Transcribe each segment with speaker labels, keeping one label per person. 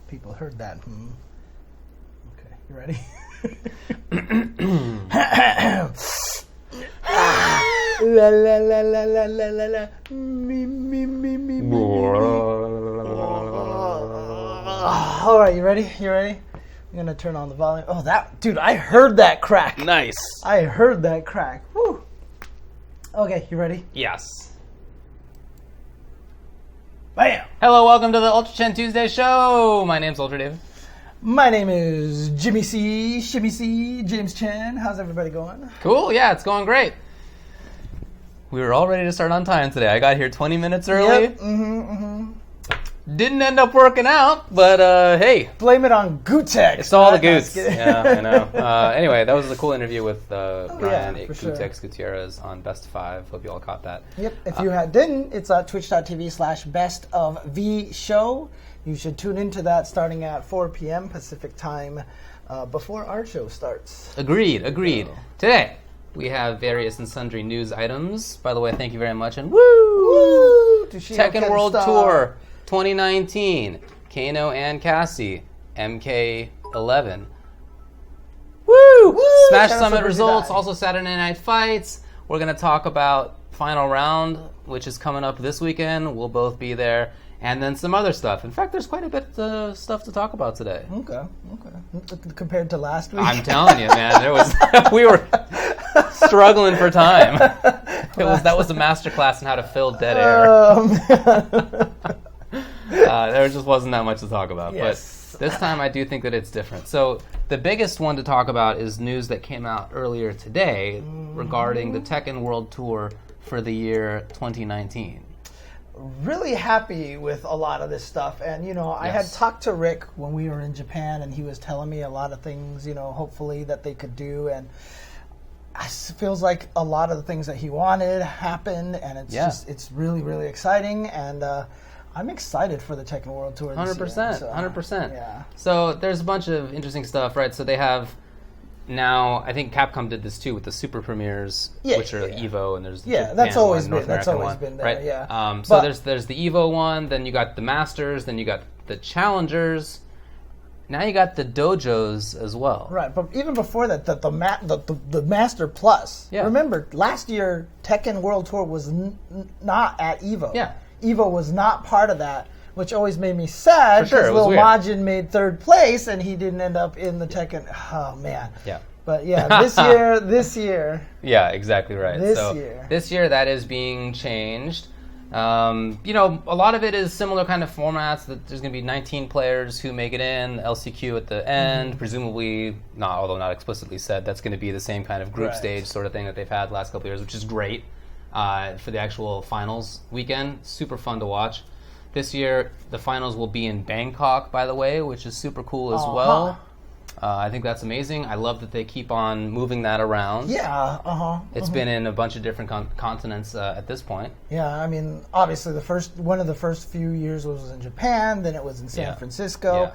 Speaker 1: People heard that. Okay, you ready? La la la la la la la la. Me. All right, you ready? I'm gonna turn on the volume. Oh, dude, I heard that crack.
Speaker 2: Nice.
Speaker 1: I heard that crack. Woo. Okay, you ready?
Speaker 2: Yes.
Speaker 1: Bam.
Speaker 2: Hello, welcome to the Ultra Chen Tuesday show. My name's Ultra David.
Speaker 1: My name is Jimmy C, Shimmy C, James Chen. How's everybody going?
Speaker 2: Cool, yeah, it's going great. We were all ready to start on time today. I got here 20 minutes early.
Speaker 1: Yep.
Speaker 2: Didn't end up working out, but hey.
Speaker 1: Blame it on Gutex.
Speaker 2: It's all the Goots. Yeah, I know. Anyway, that was a cool interview with Ryan Gutex Gutierrez on Best of 5. Hope you all caught that.
Speaker 1: Yep. If you didn't, it's twitch.tv/best of V show. You should tune into that starting at 4 p.m. Pacific time before our show starts.
Speaker 2: Agreed. Today, we have various and sundry news items. By the way, thank you very much. And woo! Tekken World Tour 2019. Kano and Cassie. MK11. Woo! Smash Summit results. Also Saturday Night Fights. We're going to talk about Final Round, which is coming up this weekend. We'll both be there. And then some other stuff. In fact, there's quite a bit of stuff to talk about today.
Speaker 1: Okay. Compared to last week?
Speaker 2: I'm telling you, man. We were struggling for time. That was a masterclass in how to fill dead air. There just wasn't that much to talk about.
Speaker 1: Yes.
Speaker 2: But this time I do think that it's different. So the biggest one to talk about is news that came out earlier today regarding the Tekken World Tour for the year 2019.
Speaker 1: Really happy with a lot of this stuff. And, I had talked to Rick when we were in Japan, and he was telling me a lot of things, hopefully that they could do. And it feels like a lot of the things that he wanted happened, and it's really, really exciting. And I'm excited for the Tekken World Tour this
Speaker 2: 100%,
Speaker 1: year.
Speaker 2: 100%.
Speaker 1: Yeah.
Speaker 2: So there's a bunch of interesting stuff, right? So they have now, I think Capcom did this too with the super premieres, which are like Evo, and there's the Japan
Speaker 1: that's always
Speaker 2: one,
Speaker 1: been
Speaker 2: North American
Speaker 1: been there,
Speaker 2: right?
Speaker 1: yeah.
Speaker 2: So there's the Evo one, then you got the Masters, then you got the Challengers. Now you got the dojos as well.
Speaker 1: Right, but even before that, the Master Plus.
Speaker 2: Yeah.
Speaker 1: Remember, last year Tekken World Tour was not at Evo.
Speaker 2: Yeah.
Speaker 1: Evo was not part of that, which always made me sad because Lil Majin made third place and he didn't end up in the Tekken. Oh man.
Speaker 2: Yeah.
Speaker 1: But yeah, this year.
Speaker 2: Yeah, exactly right. This year that is being changed. A lot of it is similar kind of formats. That there's going to be 19 players who make it in, LCQ at the end, presumably, although not explicitly said, that's going to be the same kind of group stage sort of thing that they've had the last couple of years, which is great for the actual finals weekend. Super fun to watch. This year, the finals will be in Bangkok, by the way, which is super cool as well. I think that's amazing. I love that they keep on moving that around.
Speaker 1: Yeah,
Speaker 2: It's been in a bunch of different continents at this point.
Speaker 1: Yeah, I mean, obviously one of the first few years was in Japan, then it was in San Francisco. Yeah.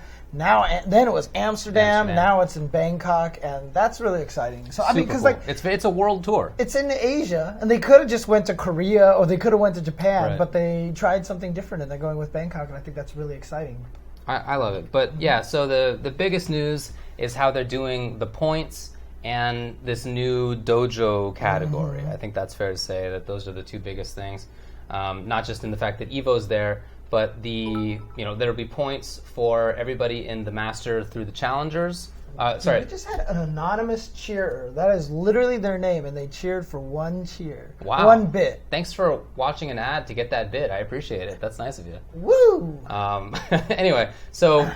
Speaker 1: Then it was Amsterdam. Now it's in Bangkok, and that's really exciting. So because
Speaker 2: cool. It's a world tour.
Speaker 1: It's in Asia, and they could have just went to Korea or they could have went to Japan, but they tried something different, and they're going with Bangkok, and I think that's really exciting.
Speaker 2: I love it. But so the biggest news is how they're doing the points and this new dojo category. I think that's fair to say that those are the two biggest things. Not just in the fact that Evo's there, but there'll be points for everybody in the Master through the Challengers. Sorry.
Speaker 1: We just had an anonymous cheerer. That is literally their name, and they cheered for one cheer.
Speaker 2: Wow.
Speaker 1: One bit.
Speaker 2: Thanks for watching an ad to get that bit. I appreciate it. That's nice of you.
Speaker 1: Woo!
Speaker 2: Anyway, so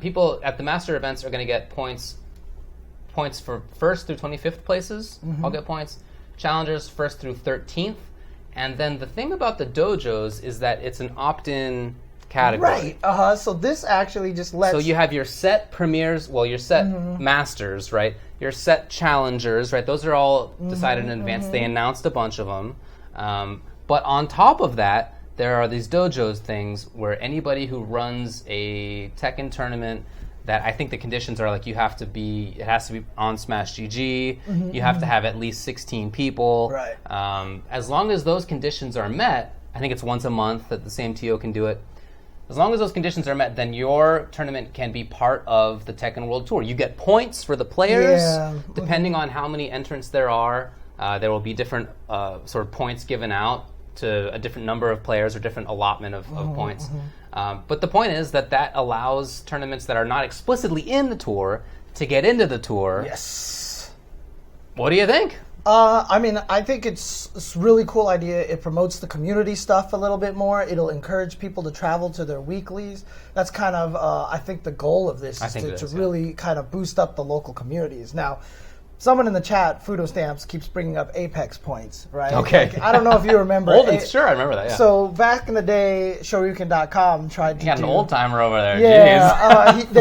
Speaker 2: people at the Master events are going to get points for 1st through 25th places. I'll get points. Challengers 1st through 13th. And then the thing about the dojos is that it's an opt-in category.
Speaker 1: Right. So this actually just lets...
Speaker 2: So you have your set premieres, your set masters, right? Your set challengers, right? Those are all decided in advance. They announced a bunch of them. But on top of that, there are these dojos things where anybody who runs a Tekken tournament that I think the conditions are like it has to be on Smash GG, you have to have at least 16 people.
Speaker 1: Right.
Speaker 2: As long as those conditions are met, I think it's once a month that the same TO can do it. As long as those conditions are met, then your tournament can be part of the Tekken World Tour. You get points for the players, depending on how many entrants there are. There will be different sort of points given out to a different number of players or different allotment of points. But the point is that allows tournaments that are not explicitly in the tour to get into the tour.
Speaker 1: Yes.
Speaker 2: What do you think?
Speaker 1: I mean, I think it's a really cool idea. It promotes the community stuff a little bit more. It'll encourage people to travel to their weeklies. That's kind of, I think, the goal of this is to really kind of boost up the local communities. Now, someone in the chat, Fudo Stamps, keeps bringing up Apex points, right?
Speaker 2: Okay.
Speaker 1: Like, I don't know if you remember.
Speaker 2: Sure, I remember that, yeah.
Speaker 1: So back in the day, Shoryuken.com tried to
Speaker 2: You got an old-timer over there,
Speaker 1: jeez.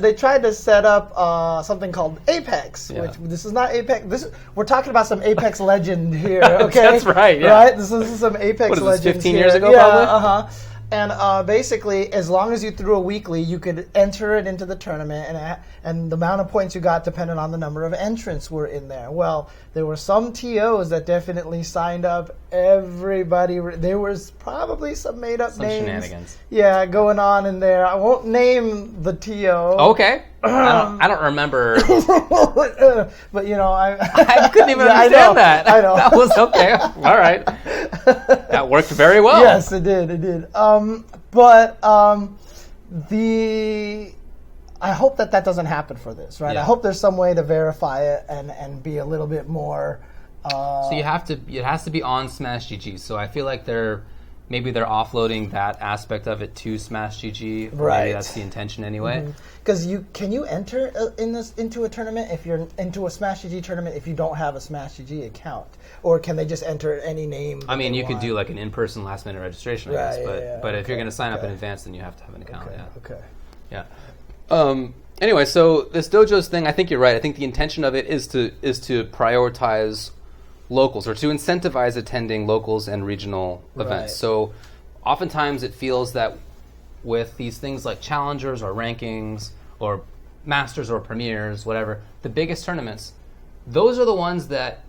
Speaker 1: They tried to set up something called Apex, which this is not Apex. We're talking about some Apex legend here, okay?
Speaker 2: That's right, yeah.
Speaker 1: Right? This is some Apex legend.
Speaker 2: What is this, 15 years ago, probably?
Speaker 1: Uh-huh. And basically, as long as you threw a weekly, you could enter it into the tournament, and the amount of points you got depended on the number of entrants were in there. Well, there were some TOs that definitely signed up. Everybody, there was probably some made-up names.
Speaker 2: Shenanigans.
Speaker 1: Yeah, going on in there. I won't name the TO.
Speaker 2: Okay. I don't remember.
Speaker 1: But, you know,
Speaker 2: I couldn't even understand that.
Speaker 1: I know. That
Speaker 2: was okay. All right. That worked very well.
Speaker 1: Yes, it did. It did. I hope that doesn't happen for this, right? Yeah. I hope there's some way to verify it and be a little bit more.
Speaker 2: So it has to be on Smash GG. So I feel like maybe they're offloading that aspect of it to Smash GG. Right. Maybe that's the intention anyway.
Speaker 1: Because can you enter into a tournament if you're into a Smash GG tournament if you don't have a Smash GG account, or can they just enter any name? I
Speaker 2: mean, you could do like an in-person last-minute registration, I guess. But if you're going to sign up in advance, then you have to have an account.
Speaker 1: Okay.
Speaker 2: Yeah. Anyway, so this dojos thing, I think you're right. I think the intention of it is to prioritize locals, or to incentivize attending locals and regional events. So oftentimes it feels that with these things like challengers or rankings or masters or premieres, whatever, the biggest tournaments, those are the ones that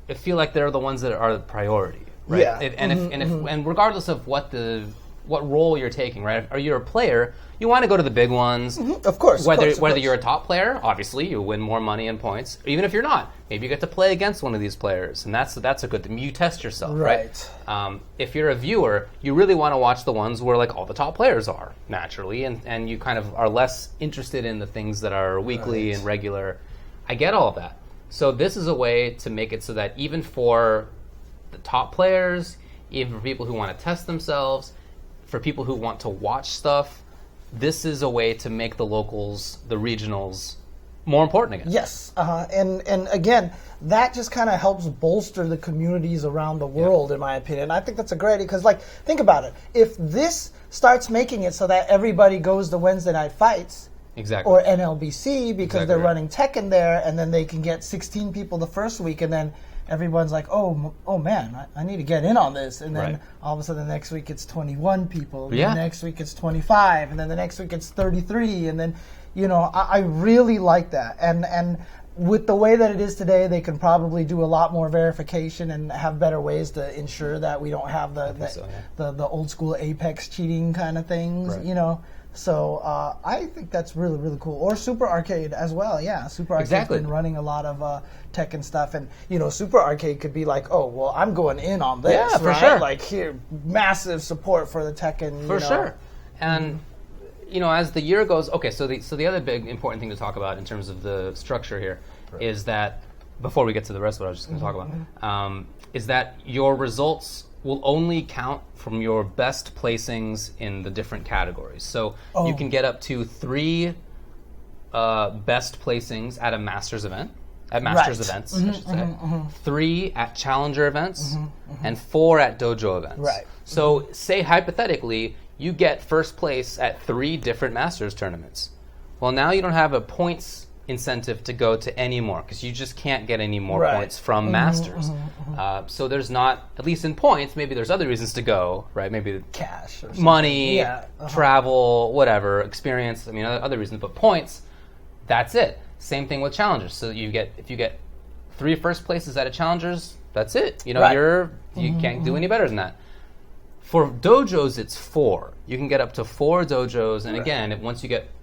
Speaker 2: I feel like they're the ones that are the priority, right?
Speaker 1: Yeah.
Speaker 2: And regardless of what role you're taking, right? Are you a player? You want to go to the big ones.
Speaker 1: Of course.
Speaker 2: Whether you're a top player, obviously you win more money and points. Even if you're not, maybe you get to play against one of these players, and that's a good thing. You test yourself, right? If you're a viewer, you really want to watch the ones where like all the top players are naturally, and you kind of are less interested in the things that are weekly and regular. I get all of that. So this is a way to make it so that even for the top players, even for people who want to test themselves, for people who want to watch stuff, this is a way to make the locals, the regionals, more important again.
Speaker 1: Yes, and again, that just kind of helps bolster the communities around the world, in my opinion. I think that's a great idea, because, like, think about it. If this starts making it so that everybody goes to Wednesday night fights, or NLBC, because they're running Tekken there, and then they can get 16 people the first week, and then everyone's like, oh man, I need to get in on this. And then all of a sudden the next week it's 21 people. And the next week it's 25. And then the next week it's 33. And then, you know, I really like that. And with the way that it is today, they can probably do a lot more verification and have better ways to ensure that we don't have the old school Apex cheating kind of things, you know. So I think that's really, really cool. Or Super Arcade as well. Yeah, Super Arcade's been running a lot of Tekken stuff. And, you know, Super Arcade could be like, oh, well, I'm going in on this.
Speaker 2: Yeah, for
Speaker 1: right?
Speaker 2: sure.
Speaker 1: Like, here, massive support for the Tekken.
Speaker 2: For sure. And, you know, as the year goes, okay, so the other big important thing to talk about in terms of the structure here is that, before we get to the rest of what I was just going to talk about, is that your results will only count from your best placings in the different categories. So you can get up to 3 best placings at a Masters event, at Masters events, I should say. 3 at Challenger events, and 4 at Dojo events.
Speaker 1: Right.
Speaker 2: So say hypothetically, you get first place at 3 different Masters tournaments. Well, now you don't have a points incentive to go to any more, because you just can't get any more points from Masters. So there's not, at least in points, maybe there's other reasons to go, right? Maybe
Speaker 1: cash, or
Speaker 2: money, travel, whatever, experience, I mean, other reasons, but points, that's it. Same thing with Challengers. So if you get 3 first places at a Challengers, that's it. You know, you can't do any better than that. For dojos, it's 4. You can get up to 4 dojos, and again,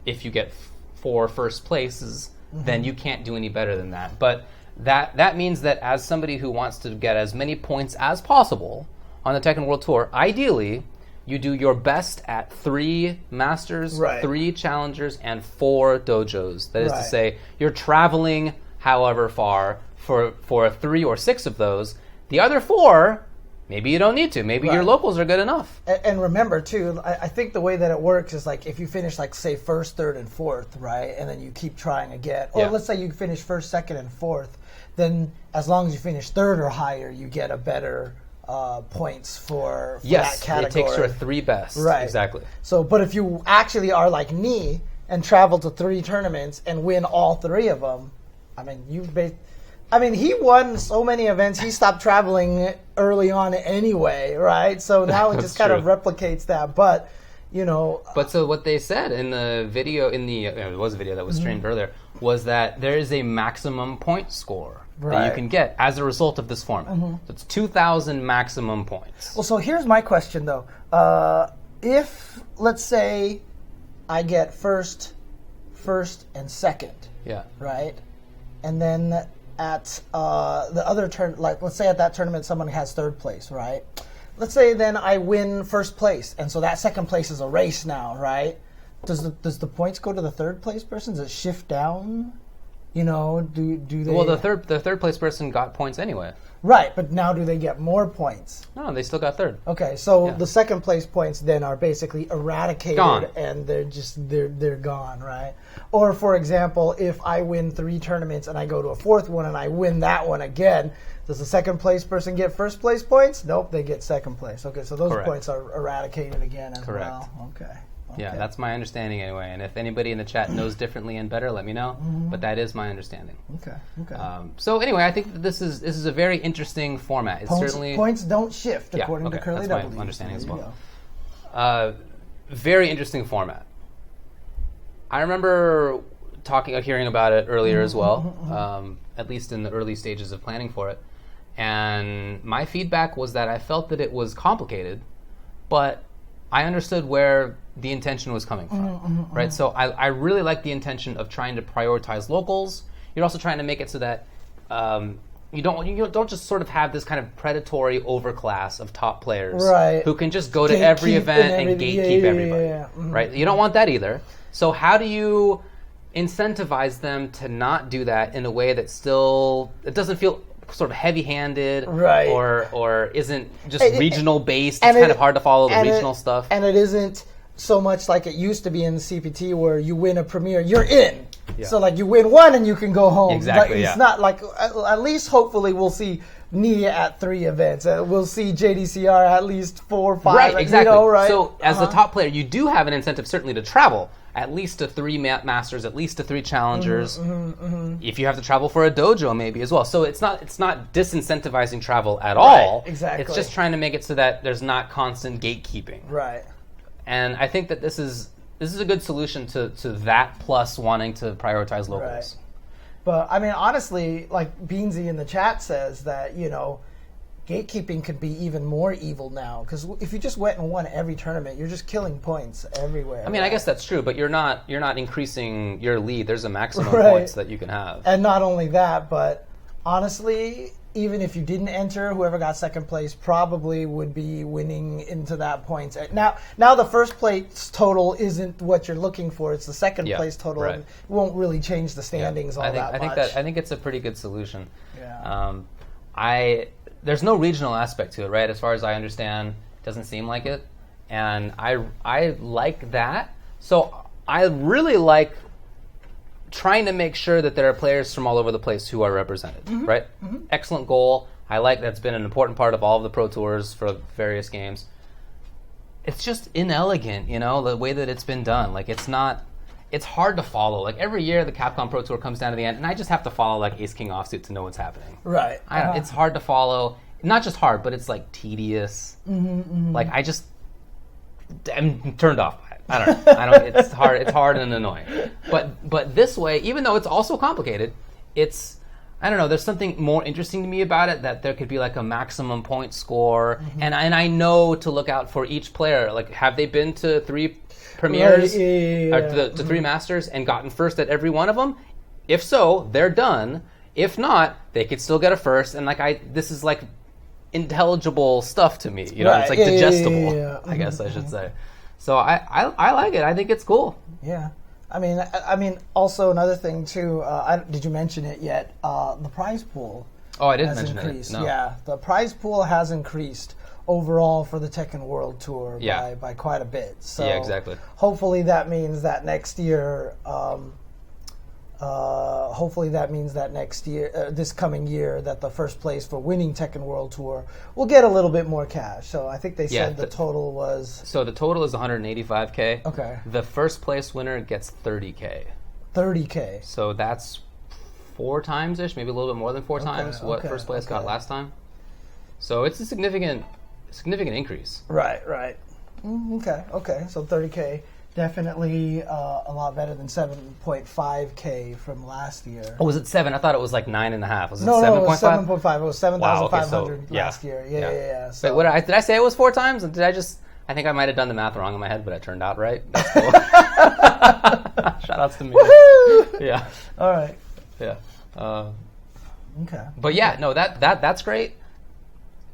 Speaker 2: if you get 4 first places, then you can't do any better than that. But that means that as somebody who wants to get as many points as possible on the Tekken World Tour, ideally, you do your best at 3 Masters, 3 Challengers, and 4 Dojos. That is to say, you're traveling however far for 3 or 6 of those. The other 4, maybe you don't need to. Maybe your locals are good enough.
Speaker 1: And remember, too, I think the way that it works is like if you finish, like, say, 1st, 3rd, and 4th, right, and then you keep trying again. Or let's say you finish 1st, 2nd, and 4th, then as long as you finish 3rd or higher, you get a better points for that category.
Speaker 2: It takes your 3 best.
Speaker 1: Right.
Speaker 2: Exactly.
Speaker 1: So, but if you actually are like me and travel to 3 tournaments and win all 3 of them, I mean, he won so many events, he stopped traveling early on anyway, right? So now it just kind of replicates that. But, you know...
Speaker 2: But so what they said in the video, it was a video that was streamed earlier, was that there is a maximum point score that you can get as a result of this format. So it's 2,000 maximum points.
Speaker 1: Well, so here's my question, though. If, let's say, I get first, and second, right? And then at the other turn, like let's say at that tournament someone has 3rd place, right? Let's say then I win 1st place, and so that 2nd place is a race now, right? Does the points go to the 3rd place person? Does it shift down? You know, do they?
Speaker 2: Well, the third place person got points anyway.
Speaker 1: Right, but now do they get more points?
Speaker 2: No, they still got 3rd.
Speaker 1: Okay, so the 2nd place points then are basically eradicated, and they're gone, right? Or for example, if I win 3 tournaments and I go to a 4th one and I win that one again, does the 2nd place person get 1st place points? Nope, they get 2nd place. Okay, so those points are eradicated again as well. Okay.
Speaker 2: Yeah, that's my understanding anyway. And if anybody in the chat knows differently and better, let me know. But that is my understanding.
Speaker 1: Okay.
Speaker 2: So anyway, I think that this is a very interesting format. It's certainly
Speaker 1: points don't shift according to Curly
Speaker 2: That's
Speaker 1: W.
Speaker 2: my understanding as well. Very interesting format. I remember hearing about it earlier as well, at least in the early stages of planning for it. And my feedback was that I felt that it was complicated, but I understood where the intention was coming from, right? So I really like the intention of trying to prioritize locals. You're also trying to make it so that you don't just sort of have this kind of predatory overclass of top players who can just go to every event and gatekeep everybody, right? You don't want that either. So how do you incentivize them to not do that in a way that it doesn't feel sort of heavy-handed, or isn't just regional based? It's kind of hard to follow the regional stuff,
Speaker 1: and it isn't so much like it used to be in the CPT where you win a premier, you're in. So like you win one and you can go home.
Speaker 2: Exactly.
Speaker 1: It's not like, at least hopefully we'll see Nia at 3 events. We'll see JDCR at least 4 or 5.
Speaker 2: Right, exactly.
Speaker 1: You know, right?
Speaker 2: So as a top player, you do have an incentive certainly to travel at least to 3 Masters, at least to 3 Challengers. If you have to travel for a dojo, maybe as well. So it's not disincentivizing travel at all.
Speaker 1: Exactly.
Speaker 2: It's just trying to make it so that there's not constant gatekeeping.
Speaker 1: Right.
Speaker 2: And I think that this is a good solution to that, plus wanting to prioritize locals.
Speaker 1: Right. But I mean, honestly, like Beansy in the chat says that, you know, gatekeeping could be even more evil now, because if you just went and won every tournament, you're just killing points everywhere.
Speaker 2: I mean, I guess that's true, but you're not increasing your lead. There's a maximum points that you can have.
Speaker 1: And not only that, but honestly, even if you didn't enter, whoever got second place probably would be winning into that points. Now the first place total isn't what you're looking for. It's the second place total.
Speaker 2: Right.
Speaker 1: And it won't really change the standings all that much.
Speaker 2: I think it's a pretty good solution.
Speaker 1: Yeah.
Speaker 2: There's no regional aspect to it, right? As far as I understand, it doesn't seem like it. And I like that. So I really like trying to make sure that there are players from all over the place who are represented, right? Excellent goal. I like that's been an important part of all of the Pro Tours for various games. It's just inelegant, you know, the way that it's been done. Like, it's hard to follow. Like, every year the Capcom Pro Tour comes down to the end, and I just have to follow, like, Ace King Offsuit to know what's happening.
Speaker 1: Right.
Speaker 2: It's hard to follow. Not just hard, but it's, like, tedious. Like, I'm turned off by it. I don't. It's hard. It's hard and annoying. But this way, even though it's also complicated, it's I don't know, there's something more interesting to me about it, that there could be like a maximum point score, and I know to look out for each player. Like, have they been to 3 premieres, or to 3 masters, and gotten first at every one of them? If so, they're done. If not, they could still get a first, and this is like intelligible stuff to me. You know, it's like digestible, I guess I should say. So I like it. I think it's cool.
Speaker 1: Yeah. I mean, also another thing too. Did you mention it yet? The prize pool.
Speaker 2: Oh, I didn't mention it. No.
Speaker 1: Yeah, the prize pool has increased overall for the Tekken World Tour by quite a bit. So
Speaker 2: yeah, exactly.
Speaker 1: Hopefully that means that next year. This coming year, that the first place for winning Tekken World Tour will get a little bit more cash. So I think they said the total was...
Speaker 2: So the total is $185K.
Speaker 1: Okay.
Speaker 2: The first place winner gets $30K.
Speaker 1: $30K.
Speaker 2: So that's 4 times-ish, maybe a little bit more than 4 times what first place got last time. So it's a significant increase.
Speaker 1: Right. Okay. So $30K. Definitely a lot better than 7.5K from last year.
Speaker 2: Oh, was it 7? I thought it was like 9.5. Was it 7.5?
Speaker 1: No, it was 7.5. It was 7,500 last year. Yeah. So.
Speaker 2: Wait, did I say it was 4 times? Did I just... I think I might have done the math wrong in my head, but it turned out right. That's cool. Shout outs to me.
Speaker 1: Woohoo!
Speaker 2: Yeah.
Speaker 1: All right.
Speaker 2: Yeah.
Speaker 1: Okay.
Speaker 2: But yeah, no, that's great.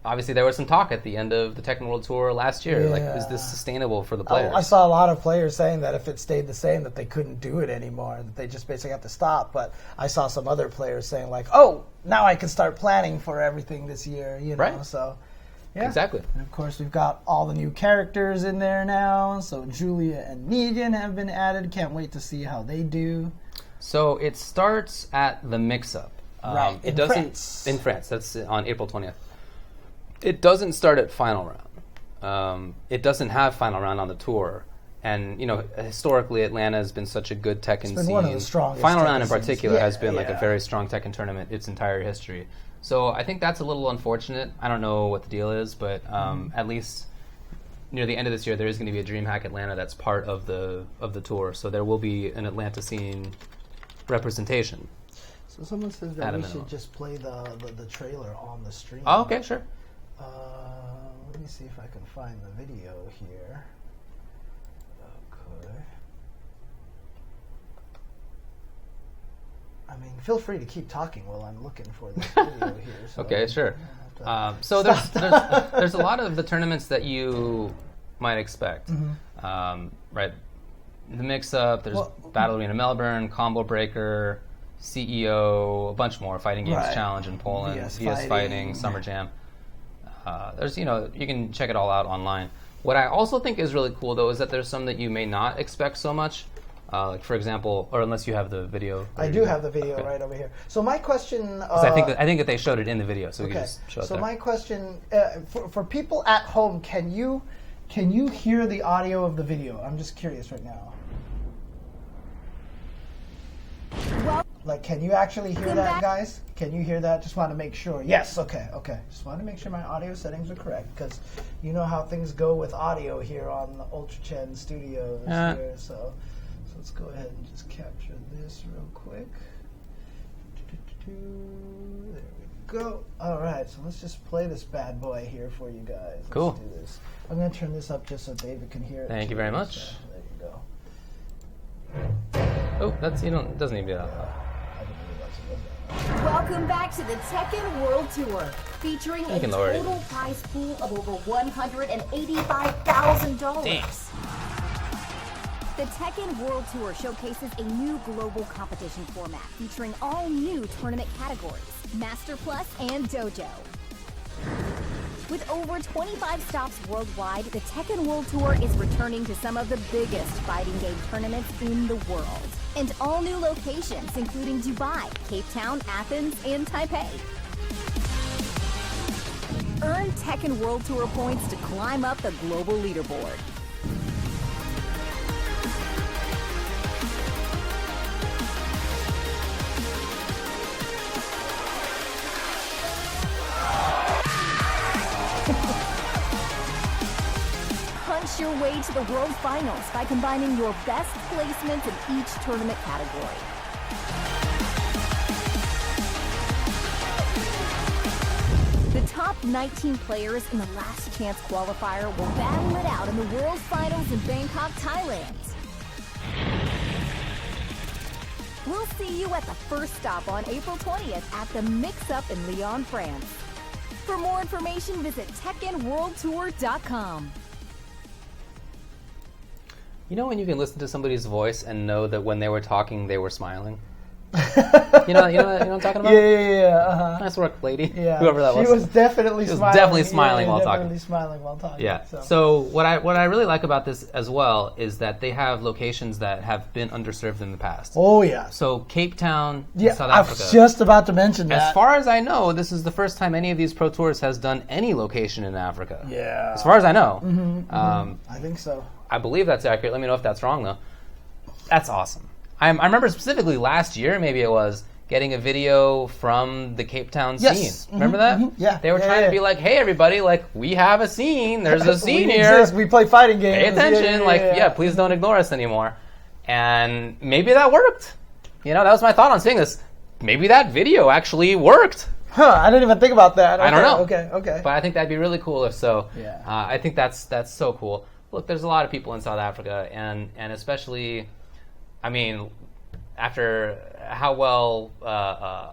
Speaker 2: Obviously, there was some talk at the end of the Tekken World Tour last year.
Speaker 1: Yeah.
Speaker 2: Like, is this sustainable for the players?
Speaker 1: I saw a lot of players saying that if it stayed the same, that they couldn't do it anymore, that they just basically have to stop. But I saw some other players saying like, "Oh, now I can start planning for everything this year." You know,
Speaker 2: right.
Speaker 1: So yeah,
Speaker 2: exactly.
Speaker 1: And of course, we've got all the new characters in there now. So Julia and Negan have been added. Can't wait to see how they do.
Speaker 2: So it starts at the mix-up.
Speaker 1: Right.
Speaker 2: In France. In France. That's on April 20th. It doesn't start at final round. It doesn't have final round on the tour, and you know, historically Atlanta has been such a good Tekken scene.
Speaker 1: One of the strongest.
Speaker 2: Final
Speaker 1: Tekken
Speaker 2: round in particular has been like a very strong Tekken tournament its entire history. So I think that's a little unfortunate. I don't know what the deal is, but at least near the end of this year, there is going to be a DreamHack Atlanta that's part of the tour. So there will be an Atlanta scene representation.
Speaker 1: So someone says that we should just play the trailer on the stream.
Speaker 2: Oh, okay, sure.
Speaker 1: Let me see if I can find the video here. Okay. I mean, feel free to keep talking while I'm looking for this video here. So
Speaker 2: okay, sure. So there's a lot of the tournaments that you might expect, right? The mix-up, there's Battle Arena Melbourne, Combo Breaker, CEO, a bunch more, Fighting Games Challenge in Poland, VS Fighting, Summer Jam. There's, you can check it all out online. What I also think is really cool, though, is that there's some that you may not expect so much. Like, for example, or unless you have the video.
Speaker 1: I do have the video right over here. So my question...
Speaker 2: I think that they showed it in the video, so we can just show it there.
Speaker 1: So my question, for people at home, can you hear the audio of the video? I'm just curious right now. Like, can you actually hear that, guys? Can you hear that? Just want to make sure. Yes, okay. Just want to make sure my audio settings are correct, because you know how things go with audio here on the Ultra Chen Studios here. So let's go ahead and just capture this real quick. There we go. All right, so let's just play this bad boy here for you guys.
Speaker 2: Cool.
Speaker 1: Let's do this. I'm going to turn this up just so David can hear it.
Speaker 2: Thank you very much.
Speaker 1: So, there you go.
Speaker 2: Oh, it doesn't even do that loud.
Speaker 3: Welcome back to the Tekken World Tour, featuring a total prize pool of over $185,000.
Speaker 2: Damn.
Speaker 3: The Tekken World Tour showcases a new global competition format featuring all new tournament categories, Master Plus and Dojo. With over 25 stops worldwide, the Tekken World Tour is returning to some of the biggest fighting game tournaments in the world. And all new locations, including Dubai, Cape Town, Athens, and Taipei. Earn Tekken World Tour points to climb up the global leaderboard. Punch your way to the World Finals by combining your best placements in each tournament category. top 19 players in the last chance qualifier will battle it out in the World Finals in Bangkok, Thailand. We'll see you at the first stop on April 20th at the Mix-Up in Lyon, France. For more information, visit TekkenWorldTour.com.
Speaker 2: You know when you can listen to somebody's voice and know that when they were talking, they were smiling? you know what I'm talking about?
Speaker 1: Yeah.
Speaker 2: Nice work, lady.
Speaker 1: Yeah.
Speaker 2: Whoever that was.
Speaker 1: She was definitely smiling.
Speaker 2: Definitely smiling while talking.
Speaker 1: Definitely smiling while talking.
Speaker 2: Yeah. So what I really like about this as well is that they have locations that have been underserved in the past.
Speaker 1: Oh yeah.
Speaker 2: So Cape Town, South Africa.
Speaker 1: I was just about to mention that.
Speaker 2: As far as I know, this is the first time any of these Pro Tours has done any location in Africa.
Speaker 1: Yeah.
Speaker 2: As far as I know.
Speaker 1: I think so.
Speaker 2: I believe that's accurate. Let me know if that's wrong though. That's awesome. I remember specifically last year, maybe it was, getting a video from the Cape Town scene. Remember that?
Speaker 1: Yeah.
Speaker 2: They were trying to be like, hey, everybody, like, we have a scene. There's a scene
Speaker 1: we
Speaker 2: here.
Speaker 1: Exist. We play fighting games.
Speaker 2: Pay attention. Please don't ignore us anymore. And maybe that worked. That was my thought on seeing this. Maybe that video actually worked.
Speaker 1: I didn't even think about that. Okay,
Speaker 2: I don't know.
Speaker 1: Okay.
Speaker 2: But I think that'd be really cool if so.
Speaker 1: Yeah.
Speaker 2: I think that's so cool. Look, there's a lot of people in South Africa, and especially... I mean, after how well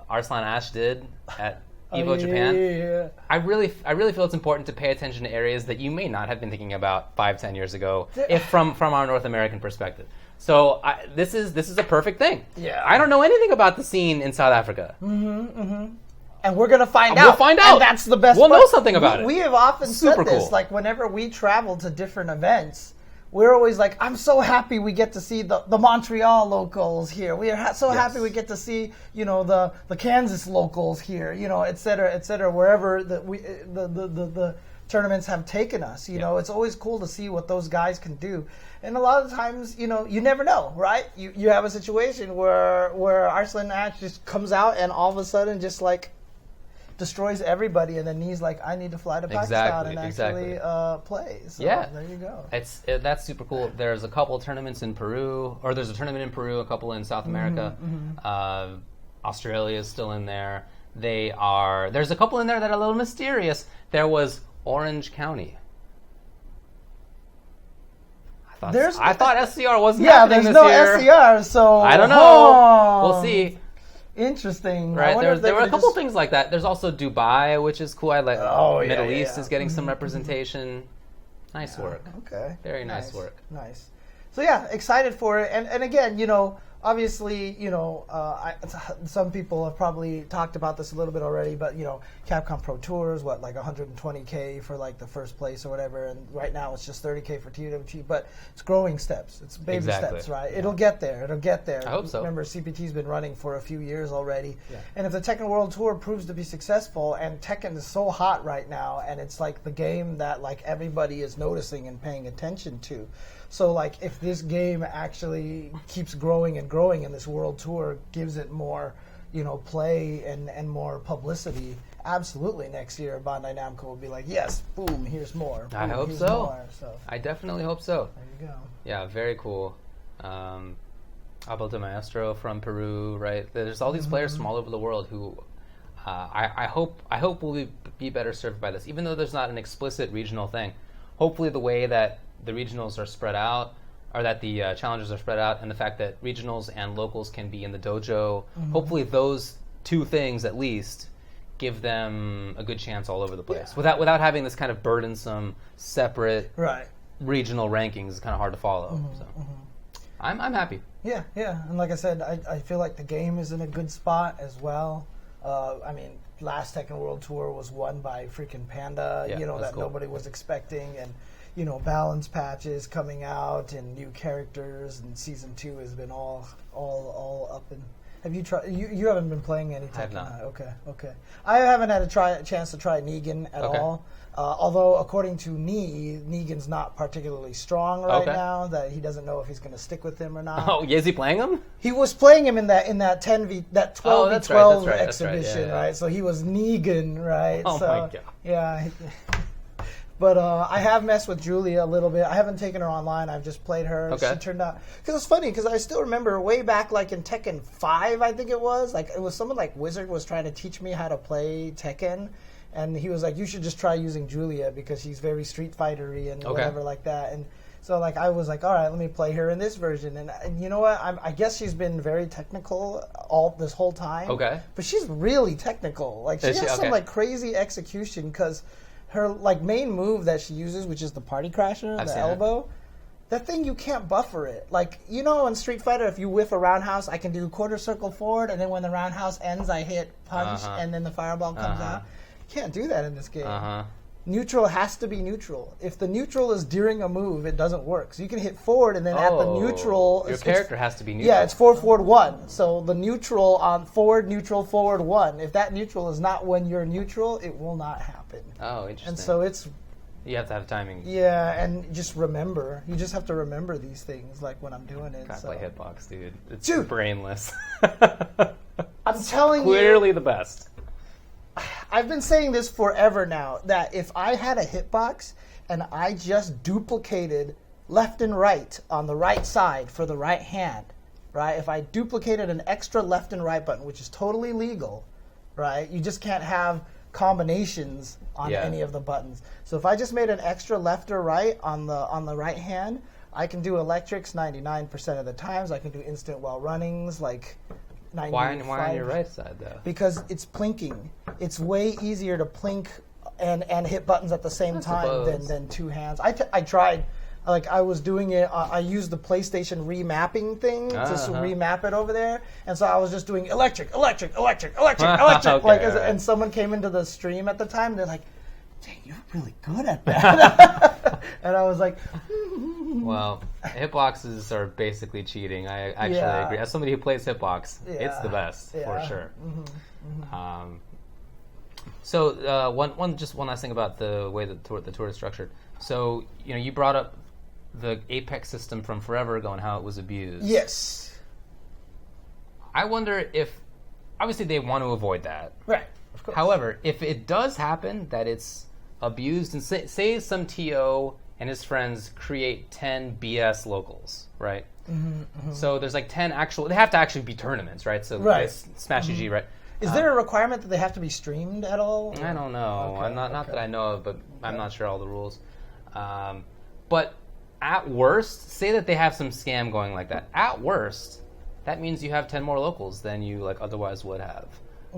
Speaker 2: Arslan Ash did at Evo Japan, I really feel it's important to pay attention to areas that you may not have been thinking about 5-10 years ago, if from our North American perspective. So this is a perfect thing.
Speaker 1: Yeah.
Speaker 2: I don't know anything about the scene in South Africa.
Speaker 1: And we're going to find out.
Speaker 2: We'll find out.
Speaker 1: And that's the best
Speaker 2: We'll
Speaker 1: part.
Speaker 2: know something about it.
Speaker 1: We have often said this,
Speaker 2: cool.
Speaker 1: like whenever we travel to different events, we're always like, I'm so happy we get to see the Montreal locals here. We are so happy we get to see, the Kansas locals here, et cetera, wherever the tournaments have taken us. It's always cool to see what those guys can do. And a lot of times, you never know, right? You have a situation where Arslan Ash just comes out and all of a sudden just like destroys everybody, and then he's like, I need to fly to Pakistan and actually play. So there you go.
Speaker 2: That's super cool. There's a couple tournaments in Peru, or there's a tournament in Peru, a couple in South America. Australia is still in there. There's a couple in there that are a little mysterious. There was Orange County. I thought SCR wasn't happening this year.
Speaker 1: There's no SCR, so
Speaker 2: I don't know. We'll see.
Speaker 1: Interesting.
Speaker 2: Right, there were a couple things like that. There's also Dubai, which is cool. Middle East is getting some representation. Nice work.
Speaker 1: Okay.
Speaker 2: Very nice work.
Speaker 1: Nice. So excited for it. And again, obviously, some people have probably talked about this a little bit already, but Capcom Pro Tours, like 120K for like the first place or whatever, and right now it's just 30K for TWT, but it's growing steps. It's baby steps, right? Yeah. It'll get there. I
Speaker 2: hope so.
Speaker 1: Remember, CPT's been running for a few years already, and if the Tekken World Tour proves to be successful, and Tekken is so hot right now, and it's like the game that like everybody is noticing and paying attention to. So, like, if this game actually keeps growing and growing, and this World Tour gives it more, play and more publicity, absolutely next year Bandai Namco will be like, yes, boom, here's more. Boom,
Speaker 2: I hope so. I definitely hope so.
Speaker 1: There you go.
Speaker 2: Yeah, very cool. Alberto Maestro from Peru, right? There's all these players from all over the world who I hope will be better served by this, even though there's not an explicit regional thing. Hopefully the way that the regionals are spread out, or that the challengers are spread out, and the fact that regionals and locals can be in the dojo, hopefully those two things at least give them a good chance all over the place. Without having this kind of burdensome, separate regional rankings. It's kind of hard to follow. I'm happy.
Speaker 1: Yeah. And like I said, I feel like the game is in a good spot as well. I mean, last Tekken World Tour was won by freaking Panda, that cool. Nobody was expecting, and balance patches coming out and new characters, and season 2 has been all up. And have you tried? You haven't been playing any Tekken?
Speaker 2: I have not.
Speaker 1: Okay. I haven't had a chance to try Negan at all. Although according to Negan's not particularly strong right now. That he doesn't know if he's going to stick with him or not.
Speaker 2: Oh, is he playing him?
Speaker 1: He was playing him in that 12v12 exhibition, right? So he was Negan, right?
Speaker 2: Oh my god.
Speaker 1: Yeah. But I have messed with Julia a little bit. I haven't taken her online. I've just played her.
Speaker 2: Okay.
Speaker 1: She turned out... Because it's funny, because I still remember way back like in Tekken 5, I think it was. Like, it was someone like Wizard was trying to teach me how to play Tekken. And he was like, you should just try using Julia because she's very Street Fighter-y and whatever like that. And so like I was like, all right, let me play her in this version. And you know what? I guess she's been very technical all this whole time.
Speaker 2: Okay.
Speaker 1: But she's really technical. Like she has some like crazy execution because her like main move that she uses, which is the Party Crasher, the elbow. That thing, you can't buffer it. Like, you know, in Street Fighter, if you whiff a roundhouse, I can do quarter circle forward, and then when the roundhouse ends, I hit punch, and then the fireball comes out. You can't do that in this game. Neutral has to be neutral. If the neutral is during a move, it doesn't work. So you can hit forward, and then at the neutral...
Speaker 2: Your character has to be neutral.
Speaker 1: Yeah, it's forward 1. So the neutral on forward, neutral, forward 1. If that neutral is not when you're neutral, it will not happen.
Speaker 2: Oh, interesting.
Speaker 1: And so it's...
Speaker 2: You have to have timing.
Speaker 1: Yeah, and just remember. You just have to remember these things, like when I'm doing it.
Speaker 2: Gotta play hitbox, dude. It's brainless.
Speaker 1: I'm telling you.
Speaker 2: Clearly the best.
Speaker 1: I've been saying this forever now, that if I had a hitbox and I just duplicated left and right on the right side for the right hand, right? If I duplicated an extra left and right button, which is totally legal, right? You just can't have combinations on any of the buttons. So if I just made an extra left or right on the right hand, I can do electrics 99% of the times. I can do instant while runnings like 95.
Speaker 2: Why on your right side though?
Speaker 1: Because it's plinking. It's way easier to plink and hit buttons at the same time than two hands. I tried. Like I was doing it, I used the PlayStation remapping thing to remap it over there, and so I was just doing electric. And someone came into the stream at the time, and they're like, "Dang, you're really good at that." And I was like,
Speaker 2: "Well, hitboxes are basically cheating." I actually agree. As somebody who plays hitbox, it's the best for sure. So one last thing about the way the tour is structured. So you brought up the Apex system from forever ago and how it was abused.
Speaker 1: Yes.
Speaker 2: I wonder if, obviously they want to avoid that.
Speaker 1: Right, of course.
Speaker 2: However, if it does happen that it's abused, and say some TO and his friends create 10 BS locals, right? So there's like 10 actual, they have to actually be tournaments, right? So Smash GG, right?
Speaker 1: Is there a requirement that they have to be streamed at all?
Speaker 2: I don't know. Okay, not that I know of, but I'm not sure all the rules. But at worst, say that they have some scam going like that. At worst, that means you have 10 more locals than you otherwise would have.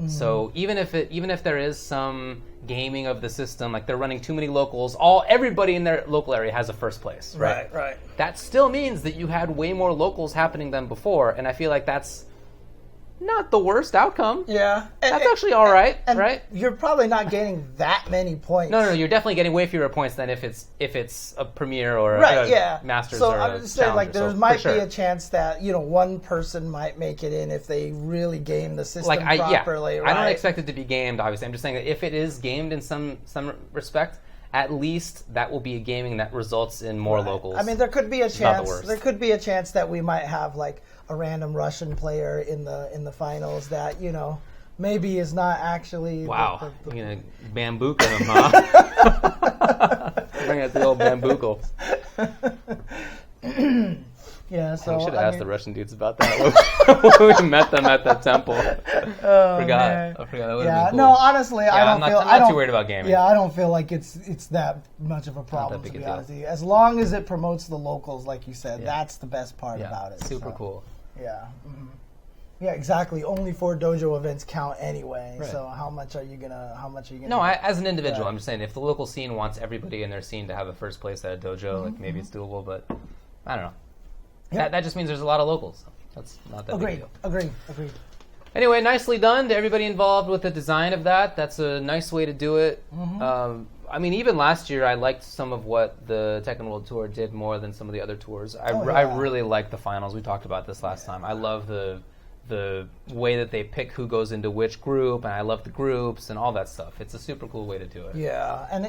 Speaker 2: So even if there is some gaming of the system, like they're running too many locals, everybody in their local area has a first place, right?
Speaker 1: Right.
Speaker 2: That still means that you had way more locals happening than before, and I feel like that's not the worst outcome.
Speaker 1: Yeah.
Speaker 2: That's actually all right, right?
Speaker 1: You're probably not getting that many points.
Speaker 2: No, you're definitely getting way fewer points than if it's a Premier or
Speaker 1: a
Speaker 2: Masters
Speaker 1: so
Speaker 2: or
Speaker 1: I'm just saying, like, there
Speaker 2: so
Speaker 1: might be a chance that, one person might make it in if they really game the system properly, right?
Speaker 2: I don't expect it to be gamed, obviously. I'm just saying that if it is gamed in some respect, at least that will be a gaming that results in more locals.
Speaker 1: I mean, there could be a chance. There could be a chance that we might have like a random Russian player in the finals that maybe is not actually.
Speaker 2: Wow, you're gonna bamboozle him, huh? Bring out the old bamboozle.
Speaker 1: Yeah, so
Speaker 2: we should have asked the Russian dudes about that when we met them at the temple. I forgot. That would have been cool.
Speaker 1: No, honestly, I'm
Speaker 2: not too worried about gaming.
Speaker 1: Yeah, I don't feel like it's that much of a problem, to be honest with you. As long as it promotes the locals, like you said, that's the best part about it.
Speaker 2: Super cool.
Speaker 1: Yeah. Yeah, exactly. Only 4 dojo events count anyway.
Speaker 2: Right.
Speaker 1: So how much are you gonna?
Speaker 2: No, as an individual, I'm just saying if the local scene wants everybody in their scene to have a first place at a dojo, like maybe it's doable, but I don't know. Yep. That just means there's a lot of locals. That's not that big a deal.
Speaker 1: Agreed.
Speaker 2: Anyway, nicely done to everybody involved with the design of that. That's a nice way to do it. I mean, even last year, I liked some of what the Tekken World Tour did more than some of the other tours. I really liked the finals. We talked about this last time. I love the way that they pick who goes into which group, and I love the groups and all that stuff. It's a super cool way to do it.
Speaker 1: Yeah, and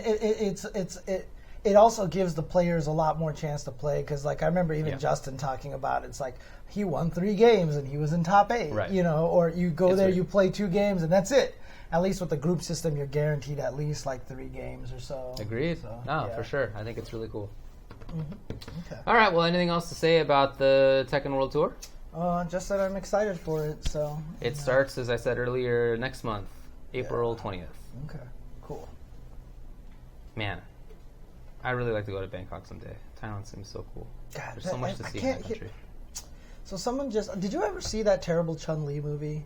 Speaker 1: it also gives the players a lot more chance to play because, like, I remember even Justin talking about it. It's like he won 3 games and he was in top 8,
Speaker 2: right.
Speaker 1: Or you go there, you play 2 games and that's it. At least with the group system, you're guaranteed at least like 3 games or so.
Speaker 2: Agreed. For sure. I think it's really cool.
Speaker 1: Okay.
Speaker 2: All right. Well, anything else to say about the Tekken World Tour?
Speaker 1: Just that I'm excited for it. So
Speaker 2: it starts, as I said earlier, next month, April 20th.
Speaker 1: Okay. Cool.
Speaker 2: Man, I really like to go to Bangkok someday. Thailand seems so cool.
Speaker 1: God,
Speaker 2: there's so much to see in that country.
Speaker 1: So someone did you ever see that terrible Chun-Li movie?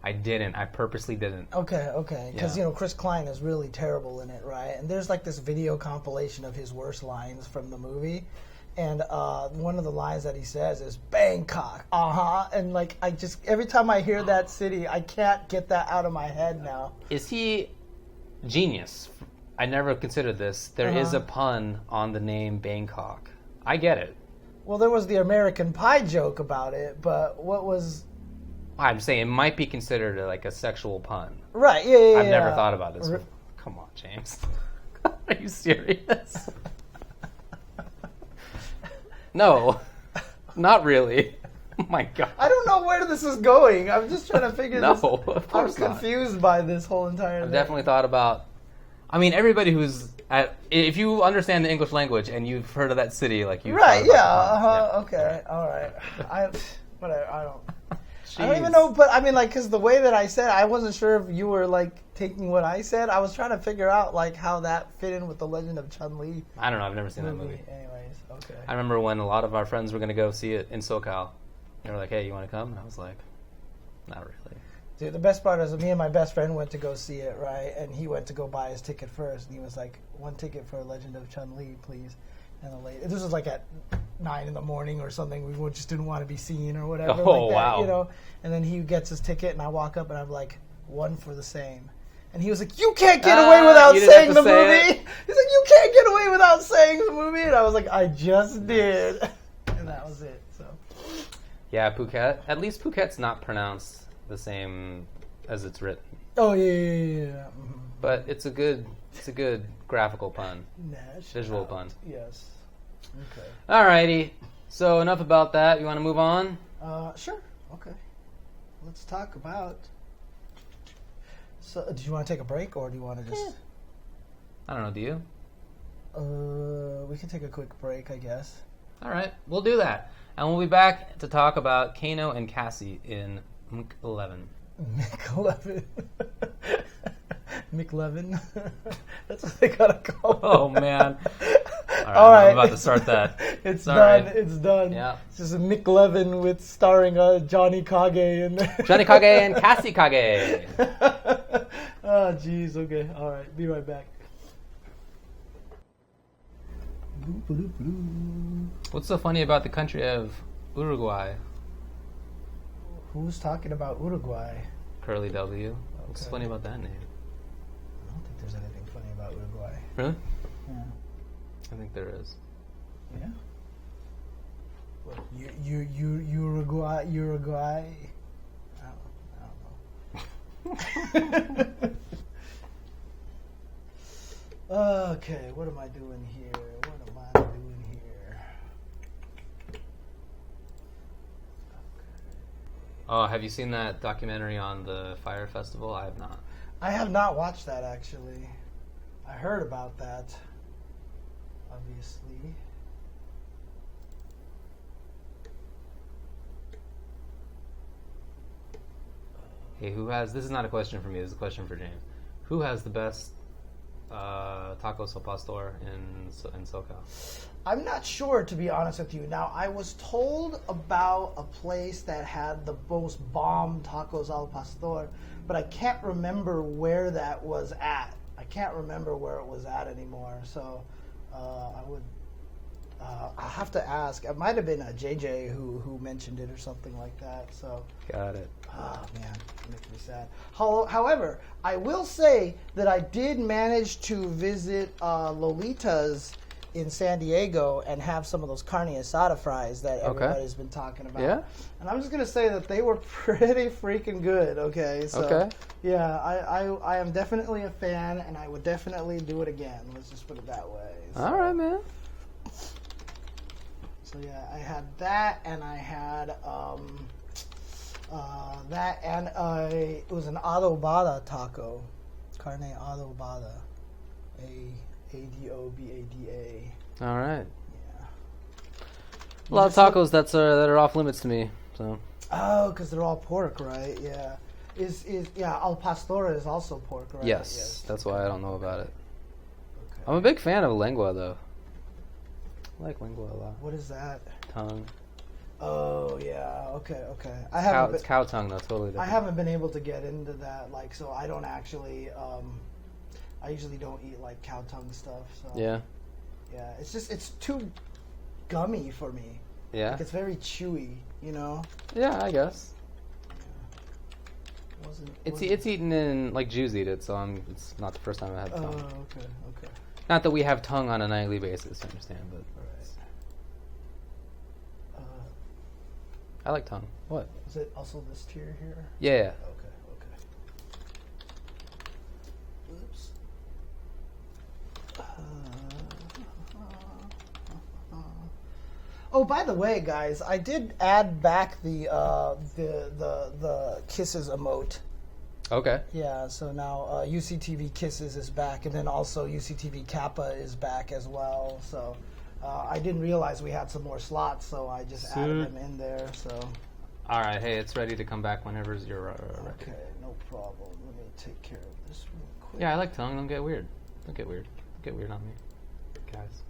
Speaker 2: I didn't. I purposely didn't.
Speaker 1: Okay. Because, Chris Klein is really terrible in it, right? And there's like this video compilation of his worst lines from the movie. And one of the lines that he says is, Bangkok, And like, every time I hear that city, I can't get that out of my head now.
Speaker 2: Is he genius? I never considered this. There is a pun on the name Bangkok. I get it.
Speaker 1: Well, there was the American Pie joke about it, but what was...
Speaker 2: I'm saying it might be considered like a sexual pun.
Speaker 1: Right, yeah.
Speaker 2: I've never thought about this. Come on, James. Are you serious? No, not really. Oh my God.
Speaker 1: I don't know where this is going. I'm just trying to figure this out.
Speaker 2: No, of course
Speaker 1: I'm confused by this whole entire thing.
Speaker 2: I've definitely thought about... I mean, everybody who's... if you understand the English language and you've heard of that city, like you...
Speaker 1: Right, yeah, okay, all right. I don't even know, but I mean, like, because the way that I said, I wasn't sure if you were, like, taking what I said. I was trying to figure out, like, how that fit in with the Legend of Chun-Li.
Speaker 2: I don't know. I've never seen that movie.
Speaker 1: Anyways, okay.
Speaker 2: I remember when a lot of our friends were going to go see it in SoCal. They were like, hey, you want to come? And I was like, not really. Dude,
Speaker 1: the best part is me and my best friend went to go see it, right? And he went to go buy his ticket first. And he was like, 1 ticket for Legend of Chun-Li, please. And the lady, this was like at 9 in the morning or something. We just didn't want to be seen or whatever.
Speaker 2: Oh,
Speaker 1: like that,
Speaker 2: wow.
Speaker 1: You know? And then he gets his ticket, and I walk up, and I'm like, 1 for the same. And he was like, you can't get away without saying the movie. He's like, you can't get away without saying the movie. And I was like, I just did. And that was it. So.
Speaker 2: Yeah, Phuket. At least Phuket's not pronounced the same as it's written.
Speaker 1: Oh, yeah. Mm-hmm.
Speaker 2: But it's a good graphical pun. Visual pun.
Speaker 1: Yes. Okay.
Speaker 2: Alrighty. So enough about that. You want to move on?
Speaker 1: Sure. Okay. Let's talk about... So, do you want to take a break, or do you want to just...
Speaker 2: I don't know. Do
Speaker 1: you? We can take a quick break, I guess.
Speaker 2: All right. We'll do that. And we'll be back to talk about Kano and Cassie in MK11.
Speaker 1: MK11. McLevin. That's what they gotta call it.
Speaker 2: Oh, man. All right. I'm about to start that.
Speaker 1: It's done. It's done.
Speaker 2: Yeah.
Speaker 1: It's just a McLevin with starring Johnny Kage in there.
Speaker 2: Johnny Kage and Cassie Kage.
Speaker 1: Oh, jeez. Okay. All right. Be right back.
Speaker 2: What's so funny about the country of Uruguay?
Speaker 1: Who's talking about Uruguay?
Speaker 2: Curly W. Okay. What's funny about that name?
Speaker 1: I don't think there's anything funny about Uruguay.
Speaker 2: Really?
Speaker 1: Yeah.
Speaker 2: I think there is.
Speaker 1: Yeah. What? Uruguay. I don't know. Okay, what am I doing here?
Speaker 2: Oh, have you seen that documentary on the Fire Festival? I have not.
Speaker 1: I have not watched that, actually. I heard about that, obviously.
Speaker 2: Hey, this is not a question for me, this is a question for James. Who has the best tacos al pastor in SoCal?
Speaker 1: I'm not sure, to be honest with you. Now, I was told about a place that had the most bomb tacos al pastor, but I can't remember where that was at. I can't remember where it was at anymore. So I'll have to ask. It might have been a JJ who mentioned it or something like that. So
Speaker 2: got it.
Speaker 1: Oh, man, it makes me sad. However, I will say that I did manage to visit Lolita's in San Diego and have some of those carne asada fries that everybody's been talking about.
Speaker 2: Yeah?
Speaker 1: And I'm just going to say that they were pretty freaking good, okay? So, yeah, I am definitely a fan, and I would definitely do it again. Let's just put it that way. So,
Speaker 2: all right, man.
Speaker 1: So, yeah, I had that, and I had... it was an adobada taco, carne adobada, ADOBADA.
Speaker 2: All right.
Speaker 1: Yeah.
Speaker 2: A lot of tacos that are off limits to me. So.
Speaker 1: Oh, because they're all pork, right? Yeah. Al pastor is also pork, right?
Speaker 2: Yes, that's why I don't know about it. Okay. I'm a big fan of lengua, though. I like lengua a lot.
Speaker 1: What is that?
Speaker 2: Tongue.
Speaker 1: Oh yeah, okay.
Speaker 2: It's cow tongue, though. Totally different.
Speaker 1: I haven't been able to get into that, so I don't actually. I usually don't eat like cow tongue stuff. So
Speaker 2: yeah,
Speaker 1: it's too gummy for me.
Speaker 2: Yeah,
Speaker 1: it's very chewy,
Speaker 2: Yeah, I guess. It's eaten in like Jews eat it, so it's not the first time I had tongue.
Speaker 1: Oh, okay.
Speaker 2: Not that we have tongue on a nightly basis, I understand, but. I like tongue. What?
Speaker 1: Is it also this tier here?
Speaker 2: Yeah.
Speaker 1: Okay. Oops. Oh, by the way, guys, I did add back the kisses emote.
Speaker 2: Okay.
Speaker 1: Yeah, so now UCTV Kisses is back, and then also UCTV Kappa is back as well. So I didn't realize we had some more slots, so I just added them in there. So.
Speaker 2: All right, hey, it's ready to come back whenever you're ready.
Speaker 1: Okay, no problem. Let me take care of this real quick.
Speaker 2: Yeah, I like tongue. Don't get weird. Don't get weird on me, guys.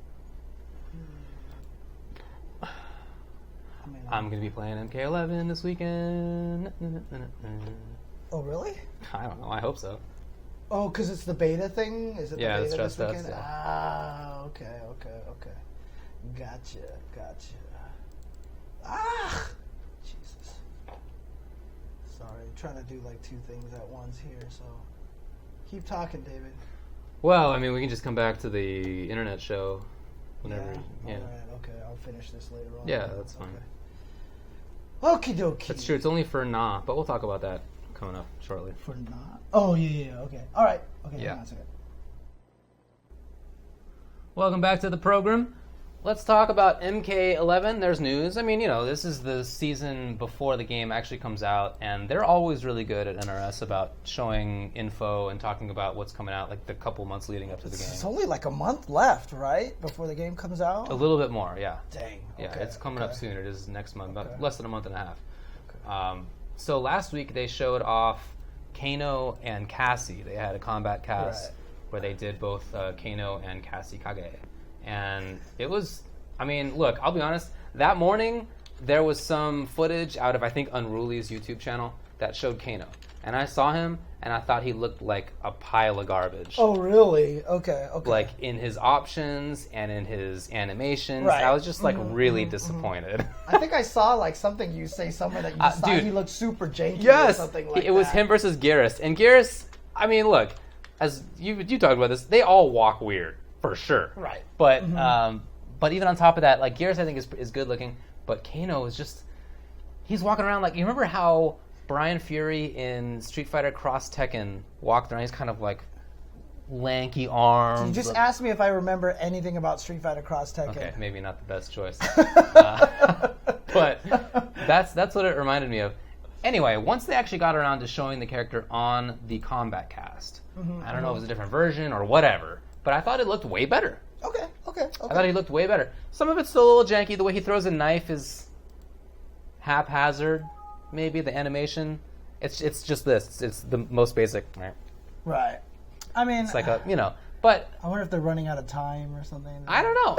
Speaker 2: I'm going to be playing MK11 this weekend.
Speaker 1: Oh, really?
Speaker 2: I don't know. I hope so.
Speaker 1: Oh, because it's the beta thing? Is it the beta
Speaker 2: it's
Speaker 1: this
Speaker 2: just
Speaker 1: weekend? Okay. Gotcha. Jesus. Sorry, trying to do like two things at once here, so keep talking, David.
Speaker 2: Well, I mean, we can just come back to the internet show whenever. Yeah.
Speaker 1: All right, okay. I'll finish this later on.
Speaker 2: Yeah, that's fine.
Speaker 1: Okie dokie.
Speaker 2: That's true. It's only for nah, but we'll talk about that coming up shortly.
Speaker 1: For nah? Oh, yeah. Okay. All right. Okay,
Speaker 2: yeah.
Speaker 1: Hang on a second.
Speaker 2: Welcome back to the program. Let's talk about MK11. There's news. I mean, this is the season before the game actually comes out, and they're always really good at NRS about showing info and talking about what's coming out, like the couple months leading up to the game.
Speaker 1: It's only like a month left, right, before the game comes out?
Speaker 2: A little bit more, yeah.
Speaker 1: Dang.
Speaker 2: Yeah,
Speaker 1: okay,
Speaker 2: it's coming up soon. It is next month, about less than a month and a half.
Speaker 1: Okay.
Speaker 2: So last week they showed off Kano and Cassie. They had a Kombat cast where they did both Kano and Cassie Kage. And it was, look, I'll be honest, that morning there was some footage out of, I think, Unruly's YouTube channel that showed Kano. And I saw him, and I thought he looked like a pile of garbage.
Speaker 1: Oh, really? Okay.
Speaker 2: Like, in his options and in his animations. I was just, really disappointed.
Speaker 1: I think I saw, something you say somewhere that you thought he looked super janky or something like that.
Speaker 2: It was him versus Garrus. And Garrus, look, as you talked about this, they all walk weird, for sure.
Speaker 1: Right.
Speaker 2: But but even on top of that, Garrus, I think, is good looking. But Kano is just, he's walking around you remember how Brian Fury in Street Fighter Cross Tekken walked around? He's kind of lanky arms.
Speaker 1: You just asked me if I remember anything about Street Fighter Cross Tekken.
Speaker 2: Okay, maybe not the best choice. But that's what it reminded me of. Anyway, once they actually got around to showing the character on the Kombat cast, I don't know if it was a different version or whatever, but I thought it looked way better.
Speaker 1: Okay.
Speaker 2: I thought he looked way better. Some of it's still a little janky. The way he throws a knife is haphazard. Maybe the animation. It's just this. It's the most basic.
Speaker 1: Right.
Speaker 2: It's like but
Speaker 1: I wonder if they're running out of time or something.
Speaker 2: I don't know.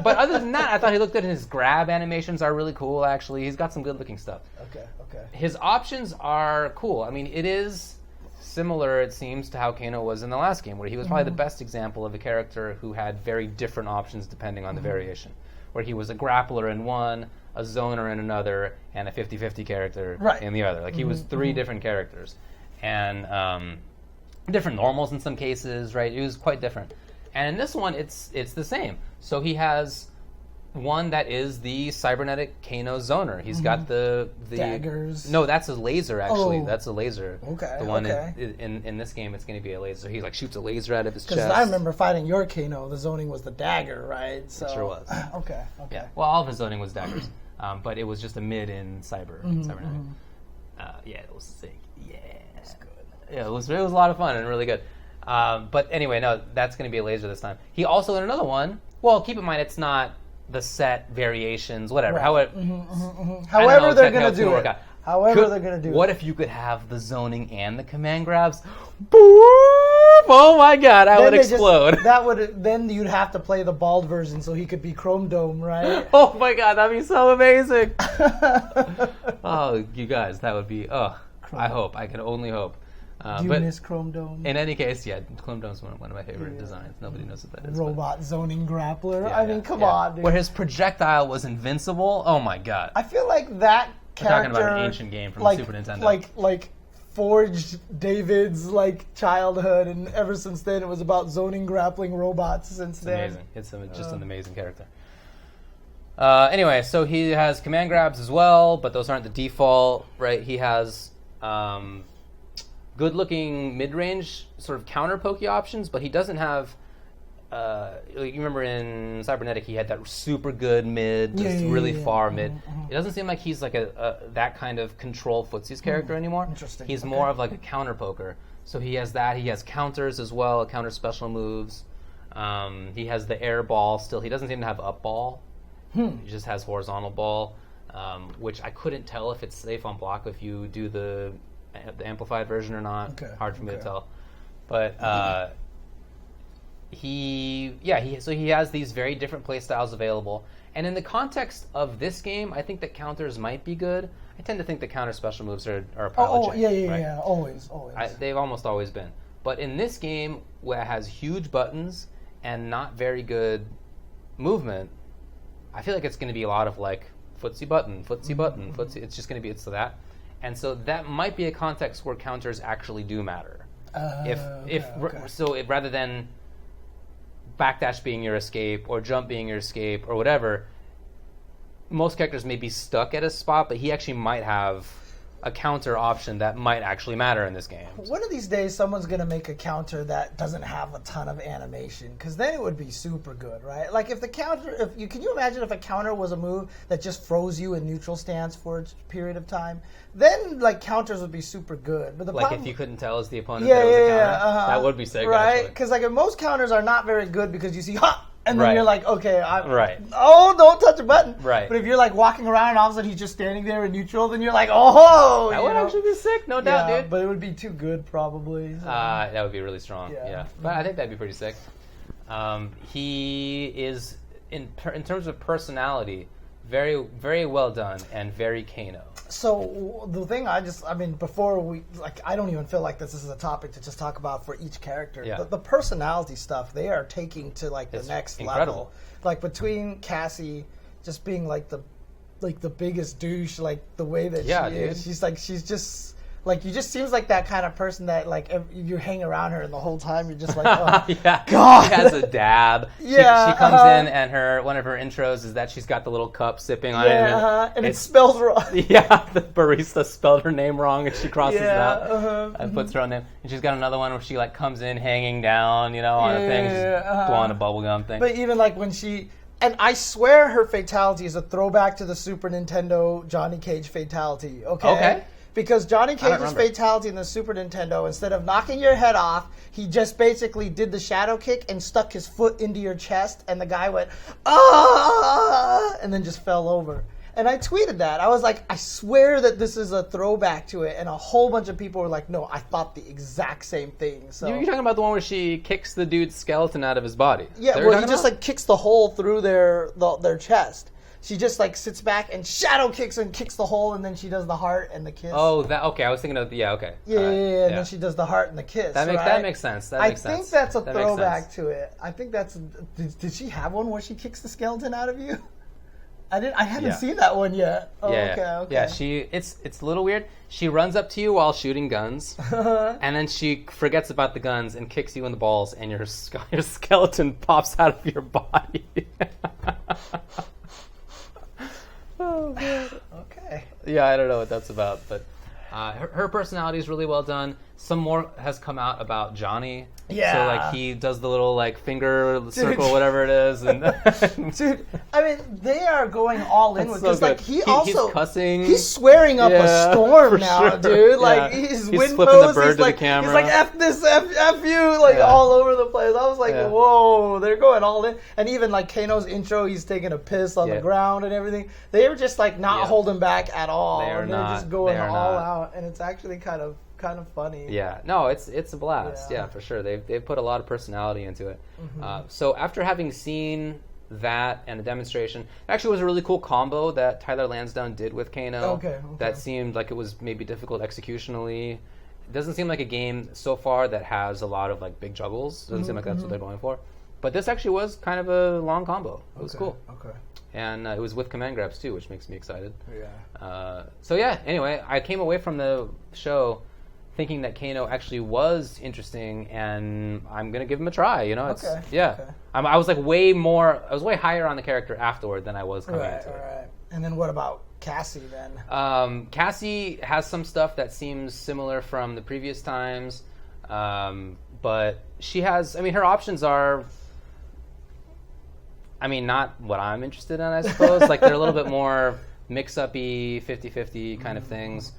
Speaker 2: But other than that, I thought he looked good. His grab animations are really cool. Actually, he's got some good looking stuff.
Speaker 1: Okay.
Speaker 2: His options are cool. It is similar, it seems, to how Kano was in the last game, where he was probably the best example of a character who had very different options depending on the variation. Where he was a grappler in one, a zoner in another, and a 50-50 character in the other. He was three different characters. And different normals in some cases, right? It was quite different. And in this one, it's the same. So he has one that is the cybernetic Kano zoner. He's got the
Speaker 1: daggers.
Speaker 2: No, that's a laser, actually. Oh. That's a laser.
Speaker 1: Okay.
Speaker 2: The one in this game, it's going to be a laser. He shoots a laser out of his chest.
Speaker 1: Because I remember fighting your Kano, the zoning was the dagger, right? So,
Speaker 2: it sure was.
Speaker 1: Okay.
Speaker 2: Yeah. Well, all of his zoning was daggers, but it was just a mid in cybernetic. Yeah, it was sick. Yeah. That's good. Yeah, it was a lot of fun and really good. But anyway, no, that's going to be a laser this time. He also in another one. Well, keep in mind, it's not the set variations, whatever.
Speaker 1: Right. However they're going to do it. However they're going to do
Speaker 2: What
Speaker 1: it.
Speaker 2: if you could have the zoning and the command grabs? Boom! Oh my god, I would explode.
Speaker 1: Then you'd have to play the bald version so he could be Chrome Dome, right?
Speaker 2: Oh my god, that'd be so amazing. Oh, you guys, that would be, I hope. I can only hope.
Speaker 1: Do you miss Chrome Dome?
Speaker 2: In any case, yeah, Chrome Dome's one of my favorite designs. Nobody knows what that is.
Speaker 1: Robot zoning grappler.
Speaker 2: Yeah,
Speaker 1: come on, dude.
Speaker 2: Where his projectile was invincible. Oh my god.
Speaker 1: I feel like that character...
Speaker 2: We're talking about an ancient game from the Super Nintendo.
Speaker 1: Like forged David's childhood, and ever since then it was about zoning grappling robots since then.
Speaker 2: Amazing. It's just an amazing character. Anyway, so he has command grabs as well, but those aren't the default, right? He has good-looking mid-range sort of counter-pokey options, but he doesn't have... you remember in Cybernetic, he had that super good mid, really far mid. It doesn't seem like he's like that kind of control footsies character anymore.
Speaker 1: Interesting.
Speaker 2: He's more of like a counter poker. So he has that. He has counters as well, counter special moves. He has the air ball still. He doesn't seem to have up ball. He just has horizontal ball, which I couldn't tell if it's safe on block if you do the amplified version or not.
Speaker 1: Okay.
Speaker 2: Hard for me to tell. But he has these very different play styles available, and in the context of this game, I think that counters might be good. I tend to think that counter special moves are a pile of jank, right?
Speaker 1: Always.
Speaker 2: They've almost always been, but in this game where it has huge buttons and not very good movement, I feel like it's going to be a lot of like footsie button, footsie. It's just going to be that, and so that might be a context where counters actually do matter. Rather than backdash being your escape or jump being your escape or whatever, most characters may be stuck at a spot, but he actually might have a counter option that might actually matter in this game.
Speaker 1: One of these days, someone's going to make a counter that doesn't have a ton of animation, because then it would be super good, right? Like if the counter, can you imagine if a counter was a move that just froze you in neutral stance for a period of time? Then like counters would be super good. But the problem,
Speaker 2: if you couldn't tell as the opponent that it was a counter, that would be sick,
Speaker 1: right? Because like most counters are not very good because you see ha. And then you're like, okay, don't touch a button.
Speaker 2: Right.
Speaker 1: But if you're like walking around and all of a sudden he's just standing there in neutral, then you're like, oh,
Speaker 2: that would actually be sick, no doubt, dude.
Speaker 1: But it would be too good, probably. So.
Speaker 2: That would be really strong. Yeah. But I think that'd be pretty sick. He is in terms of personality, very, very well done and very Kano.
Speaker 1: So the thing before we I don't even feel like this is a topic to just talk about for each character.
Speaker 2: Yeah.
Speaker 1: The personality stuff they are taking to the next level. Like between Cassie just being the biggest douche, the way that she is. She's just you just seems like that kind of person that you hang around her and the whole time you're just like, oh, God.
Speaker 2: She has a dab. She comes in and one of her intros is that she's got the little cup sipping on it.
Speaker 1: And it spells wrong.
Speaker 2: Yeah, the barista spelled her name wrong and she crosses it out and puts her own name. And she's got another one where she comes in hanging down, on a thing, just blowing a bubblegum thing.
Speaker 1: But even when she... And I swear her fatality is a throwback to the Super Nintendo Johnny Cage fatality, okay? Because Johnny Cage's fatality in the Super Nintendo, instead of knocking your head off, he just basically did the shadow kick and stuck his foot into your chest, and the guy went, ah, and then just fell over. And I tweeted that. I was like, I swear that this is a throwback to it. And a whole bunch of people were like, no, I thought the exact same thing. So
Speaker 2: you're talking about the one where she kicks the dude's skeleton out of his body?
Speaker 1: Yeah, where he just kicks the hole through their chest. She just sits back and shadow kicks and kicks the hole, and then she does the heart and the kiss.
Speaker 2: Oh, that okay. I was thinking of
Speaker 1: and then she does the heart and the kiss.
Speaker 2: That makes sense.
Speaker 1: I think that's a throwback to it. I think that's. Did she have one where she kicks the skeleton out of you? I haven't seen that one yet. Oh, okay.
Speaker 2: Yeah, it's a little weird. She runs up to you while shooting guns, and then she forgets about the guns and kicks you in the balls, and your skeleton pops out of your body. Oh, God.
Speaker 1: Okay.
Speaker 2: Yeah, I don't know what that's about, but her personality is really well done. some more has come out about Johnny.
Speaker 1: Yeah.
Speaker 2: So like he does the little like finger circle, whatever it is, and
Speaker 1: dude, I mean they are going all in with
Speaker 2: so
Speaker 1: this. Like he's
Speaker 2: cussing.
Speaker 1: He's swearing up a storm now,
Speaker 2: sure.
Speaker 1: dude. Like he's
Speaker 2: flipping the bird to the camera.
Speaker 1: He's like F this, F you, like all over the place. I was like, whoa, they're going all in. And even like Kano's intro, he's taking a piss on the ground and everything. They were just like not holding back at all. They're just going all out, and it's actually kind of funny.
Speaker 2: Yeah, no, it's a blast. Yeah, for sure. They've put a lot of personality into it. So after having seen that and the demonstration, it actually was a really cool combo that Tyler Lansdowne did with Kano.
Speaker 1: Okay.
Speaker 2: That seemed like it was maybe difficult executionally. It doesn't seem like a game so far that has a lot of like big juggles. It doesn't seem like that's what they're going for. But this actually was kind of a long combo. It was cool.
Speaker 1: Okay.
Speaker 2: And it was with command grabs too, which makes me excited.
Speaker 1: Yeah.
Speaker 2: So yeah, anyway, I came away from the show thinking that Kano actually was interesting, and I'm gonna give him a try. You know, I was like way higher on the character afterward than I was coming into it.
Speaker 1: Right. And then what about Cassie then?
Speaker 2: Cassie has some stuff that seems similar from the previous times, but she has. I mean, her options are. I mean, not what I'm interested in, I suppose. Like they're a little bit more mix-up-y, 50-50 kind of things.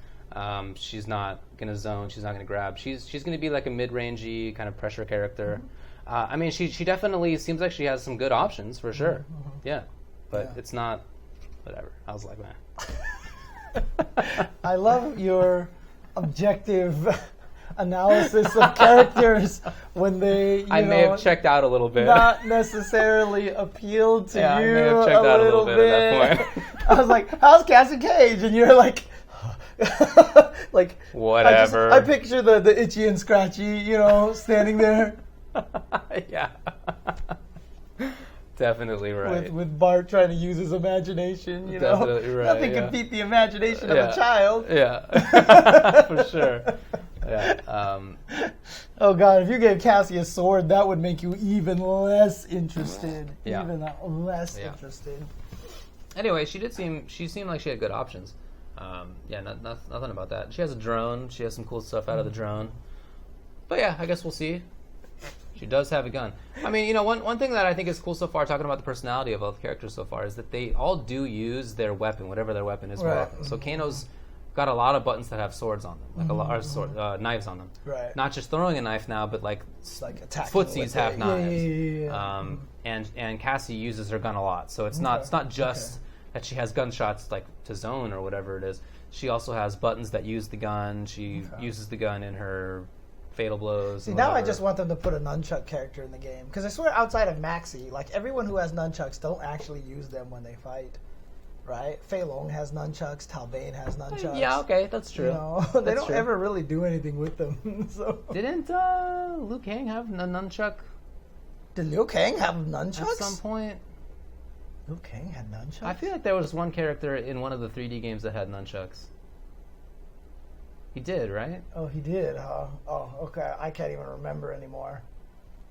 Speaker 2: She's not going to zone. She's not going to grab. She's going to be like a mid-rangey kind of pressure character. I mean, she definitely seems like she has some good options for sure. Yeah, but it's not whatever. I was like, man.
Speaker 1: I love your objective analysis of characters when they,
Speaker 2: I may have checked out a little bit.
Speaker 1: Not necessarily appealed to you
Speaker 2: I may have checked out a little bit at that point.
Speaker 1: I was like, how's Cassie Cage? And you're like, like
Speaker 2: whatever.
Speaker 1: I picture the itchy and scratchy, standing there.
Speaker 2: Yeah. Definitely right.
Speaker 1: With Bart trying to use his imagination,
Speaker 2: Definitely right.
Speaker 1: Nothing can beat the imagination of a child.
Speaker 2: Yeah. For sure. Yeah.
Speaker 1: Oh God! If you gave Cassie a sword, that would make you even less interested.
Speaker 2: Yeah.
Speaker 1: Even less interested.
Speaker 2: Anyway, she seemed like she had good options. Nothing about that. She has a drone. She has some cool stuff out of the drone. But yeah, I guess we'll see. She does have a gun. I mean, one thing that I think is cool so far, talking about the personality of all the characters so far, is that they all do use their weapon, whatever their weapon is, more often. So Kano's got a lot of buttons that have swords on them, like knives on them.
Speaker 1: Right.
Speaker 2: Not just throwing a knife now, but like
Speaker 1: attacking.
Speaker 2: Footsies have knives.
Speaker 1: Yeah.
Speaker 2: And Cassie uses her gun a lot, so it's not just that she has gunshots like to zone or whatever it is. She also has buttons that use the gun. She uses the gun in her fatal blows.
Speaker 1: See, now I just want them to put a nunchuck character in the game, because I swear outside of Maxi, like everyone who has nunchucks don't actually use them when they fight. Right? Fei Long has nunchucks. Talbane has nunchucks.
Speaker 2: Yeah, okay, that's true.
Speaker 1: They don't ever really do anything with them. So
Speaker 2: didn't Liu Kang have a nunchuck?
Speaker 1: Did Liu Kang have nunchucks?
Speaker 2: At some point.
Speaker 1: Liu Kang had nunchucks?
Speaker 2: I feel like there was one character in one of the 3D games that had nunchucks. He did, right?
Speaker 1: Oh, he did, huh? Oh, okay. I can't even remember anymore.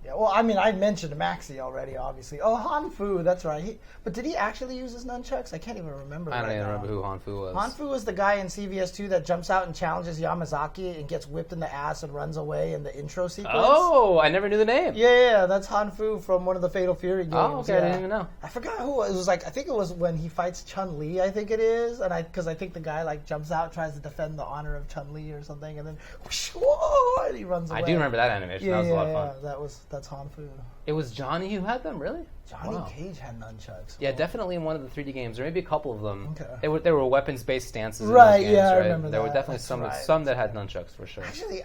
Speaker 1: Yeah, well, I mean, I mentioned Maxi already, obviously. Oh, Han Fu, that's right. But did he actually use his nunchucks? I can't even remember.
Speaker 2: I don't even remember who Han Fu was.
Speaker 1: Han Fu was the guy in CVS2 that jumps out and challenges Yamazaki and gets whipped in the ass and runs away in the intro sequence.
Speaker 2: Oh, I never knew the name.
Speaker 1: Yeah, that's Han Fu from one of the Fatal Fury games.
Speaker 2: Oh, okay, I didn't even know.
Speaker 1: I forgot who it was. I think it was when he fights Chun-Li, I think it is, and because I think the guy jumps out, tries to defend the honor of Chun-Li or something, and then whoosh, whoa, and he runs away.
Speaker 2: I do remember that animation. That was a lot of fun.
Speaker 1: That's Han Fu.
Speaker 2: It was Johnny who had them, really?
Speaker 1: Johnny Cage had nunchucks.
Speaker 2: Yeah, definitely in one of the 3D games, or maybe a couple of them. Okay. There were weapons-based stances.
Speaker 1: Right,
Speaker 2: in those games,
Speaker 1: I
Speaker 2: right?
Speaker 1: remember
Speaker 2: There
Speaker 1: that.
Speaker 2: were definitely some that had nunchucks for sure.
Speaker 1: Actually,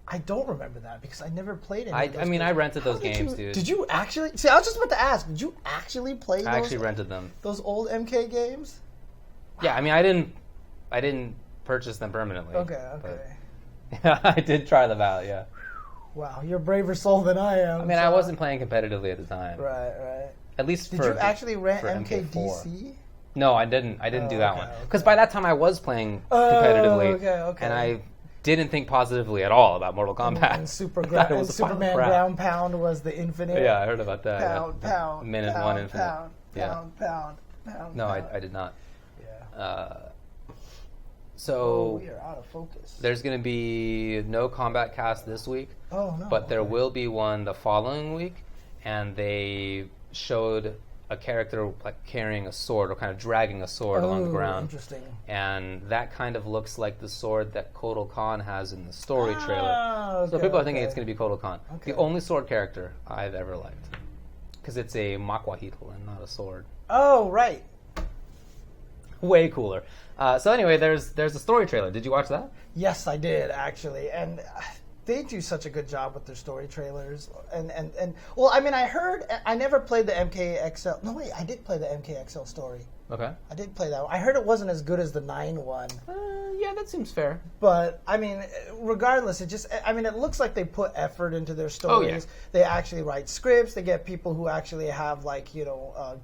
Speaker 1: I don't remember that because I never played any of those
Speaker 2: games. I rented those games,
Speaker 1: dude.
Speaker 2: dude.
Speaker 1: Did you actually? See, I was just about to ask. Did you actually play those?
Speaker 2: I actually rented them.
Speaker 1: Those old MK games?
Speaker 2: Yeah, I mean, I didn't purchase them permanently.
Speaker 1: Okay.
Speaker 2: Yeah, I did try them out, yeah.
Speaker 1: Wow, you're a braver soul than I am.
Speaker 2: I mean, I wasn't playing competitively at the time.
Speaker 1: Right.
Speaker 2: At least
Speaker 1: Did you actually rent MKDC?
Speaker 2: No, I didn't do that one. Because by that time I was playing competitively.
Speaker 1: Okay.
Speaker 2: And I didn't think positively at all about Mortal Kombat.
Speaker 1: And Superman Ground Pound was the infinite.
Speaker 2: Yeah, I heard about that.
Speaker 1: Pound.
Speaker 2: Minute one infinite.
Speaker 1: Pound.
Speaker 2: No, I did not.
Speaker 1: Yeah. So we are out of focus.
Speaker 2: There's going to be no Kombat cast this week.
Speaker 1: Oh, no.
Speaker 2: But there will be one the following week. And they showed a character like carrying a sword or kind of dragging a sword along the ground.
Speaker 1: Interesting.
Speaker 2: And that kind of looks like the sword that Kotal Khan has in the story trailer. So people are thinking it's going to be Kotal Khan. The only sword character I've ever liked. Because it's a makwahito and not a sword.
Speaker 1: Oh, right.
Speaker 2: Way cooler. So anyway, there's a story trailer. Did you watch that?
Speaker 1: Yes, I did, actually. And they do such a good job with their story trailers. And well, I mean, I never played the MKXL. No, wait, I did play the MKXL story.
Speaker 2: Okay.
Speaker 1: I did play that one. I heard it wasn't as good as the 9 one.
Speaker 2: Yeah, that seems fair.
Speaker 1: But, I mean, regardless, it looks like they put effort into their stories.
Speaker 2: Oh, yeah.
Speaker 1: They actually write scripts. They get people who actually have,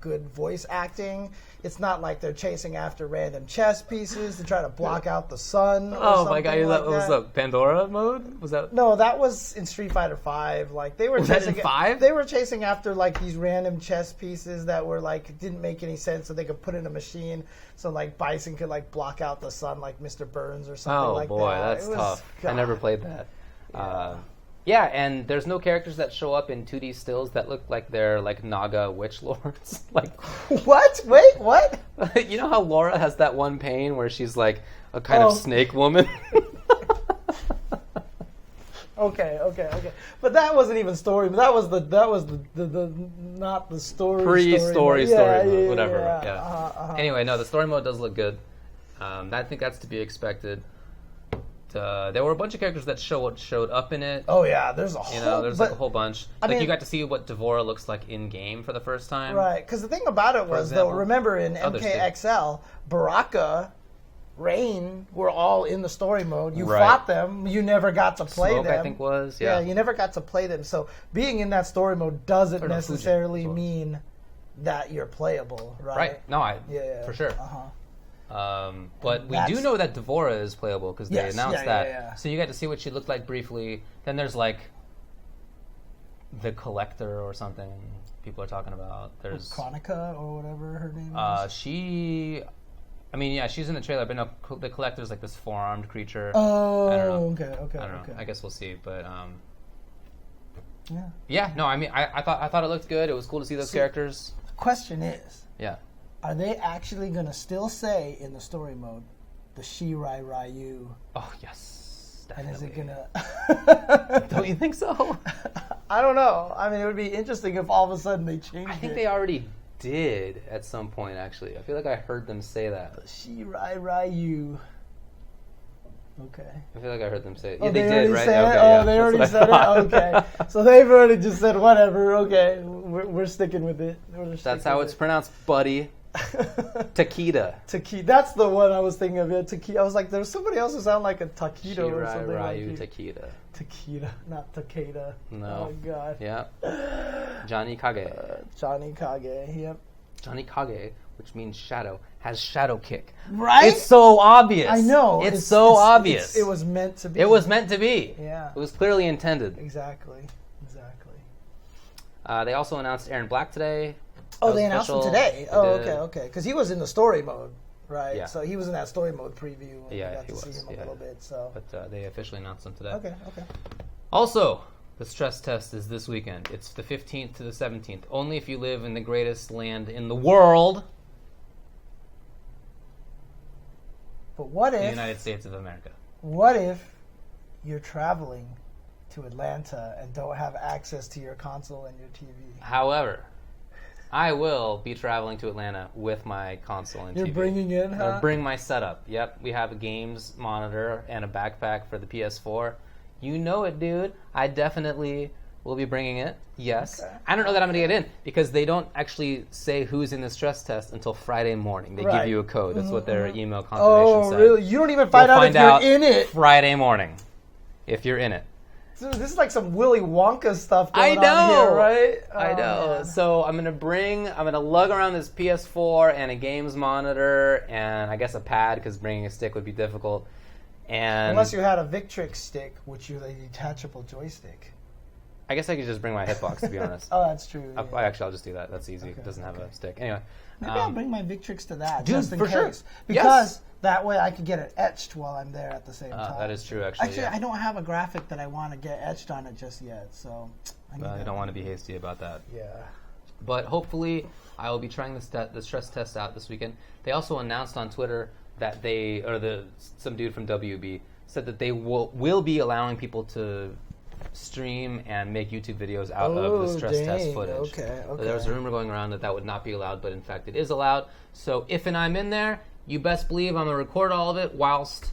Speaker 1: good voice acting. It's not like they're chasing after random chess pieces to try to block out the sun or something
Speaker 2: my God,
Speaker 1: like
Speaker 2: that was the Pandora mode? Was that?
Speaker 1: No, that was in Street Fighter V. Like, they were
Speaker 2: was
Speaker 1: chasing,
Speaker 2: that in 5?
Speaker 1: They were chasing after, these random chess pieces that were, didn't make any sense, so they could put in a machine so, Bison could, block out the sun like Mr. Burns or something like that.
Speaker 2: Oh, boy, that's tough.
Speaker 1: God.
Speaker 2: I never played that.
Speaker 1: Yeah.
Speaker 2: And there's no characters that show up in 2D stills that look like they're, Naga witch lords.
Speaker 1: What? Wait, what?
Speaker 2: You know how Laura has that one pain where she's, a kind of snake woman?
Speaker 1: Okay. But that wasn't even story. That was the not the story.
Speaker 2: Pre-story story mode, whatever.
Speaker 1: Yeah.
Speaker 2: Anyway, no, the story mode does look good. I think that's to be expected. There were a bunch of characters that showed up in it.
Speaker 1: Oh yeah, there's a whole.
Speaker 2: There's a whole bunch. You got to see what D'Vorah looks like in game for the first time.
Speaker 1: Right, because the thing about it was though, remember in MKXL, Baraka, Rain were all in the story mode. You fought them. You never got to play
Speaker 2: Smoke,
Speaker 1: them.
Speaker 2: I think was. Yeah,
Speaker 1: you never got to play them. So being in that story mode doesn't necessarily mean that you're playable, right?
Speaker 2: Right. No, for sure. But we do know that D'Vorah is playable because they announced that.
Speaker 1: Yeah.
Speaker 2: So you got to see what she looked like briefly. Then there's the Collector or something people are talking about. There's
Speaker 1: Chronica or whatever her name is.
Speaker 2: She's in the trailer, but no, the Collector's like this four-armed creature.
Speaker 1: Oh,
Speaker 2: I don't know.
Speaker 1: Okay.
Speaker 2: I don't know. I guess we'll see, but
Speaker 1: yeah.
Speaker 2: Yeah, no, I thought it looked good. It was cool to see those characters.
Speaker 1: The question is,
Speaker 2: are
Speaker 1: they actually going to still say in the story mode the Shirai Ryu?
Speaker 2: Oh, yes. Definitely.
Speaker 1: And is it going to...
Speaker 2: Don't you think so?
Speaker 1: I don't know. I mean, it would be interesting if all of a sudden they changed it.
Speaker 2: I think they already did at some point, actually. I feel like I heard them say that.
Speaker 1: The Shirai Ryu. Okay.
Speaker 2: I feel like I heard them say it.
Speaker 1: Oh,
Speaker 2: Yeah, they did, right?
Speaker 1: They already said it? Okay. So they've already just said, whatever, okay, we're sticking with it.
Speaker 2: That's how it's pronounced, buddy. Takeda.
Speaker 1: That's the one I was thinking of. Takeda. I was like, there's somebody else who sound like a taquito or something
Speaker 2: Ryu
Speaker 1: like
Speaker 2: Takeda.
Speaker 1: Takeda, not Takeda.
Speaker 2: No.
Speaker 1: Oh, God.
Speaker 2: Yeah. Johnny Kage.
Speaker 1: Johnny Kage, yep.
Speaker 2: Johnny Kage, which means shadow, has shadow kick.
Speaker 1: Right?
Speaker 2: It's so obvious.
Speaker 1: I know.
Speaker 2: It's so obvious.
Speaker 1: It was meant to be.
Speaker 2: It was meant to be.
Speaker 1: Yeah.
Speaker 2: It was clearly intended.
Speaker 1: Exactly.
Speaker 2: They also announced Aaron Black today.
Speaker 1: Oh, they announced him today? Okay. Because he was in the story mode, right?
Speaker 2: Yeah.
Speaker 1: So he was in that story mode preview. And
Speaker 2: Yeah,
Speaker 1: we got
Speaker 2: he
Speaker 1: to see
Speaker 2: was.
Speaker 1: him a little bit. So.
Speaker 2: But they officially announced him today.
Speaker 1: Okay.
Speaker 2: Also, the stress test is this weekend. It's the 15th to the 17th. Only if you live in the greatest land in the world.
Speaker 1: But what if...
Speaker 2: The United States of America.
Speaker 1: What if you're traveling to Atlanta and don't have access to your console and your TV?
Speaker 2: However, I will be traveling to Atlanta with my console and TV.
Speaker 1: You're bringing in, huh?
Speaker 2: I'll bring my setup. Yep, we have a games monitor and a backpack for the PS4. You know it, dude. I definitely will be bringing it. Yes. Okay. I don't know that I'm going to get in because they don't actually say who's in the stress test until Friday morning. They give you a code. That's what their email confirmation said.
Speaker 1: Oh, really? You don't even find out if you're in it?
Speaker 2: Friday morning, if you're in it.
Speaker 1: So this is like some Willy Wonka stuff going on here, right?
Speaker 2: I know. Man. So I'm gonna lug around this PS4 and a games monitor and I guess a pad because bringing a stick would be difficult. And
Speaker 1: unless you had a Victrix stick, which is a detachable joystick.
Speaker 2: I guess I could just bring my hitbox, to be honest.
Speaker 1: Oh, that's true. Yeah.
Speaker 2: I'll just do that. That's easy. It doesn't have a stick. Anyway.
Speaker 1: Maybe I'll bring my Victrix to that,
Speaker 2: dude,
Speaker 1: just in
Speaker 2: for
Speaker 1: case.
Speaker 2: Sure.
Speaker 1: Because that way I could get it etched while I'm there at the same time.
Speaker 2: That is true, actually.
Speaker 1: Actually, I don't have a graphic that I want to get etched on it just yet, so
Speaker 2: I don't want to be hasty about that.
Speaker 1: Yeah.
Speaker 2: But hopefully, I will be trying the stress test out this weekend. They also announced on Twitter that some dude from WB said that they will be allowing people to stream and make YouTube videos out of the stress test footage.
Speaker 1: Okay.
Speaker 2: So there was a rumor going around that would not be allowed, but in fact it is allowed. So if and I'm in there, you best believe I'm going to record all of it whilst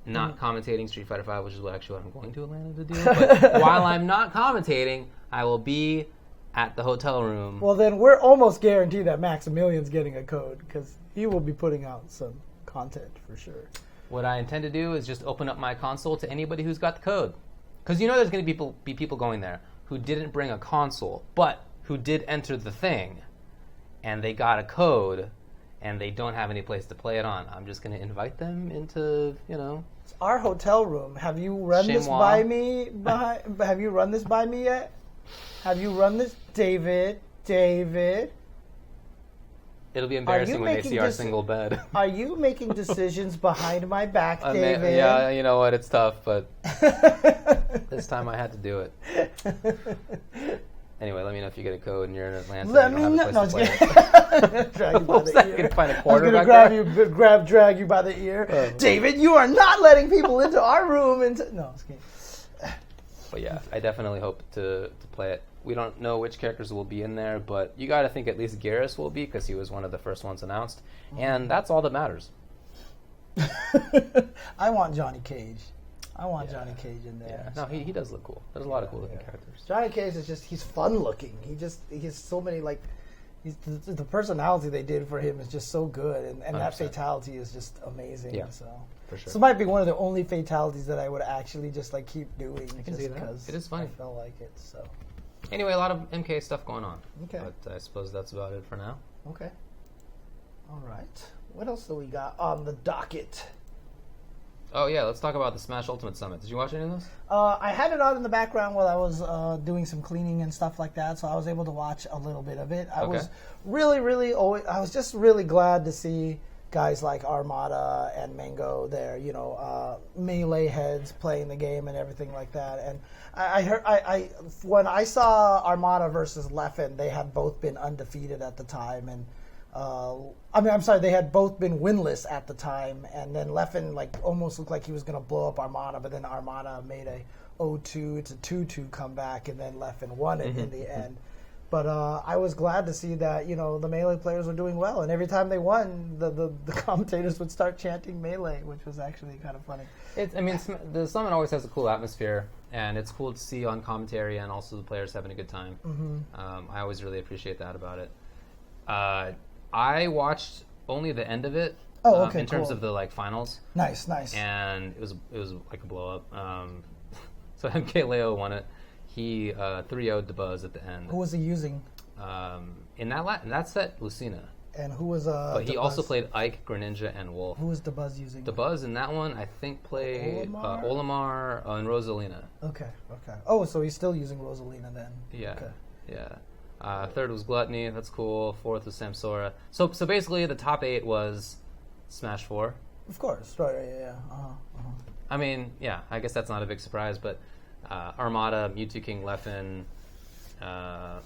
Speaker 2: not commentating Street Fighter V, which is what I'm going to Atlanta to do. But while I'm not commentating, I will be at the hotel room.
Speaker 1: Well, then we're almost guaranteed that Maximilian's getting a code because he will be putting out some content for sure.
Speaker 2: What I intend to do is just open up my console to anybody who's got the code. Because there's going to be people going there who didn't bring a console, but who did enter the thing, and they got a code, and they don't have any place to play it on. I'm just going to invite them into,
Speaker 1: It's our hotel room. Have you run this by me? Have you run this by me yet? Have you run this, David?
Speaker 2: It'll be embarrassing when they see our single bed.
Speaker 1: Are you making decisions behind my back, David?
Speaker 2: Yeah, you know what? It's tough, but this time I had to do it. Anyway, let me know if you get a code and you're in Atlanta.
Speaker 1: Let me know. No, drag you by the ear.
Speaker 2: Can find a quarter
Speaker 1: I'm gonna drag you by the ear. David, you are not letting people into our room. No, it's kidding.
Speaker 2: But yeah, I definitely hope to play it. We don't know which characters will be in there, but you got to think at least Garrus will be because he was one of the first ones announced, and that's all that matters.
Speaker 1: I want Johnny Cage. Johnny Cage in there.
Speaker 2: Yeah. No, he does look cool. There's a lot of cool looking characters.
Speaker 1: Johnny Cage is he's fun looking. He has so many the personality they did for him is just so good, and that fatality is just amazing.
Speaker 2: Yeah,
Speaker 1: so.
Speaker 2: For sure.
Speaker 1: So it might be one of the only fatalities that I would actually just keep doing.
Speaker 2: I can see that. It is funny.
Speaker 1: I felt like it. So.
Speaker 2: Anyway, a lot of MK stuff going on.
Speaker 1: Okay.
Speaker 2: But I suppose that's about it for now.
Speaker 1: Okay. All right. What else do we got on the docket?
Speaker 2: Oh, yeah. Let's talk about the Smash Ultimate Summit. Did you watch any of this?
Speaker 1: I had it on in the background while I was doing some cleaning and stuff like that, so I was able to watch a little bit of it. I was just really glad to see guys like Armada and Mango there, melee heads playing the game and everything like that. And when I saw Armada versus Leffen, they had both been undefeated at the time, and they had both been winless at the time. And then Leffen almost looked like he was going to blow up Armada, but then Armada made a 0-2, it's a 2-2 comeback, and then Leffen won it in the end. But I was glad to see that, the Melee players were doing well. And every time they won, the commentators would start chanting Melee, which was actually kind of funny.
Speaker 2: The Summit always has a cool atmosphere, and it's cool to see on commentary and also the players having a good time. Mm-hmm. I always really appreciate that about it. I watched only the end of it in terms of the finals. Nice. And it was like a blow-up. So MK Leo won it. He 3-0'd DeBuzz at the end.
Speaker 1: Who was he using?
Speaker 2: In that set, Lucina.
Speaker 1: And who was
Speaker 2: But he also played Ike, Greninja, and Wolf.
Speaker 1: Who was DeBuzz using?
Speaker 2: DeBuzz in that one, I think, played Olimar and Rosalina.
Speaker 1: Okay. Oh, so he's still using Rosalina then.
Speaker 2: Yeah. Okay. Yeah. Third was Gluttony. That's cool. Fourth was Samsora. So basically, the top 8 was Smash 4.
Speaker 1: Of course. Right. Yeah.
Speaker 2: I mean, yeah. I guess that's not a big surprise, but Armada, Mewtwo King, Leffen,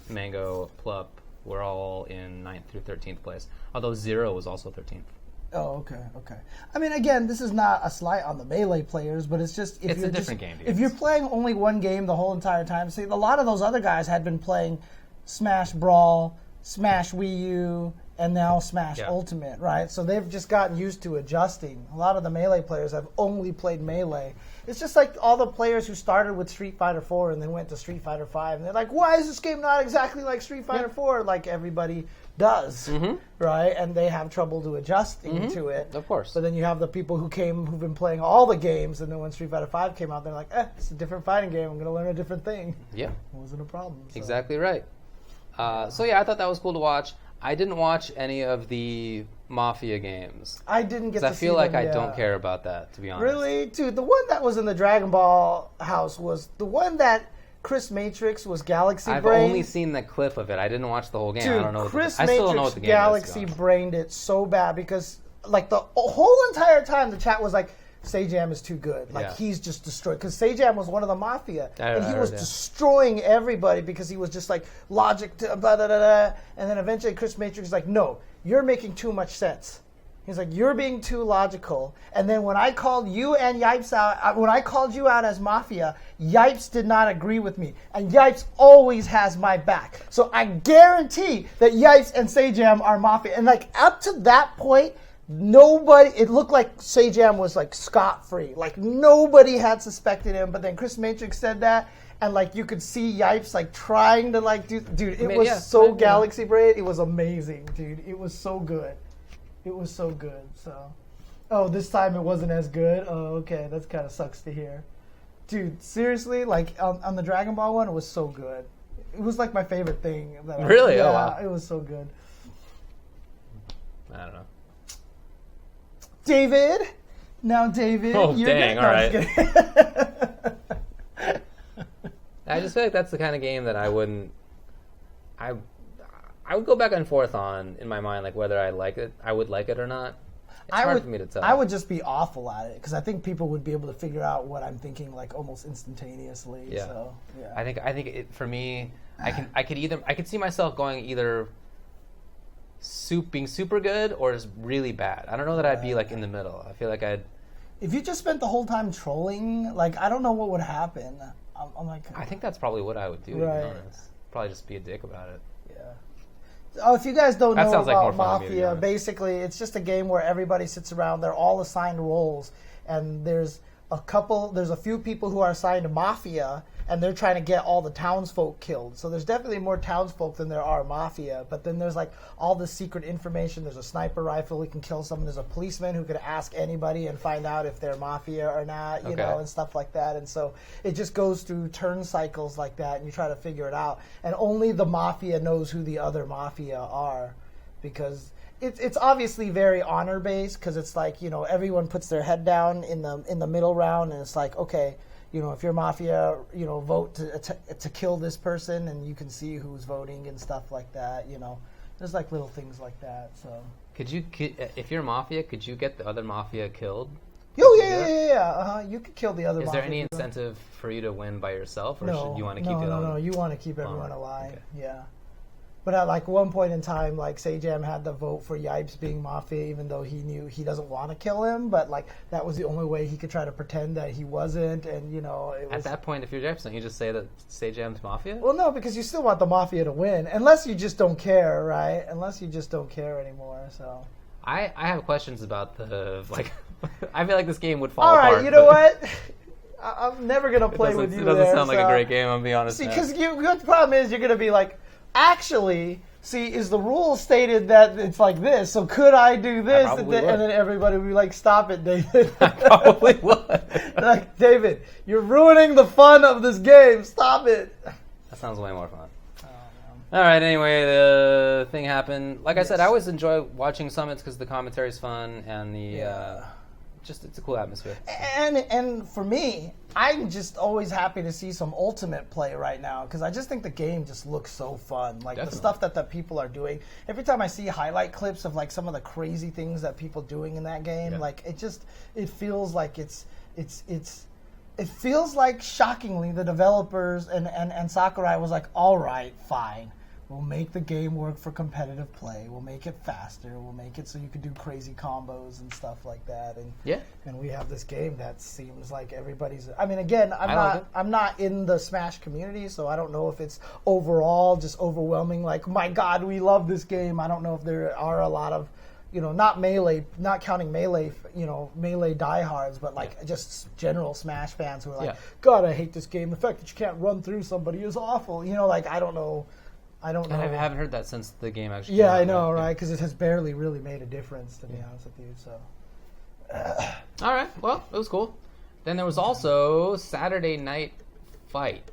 Speaker 2: Mango, Plup were all in 9th through 13th place. Although Zero was also 13th.
Speaker 1: Oh, okay. I mean, again, this is not a slight on the Melee players, but it's just
Speaker 2: it's a different game.
Speaker 1: If you're playing only one game the whole entire time, see, a lot of those other guys had been playing Smash Brawl, Smash Wii U, and now Smash Ultimate, right? So they've just gotten used to adjusting. A lot of the Melee players have only played Melee. It's just like all the players who started with Street Fighter 4 and then went to Street Fighter 5, and they're like, why is this game not exactly like Street Fighter 4 like everybody does, right? And they have trouble adjusting to it.
Speaker 2: Of course.
Speaker 1: But then you have the people who've been playing all the games, and then when Street Fighter 5 came out, they're like, it's a different fighting game. I'm going to learn a different thing.
Speaker 2: Yeah.
Speaker 1: It wasn't a problem. So.
Speaker 2: Exactly right. So I thought that was cool to watch. I didn't watch any of the Mafia games.
Speaker 1: I didn't get to see them.
Speaker 2: I feel like I don't care about that, to be honest.
Speaker 1: Really? Dude, the one that was in the Dragon Ball house was the one that Chris Matrix was Galaxy
Speaker 2: I've
Speaker 1: Brain.
Speaker 2: only seen the clip of it. I didn't watch the whole game.
Speaker 1: Dude,
Speaker 2: I don't know.
Speaker 1: Chris
Speaker 2: I still don't know
Speaker 1: Matrix
Speaker 2: what the game
Speaker 1: Galaxy
Speaker 2: is.
Speaker 1: brained it so bad because, like, the whole entire time the chat was like, Sajam is too good. Like, he's just destroyed. Because Sajam was one of the Mafia. And he was destroying everybody because he was just like, logic, blah, blah, blah, blah. And then eventually Chris Matrix is like, no, you're making too much sense. He's like, you're being too logical. And then when I called you and Yipes out, when I called you out as Mafia, Yipes did not agree with me. And Yipes always has my back. So I guarantee that Yipes and Sajam are Mafia. And like up to that point, nobody, it looked like Sajam was like scot-free. Like nobody had suspected him. But then Chris Matrix said that. And like you could see Yipes like trying to like do, dude, it was so Galaxy Brain. It was amazing, dude. It was so good. It was so good. So, this time it wasn't as good. Oh, okay, that kind of sucks to hear, dude. Seriously, like on the Dragon Ball one, it was so good. It was like my favorite thing.
Speaker 2: Really? Oh wow!
Speaker 1: It was so good.
Speaker 2: I don't know.
Speaker 1: David,
Speaker 2: Oh
Speaker 1: you're
Speaker 2: dang!
Speaker 1: good.
Speaker 2: All right. I just feel like that's the kind of game that I would go back and forth on in my mind, like whether I would like it or not. It's hard for me to tell.
Speaker 1: I would just be awful at it because I think people would be able to figure out what I'm thinking like almost instantaneously.
Speaker 2: Yeah.
Speaker 1: So, yeah.
Speaker 2: I think for me, I could see myself going either being super good or is really bad. I don't know that I'd be like in the middle. I feel like
Speaker 1: if you just spent the whole time trolling, like I don't know what would happen. I'm like,
Speaker 2: I think that's probably what I would do. To be honest, probably just be a dick about it.
Speaker 1: Oh, if you guys don't know about
Speaker 2: Mafia,
Speaker 1: basically it's just a game where everybody sits around. They're all assigned roles, and there's a few people who are assigned to Mafia, and they're trying to get all the townsfolk killed. So there's definitely more townsfolk than there are Mafia. But then there's like all the secret information. There's a sniper rifle who can kill someone. There's a policeman who could ask anybody and find out if they're Mafia or not, you know, and stuff like that. And so it just goes through turn cycles like that, and you try to figure it out. And only the Mafia knows who the other Mafia are, because it's obviously very honor based, because it's like, you know, everyone puts their head down in the middle round, and it's like, okay, you know, if you're Mafia, you know, vote to kill this person, and you can see who's voting and stuff like that. You know, there's like little things like that. So
Speaker 2: if you're Mafia, could you get the other Mafia killed?
Speaker 1: Oh yeah. You could kill the other.
Speaker 2: Is
Speaker 1: Mafia
Speaker 2: there any incentive for you to win by yourself, or
Speaker 1: no,
Speaker 2: should you want to keep it?
Speaker 1: No. You want to keep everyone alive. Okay. Yeah. But at like one point in time, like Sajam had the vote for Yipes being Mafia, even though he knew he doesn't want to kill him. But like that was the only way he could try to pretend that he wasn't. And you know,
Speaker 2: at that point, if you're Yipes, don't you just say that Sajam's Mafia?
Speaker 1: Well, no, because you still want the Mafia to win, unless you just don't care, right? Unless you just don't care anymore. So
Speaker 2: I have questions about the like. I feel like this game would fall
Speaker 1: apart.
Speaker 2: apart.
Speaker 1: All right, you know what? I'm never gonna play with you.
Speaker 2: It doesn't sound like a great game. I'll be honest.
Speaker 1: See, because the problem is you're gonna be like, actually, see, is the rule stated that it's like this? So could I do this? And then everybody would be like, "Stop it, David."
Speaker 2: I probably would.
Speaker 1: Like, David, you're ruining the fun of this game. Stop it.
Speaker 2: That sounds way more fun. All right. Anyway, the thing happened. Like I said, I always enjoy watching summits because the commentary's fun and the it's a cool atmosphere.
Speaker 1: And for me, I'm just always happy to see some Ultimate play right now, because I just think the game just looks so fun. Like the stuff that the people are doing. Every time I see highlight clips of like some of the crazy things that people doing in that game, like it feels like it feels like shockingly the developers and Sakurai was like, all right, fine. We'll make the game work for competitive play. We'll make it faster. We'll make it so you can do crazy combos and stuff like that. And we have this game that seems like everybody's. I mean, again, I'm not in the Smash community, so I don't know if it's overall just overwhelming. Like, my God, we love this game. I don't know if there are a lot of, you know, not counting Melee diehards, but like just general Smash fans who are like, God, I hate this game. The fact that you can't run through somebody is awful. You know, like I don't know. I
Speaker 2: haven't heard that since the game actually.
Speaker 1: Yeah, I know, right? Because it has barely really made a difference, to be honest with you. So.
Speaker 2: All right. Well, it was cool. Then there was also Saturday Night Fight.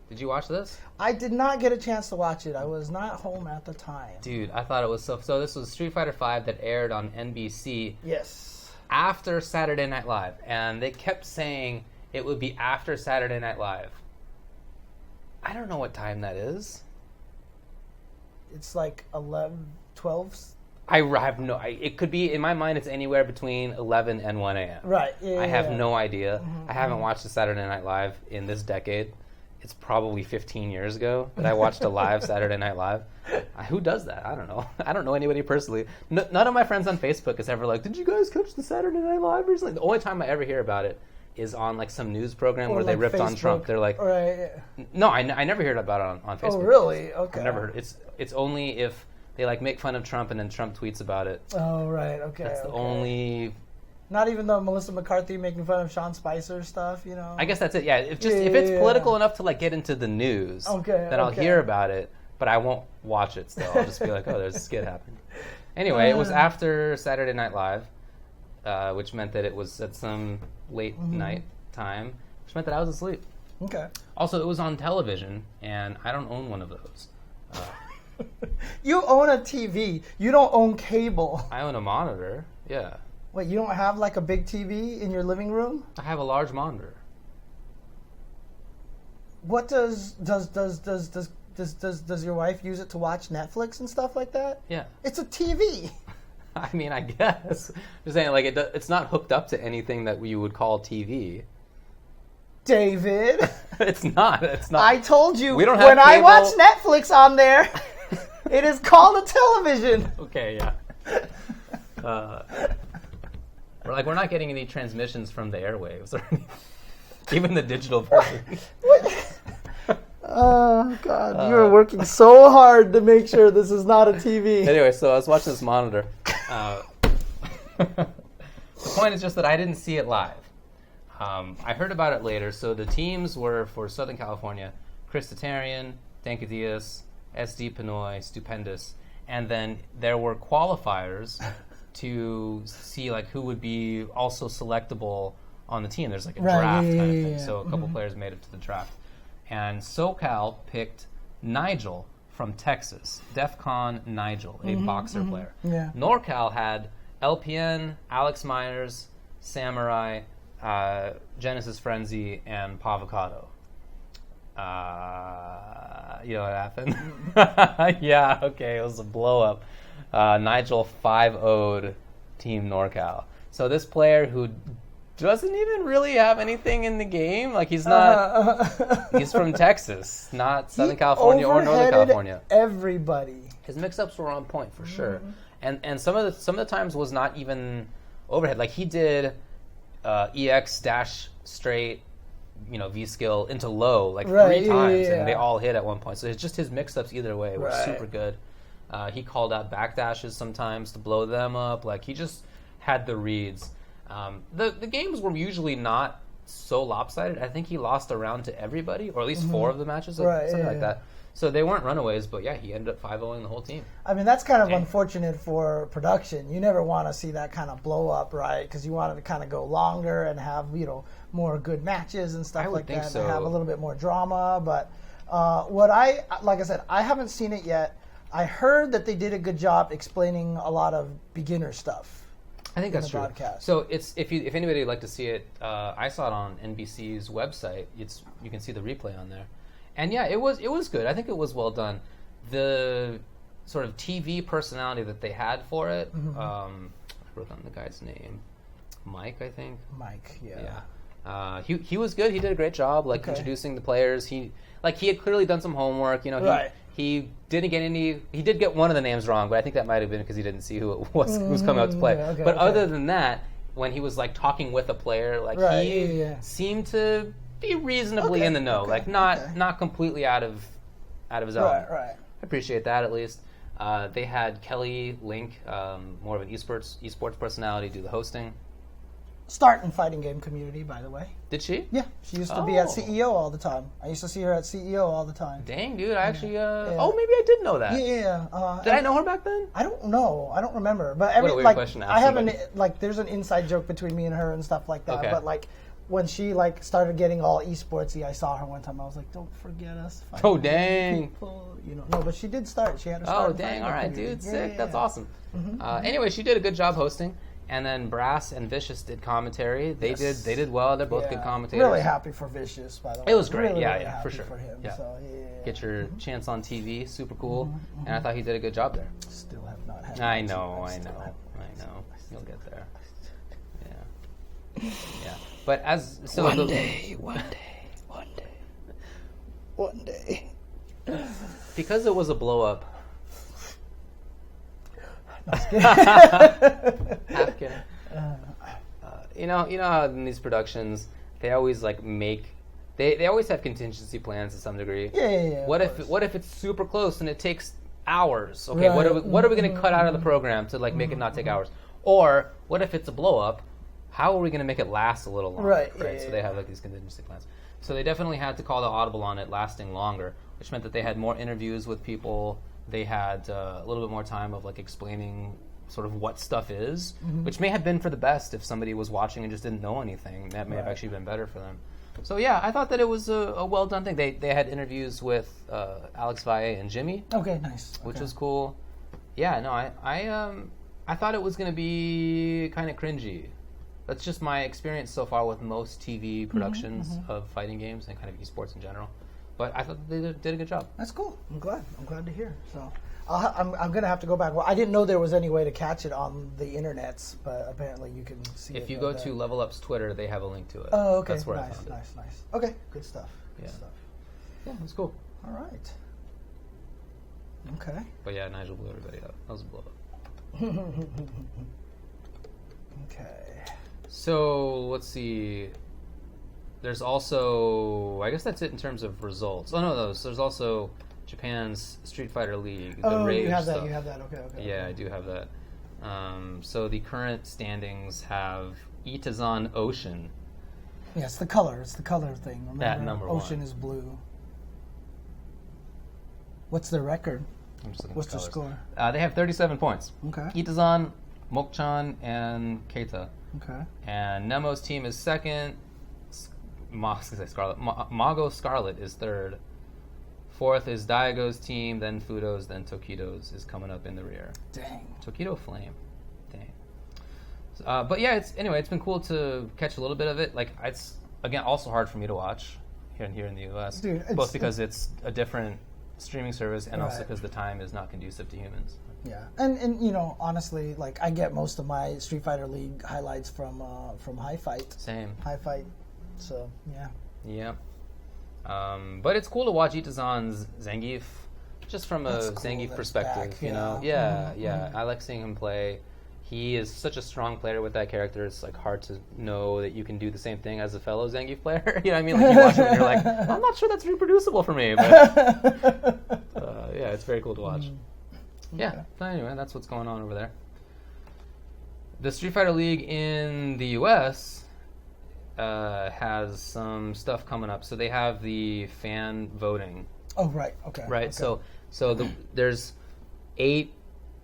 Speaker 2: Did you watch this?
Speaker 1: I did not get a chance to watch it. I was not home at the time.
Speaker 2: Dude, I thought it was so. So this was Street Fighter V that aired on NBC.
Speaker 1: Yes. After
Speaker 2: Saturday Night Live, and they kept saying it would be after Saturday Night Live. I don't know what time that is.
Speaker 1: It's like 11, 12.
Speaker 2: I have no. It could be in my mind. It's anywhere between 11 and 1 a.m.
Speaker 1: Right. Yeah,
Speaker 2: I have no idea. I haven't watched the Saturday Night Live in this decade. It's probably 15 years ago that I watched a live Saturday Night Live. Who does that? I don't know. I don't know anybody personally. None of my friends on Facebook is ever like, "Did you guys catch the Saturday Night Live recently?" The only time I ever hear about it is on like some news program where they ripped Facebook on Trump. They're like,
Speaker 1: right.
Speaker 2: No, I never heard about it on Facebook.
Speaker 1: Oh, really? Okay.
Speaker 2: I've never heard. It's only if they like make fun of Trump and then Trump tweets about it.
Speaker 1: Oh, right. Okay.
Speaker 2: That's the only.
Speaker 1: Not even the Melissa McCarthy making fun of Sean Spicer stuff, you know.
Speaker 2: I guess that's it. Yeah. If it's political enough to like get into the news, then I'll hear about it, but I won't watch it. Still, I'll just be like, oh, there's a skit happening. Anyway, it was after Saturday Night Live, which meant that it was at some late night time, which meant that I was asleep.
Speaker 1: Okay.
Speaker 2: Also, it was on television, and I don't own one of those.
Speaker 1: You own a TV. You don't own cable.
Speaker 2: I own a monitor. Yeah.
Speaker 1: Wait, you don't have like a big TV in your living room?
Speaker 2: I have a large monitor.
Speaker 1: What does your wife use it to watch Netflix and stuff like that?
Speaker 2: Yeah.
Speaker 1: It's a TV.
Speaker 2: I mean, I guess. Just saying, like, it's not hooked up to anything that you would call TV.
Speaker 1: David.
Speaker 2: It's not.
Speaker 1: I told you,
Speaker 2: we don't have
Speaker 1: when
Speaker 2: cable.
Speaker 1: I watch Netflix on there, it is called a television.
Speaker 2: Okay, yeah. We're not getting any transmissions from the airwaves or anything. Even the digital version.
Speaker 1: Oh, God. You are working so hard to make sure this is not a TV.
Speaker 2: Anyway, so I was watching this monitor. The point is just that I didn't see it live. I heard about it later. So the teams were for Southern California, Chris Tatarian, Danka Diaz, SD Pinoy, Stupendous. And then there were qualifiers to see like who would be also selectable on the team. There's like a draft kind of thing. So a couple players made it to the draft. And SoCal picked Nigel from Texas, DEFCON Nigel, a boxer player.
Speaker 1: Yeah.
Speaker 2: NorCal had LPN, Alex Myers, Samurai, Genesis Frenzy, and Pavocado. You know what happened? Yeah, okay, it was a blow-up. Nigel 5-0'd Team NorCal. So this player who doesn't even really have anything in the game, like he's not, he's from Texas, not Southern California or Northern California.
Speaker 1: Everybody.
Speaker 2: His mix-ups were on point for sure, and some of the times was not even overhead. Like he did EX dash straight, V skill into low like 3 times, and they all hit at one point. So it's just his mix-ups either way were super good. He called out backdashes sometimes to blow them up. Like he just had the reads. The games were usually not so lopsided. I think he lost a round to everybody, or at least 4 of the matches, something like that. So they weren't runaways, but yeah, he ended up 5-0ing the whole team.
Speaker 1: I mean, that's kind of unfortunate for production. You never want to see that kind of blow up, right? Because you want it to kind of go longer and have, more good matches and stuff like that.
Speaker 2: So.
Speaker 1: And have a little bit more drama. But like I said, I haven't seen it yet. I heard that they did a good job explaining a lot of beginner stuff.
Speaker 2: I think that's true.
Speaker 1: Broadcast.
Speaker 2: So it's if anybody would like to see it, I saw it on NBC's website. You can see the replay on there, and yeah, it was good. I think it was well done. The sort of TV personality that they had for it. I wrote down the guy's name, Mike, I think.
Speaker 1: Mike,
Speaker 2: yeah. He was good. He did a great job, introducing the players. He had clearly done some homework.
Speaker 1: Right.
Speaker 2: He didn't get any. He did get one of the names wrong, but I think that might have been because he didn't see who it was who was coming out to play. Other than that, when he was talking with a player, he seemed to be reasonably in the know, not completely out of his own.
Speaker 1: Right.
Speaker 2: I appreciate that at least. They had Kelly Link, more of an esports personality, do the hosting.
Speaker 1: Start in fighting game community, by the way.
Speaker 2: Did she?
Speaker 1: Yeah, she used to be at CEO all the time. I used to see her at CEO all the time.
Speaker 2: Dang, dude, I actually. Oh, maybe I did know that.
Speaker 1: Yeah.
Speaker 2: Did I know her back then?
Speaker 1: I don't know. I don't remember. But
Speaker 2: what a weird question to ask
Speaker 1: I have
Speaker 2: somebody.
Speaker 1: there's an inside joke between me and her and stuff like that.
Speaker 2: Okay.
Speaker 1: But when she started getting all esportsy, I saw her one time. I was like, don't forget us.
Speaker 2: Oh, dang.
Speaker 1: People. No, but she did start. She had to start.
Speaker 2: Oh, dang. All right, dude. Sick. That's awesome.
Speaker 1: Mm-hmm.
Speaker 2: Anyway, she did a good job hosting. And then Brass and Vicious did commentary. They did well. They're both good commentators.
Speaker 1: Really happy for Vicious, by the way.
Speaker 2: It was great.
Speaker 1: Really,
Speaker 2: yeah,
Speaker 1: really
Speaker 2: yeah, for sure.
Speaker 1: For him.
Speaker 2: Yeah.
Speaker 1: So,
Speaker 2: Get your chance on TV. Super cool. And I thought he did a good job there.
Speaker 1: Still have not had.
Speaker 2: I know. You'll get there. Yeah. Yeah. But
Speaker 1: one day.
Speaker 2: Because it was a blow up. Half kidding. You know how in these productions they always they always have contingency plans to some degree.
Speaker 1: Yeah.
Speaker 2: What if it's super close and it takes hours? Okay, right. what are we going to cut out of the program to make it not take hours? Or what if it's a blow up? How are we going to make it last a little longer?
Speaker 1: Right.
Speaker 2: So they have these contingency plans. So they definitely had to call the audible on it lasting longer, which meant that they had more interviews with people. They had a little bit more time of explaining sort of what stuff is, which may have been for the best if somebody was watching and just didn't know anything. That may have actually been better for them. So yeah, I thought that it was a well done thing. They had interviews with Alex Valle and Jimmy.
Speaker 1: Okay, nice.
Speaker 2: Which was cool. Yeah, no, I thought it was going to be kind of cringy. That's just my experience so far with most TV productions of fighting games and kind of esports in general. But I thought they did a good job.
Speaker 1: That's cool. I'm glad to hear. So I'm going to have to go back. Well, I didn't know there was any way to catch it on the internets, but apparently you can see it.
Speaker 2: If you go to Level Up's Twitter, they have a link to it.
Speaker 1: Oh, okay.
Speaker 2: That's where I found
Speaker 1: it. Nice. Okay, good stuff.
Speaker 2: Yeah, that's cool.
Speaker 1: All right. Okay.
Speaker 2: But yeah, Nigel blew everybody up. That was a blow up.
Speaker 1: Okay.
Speaker 2: So, let's see. There's also, I guess that's it in terms of results. Oh, no, there's also Japan's Street Fighter League. The Rage
Speaker 1: you have
Speaker 2: stuff.
Speaker 1: that. You have that. Okay.
Speaker 2: Yeah, I do have that. So the current standings have Itazan Ocean.
Speaker 1: Yeah, it's the color. It's the color thing. Remember?
Speaker 2: At number
Speaker 1: Ocean
Speaker 2: one.
Speaker 1: is blue. What's their record? What's their score?
Speaker 2: They have 37 points.
Speaker 1: Okay.
Speaker 2: Itazan, Mokchan, and Keita.
Speaker 1: Okay.
Speaker 2: And Nemo's team is second. Mago Scarlet is third. Fourth is Daigo's team, then Fudo's, then Tokido's is coming up in the rear.
Speaker 1: Dang.
Speaker 2: Tokido Flame. Dang. But yeah, it's been cool to catch a little bit of it. It's again also hard for me to watch here in the US.
Speaker 1: Dude,
Speaker 2: both because it's a different streaming service and also because the time is not conducive to humans.
Speaker 1: Yeah, and honestly, I get most of my Street Fighter League highlights from Hi Fight.
Speaker 2: Same.
Speaker 1: Hi Fight. So yeah.
Speaker 2: Yeah. But it's cool to watch Itazan's Zangief, just from a Zangief perspective.
Speaker 1: Back,
Speaker 2: you know. Yeah. I like seeing him play. He is such a strong player with that character. It's hard to know that you can do the same thing as a fellow Zangief player. You know what I mean? You watch him and you're like, I'm not sure that's reproducible for me. But yeah, it's very cool to watch. Yeah. But anyway, that's what's going on over there. The Street Fighter League in the US has some stuff coming up. So they have the fan voting.
Speaker 1: Oh, right. Okay.
Speaker 2: Right.
Speaker 1: Okay.
Speaker 2: So there's 8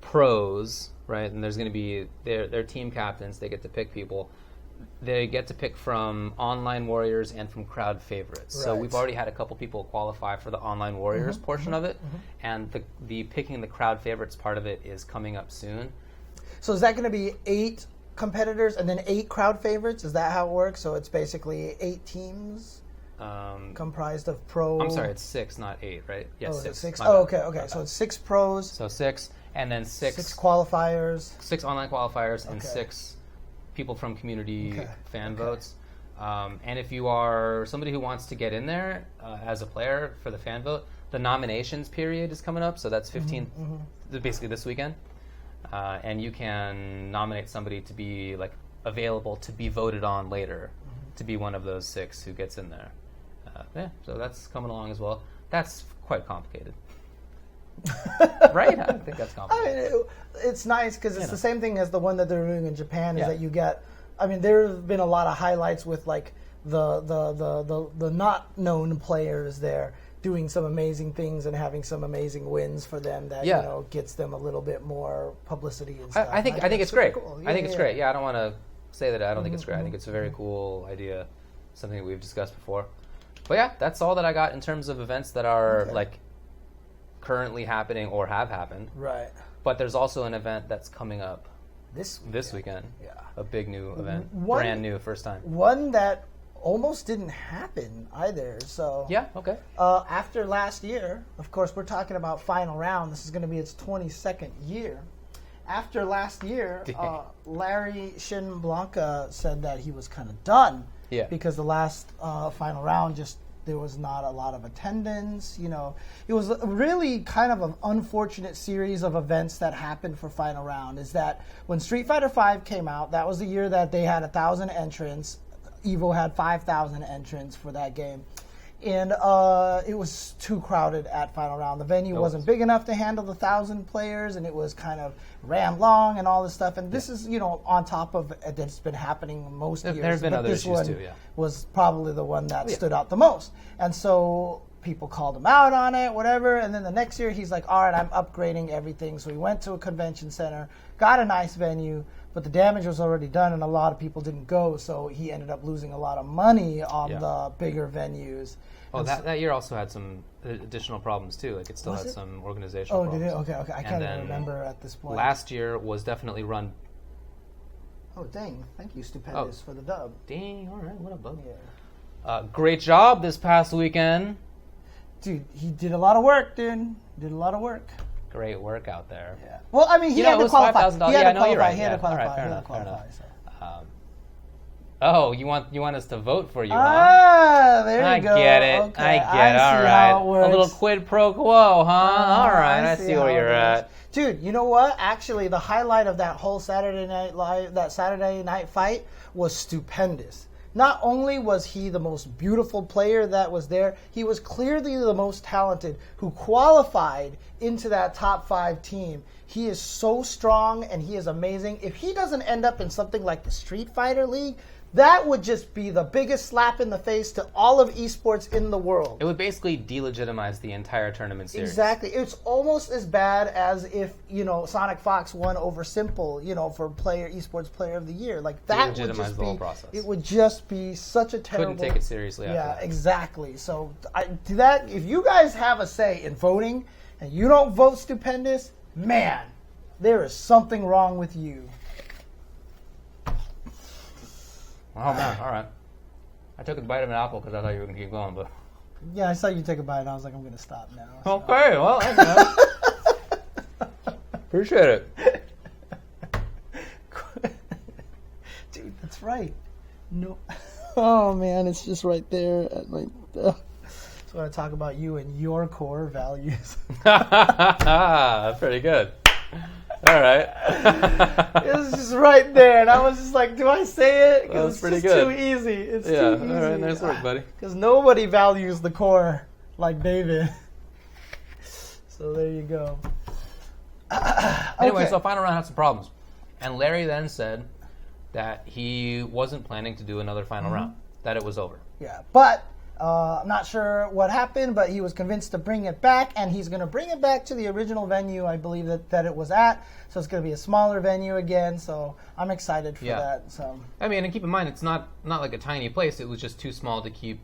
Speaker 2: pros, right? And there's going to be their team captains. They get to pick people. They get to pick from online warriors and from crowd favorites.
Speaker 1: Right.
Speaker 2: So we've already had a couple people qualify for the online warriors portion of it, and the picking the crowd favorites part of it is coming up soon.
Speaker 1: So is that going to be 8 competitors and then 8 crowd favorites? Is that how it works? So it's basically 8 teams comprised of pro.
Speaker 2: I'm sorry, it's 6, not 8, right? Yes, 6.
Speaker 1: 6. Oh, okay. So it's 6 pros.
Speaker 2: So 6, and then 6
Speaker 1: qualifiers.
Speaker 2: 6 online qualifiers, and 6 people from community fan votes. And if you are somebody who wants to get in there as a player for the fan vote, the nominations period is coming up. So that's 15th, basically this weekend. And you can nominate somebody to be available to be voted on later, to be one of those 6 who gets in there. So that's coming along as well. That's quite complicated. Right? I think that's complicated.
Speaker 1: It's nice because it's the same thing as the one that they're doing in Japan. Is that you get? There have been a lot of highlights with the not known players there doing some amazing things and having some amazing wins for them that gets them a little bit more publicity and stuff.
Speaker 2: I think it's great.
Speaker 1: Cool.
Speaker 2: I think it's great. Yeah, I don't want to say that I don't think it's great. I think it's a very cool idea, something that we've discussed before. But yeah, that's all that I got in terms of events that are currently happening or have happened.
Speaker 1: Right.
Speaker 2: But there's also an event that's coming up
Speaker 1: this
Speaker 2: weekend.
Speaker 1: Yeah.
Speaker 2: A big new event. Brand new, first time.
Speaker 1: One that almost didn't happen either. So
Speaker 2: yeah, okay.
Speaker 1: After last year, of course, we're talking about final round. This is going to be its 22nd year. After last year, Larry Shin Blanca said that he was kind of done.
Speaker 2: Yeah.
Speaker 1: Because the last final round there was not a lot of attendance. It was really kind of an unfortunate series of events that happened for final round. Is that when Street Fighter V came out, that was the year that they had 1,000 entrants. Evo had 5,000 entrants for that game. And it was too crowded at final round. The venue wasn't big enough to handle the 1,000 players, and it was kind of ran long and all this stuff. And this is, on top of that's been happening most years.
Speaker 2: There have been other issues too,
Speaker 1: was probably the one that stood out the most. And so people called him out on it, whatever. And then the next year, he's like, all right, I'm upgrading everything. So he went to a convention center, got a nice venue, but the damage was already done, and a lot of people didn't go. So he ended up losing a lot of money on the bigger venues.
Speaker 2: Oh, that year also had some additional problems too. Like it still had some organizational problems.
Speaker 1: Oh, did it? Okay. I can't even remember at this point.
Speaker 2: Last year was definitely run.
Speaker 1: Oh, dang. Thank you, Stupendous, for the dub.
Speaker 2: Dang, all right. What a bug.
Speaker 1: Yeah.
Speaker 2: Great job this past weekend.
Speaker 1: Dude, he did a lot of work, dude. Did a lot of work.
Speaker 2: Great work out there.
Speaker 1: Yeah. Well, I mean, he had to qualify. He had to qualify. He had to qualify.
Speaker 2: Fair enough. Oh, you want us to vote for you, huh?
Speaker 1: Ah, there you go.
Speaker 2: I get it.
Speaker 1: Okay.
Speaker 2: I get it. All right.
Speaker 1: How it works.
Speaker 2: A little quid pro quo, huh? All right. I see where you're at.
Speaker 1: Dude, you know what? Actually, the highlight of that whole Saturday night fight was stupendous. Not only was he the most beautiful player that was there, he was clearly the most talented who qualified into that top 5 team. He is so strong and he is amazing. If he doesn't end up in something like the Street Fighter League, that would just be the biggest slap in the face to all of esports in the world.
Speaker 2: It would basically delegitimize the entire tournament series.
Speaker 1: Exactly. It's almost as bad as if, Sonic Fox won over Simple, for esports player of the year. Like that would just
Speaker 2: the whole process.
Speaker 1: It would just be such a terrible.
Speaker 2: Couldn't take it seriously after that.
Speaker 1: Yeah, exactly. So if you guys have a say in voting and you don't vote Stupendous, man, there is something wrong with you.
Speaker 2: Oh, man, all right. I took a bite of an apple because I thought you were going to keep going, but...
Speaker 1: Yeah, I saw you take a bite, and I was like, I'm going to stop now. So.
Speaker 2: Okay, well, appreciate it.
Speaker 1: Dude, that's right. No. Oh, man, it's just right there at my... So I want to talk about you and your core values.
Speaker 2: Pretty good. All right.
Speaker 1: It was just right there, and I was just like, do I say it? Because it's
Speaker 2: pretty
Speaker 1: just
Speaker 2: good.
Speaker 1: Too easy. It's too easy.
Speaker 2: All right, nice work, buddy.
Speaker 1: Because nobody values the core like David. So there you go.
Speaker 2: Anyway, so final round had some problems. And Larry then said that he wasn't planning to do another final round, that it was over.
Speaker 1: Yeah, but... I'm not sure what happened, but he was convinced to bring it back, and he's going to bring it back to the original venue, I believe, that it was at. So it's going to be a smaller venue again, so I'm excited for that. So
Speaker 2: I mean, and keep in mind, it's not like a tiny place. It was just too small to keep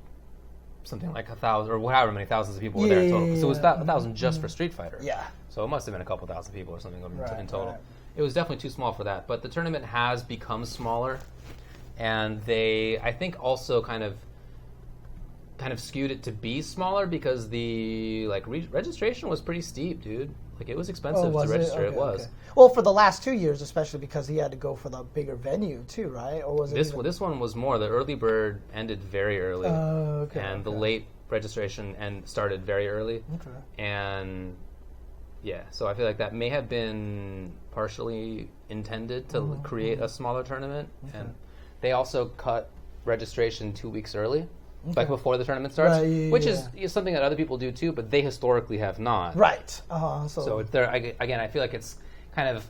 Speaker 2: something like 1,000, or however many thousands of people were there in total. So it was 1,000 just for Street Fighter.
Speaker 1: Yeah.
Speaker 2: So it must have been a couple thousand people or something in total.
Speaker 1: Right.
Speaker 2: It was definitely too small for that. But the tournament has become smaller, and they, I think, also kind of skewed it to be smaller because the registration was pretty steep, dude. Like it was expensive to register. It was.
Speaker 1: Okay. Well, for the last 2 years, especially because he had to go for the bigger venue too, right? Or was it
Speaker 2: this one was more. The early bird ended very early, and the late registration started very early.
Speaker 1: Okay.
Speaker 2: And yeah, so I feel like that may have been partially intended to create a smaller tournament, and they also cut registration 2 weeks early. Like before the tournament starts, which is something that other people do too, but they historically have not.
Speaker 1: Right.
Speaker 2: So again, I feel like it's kind of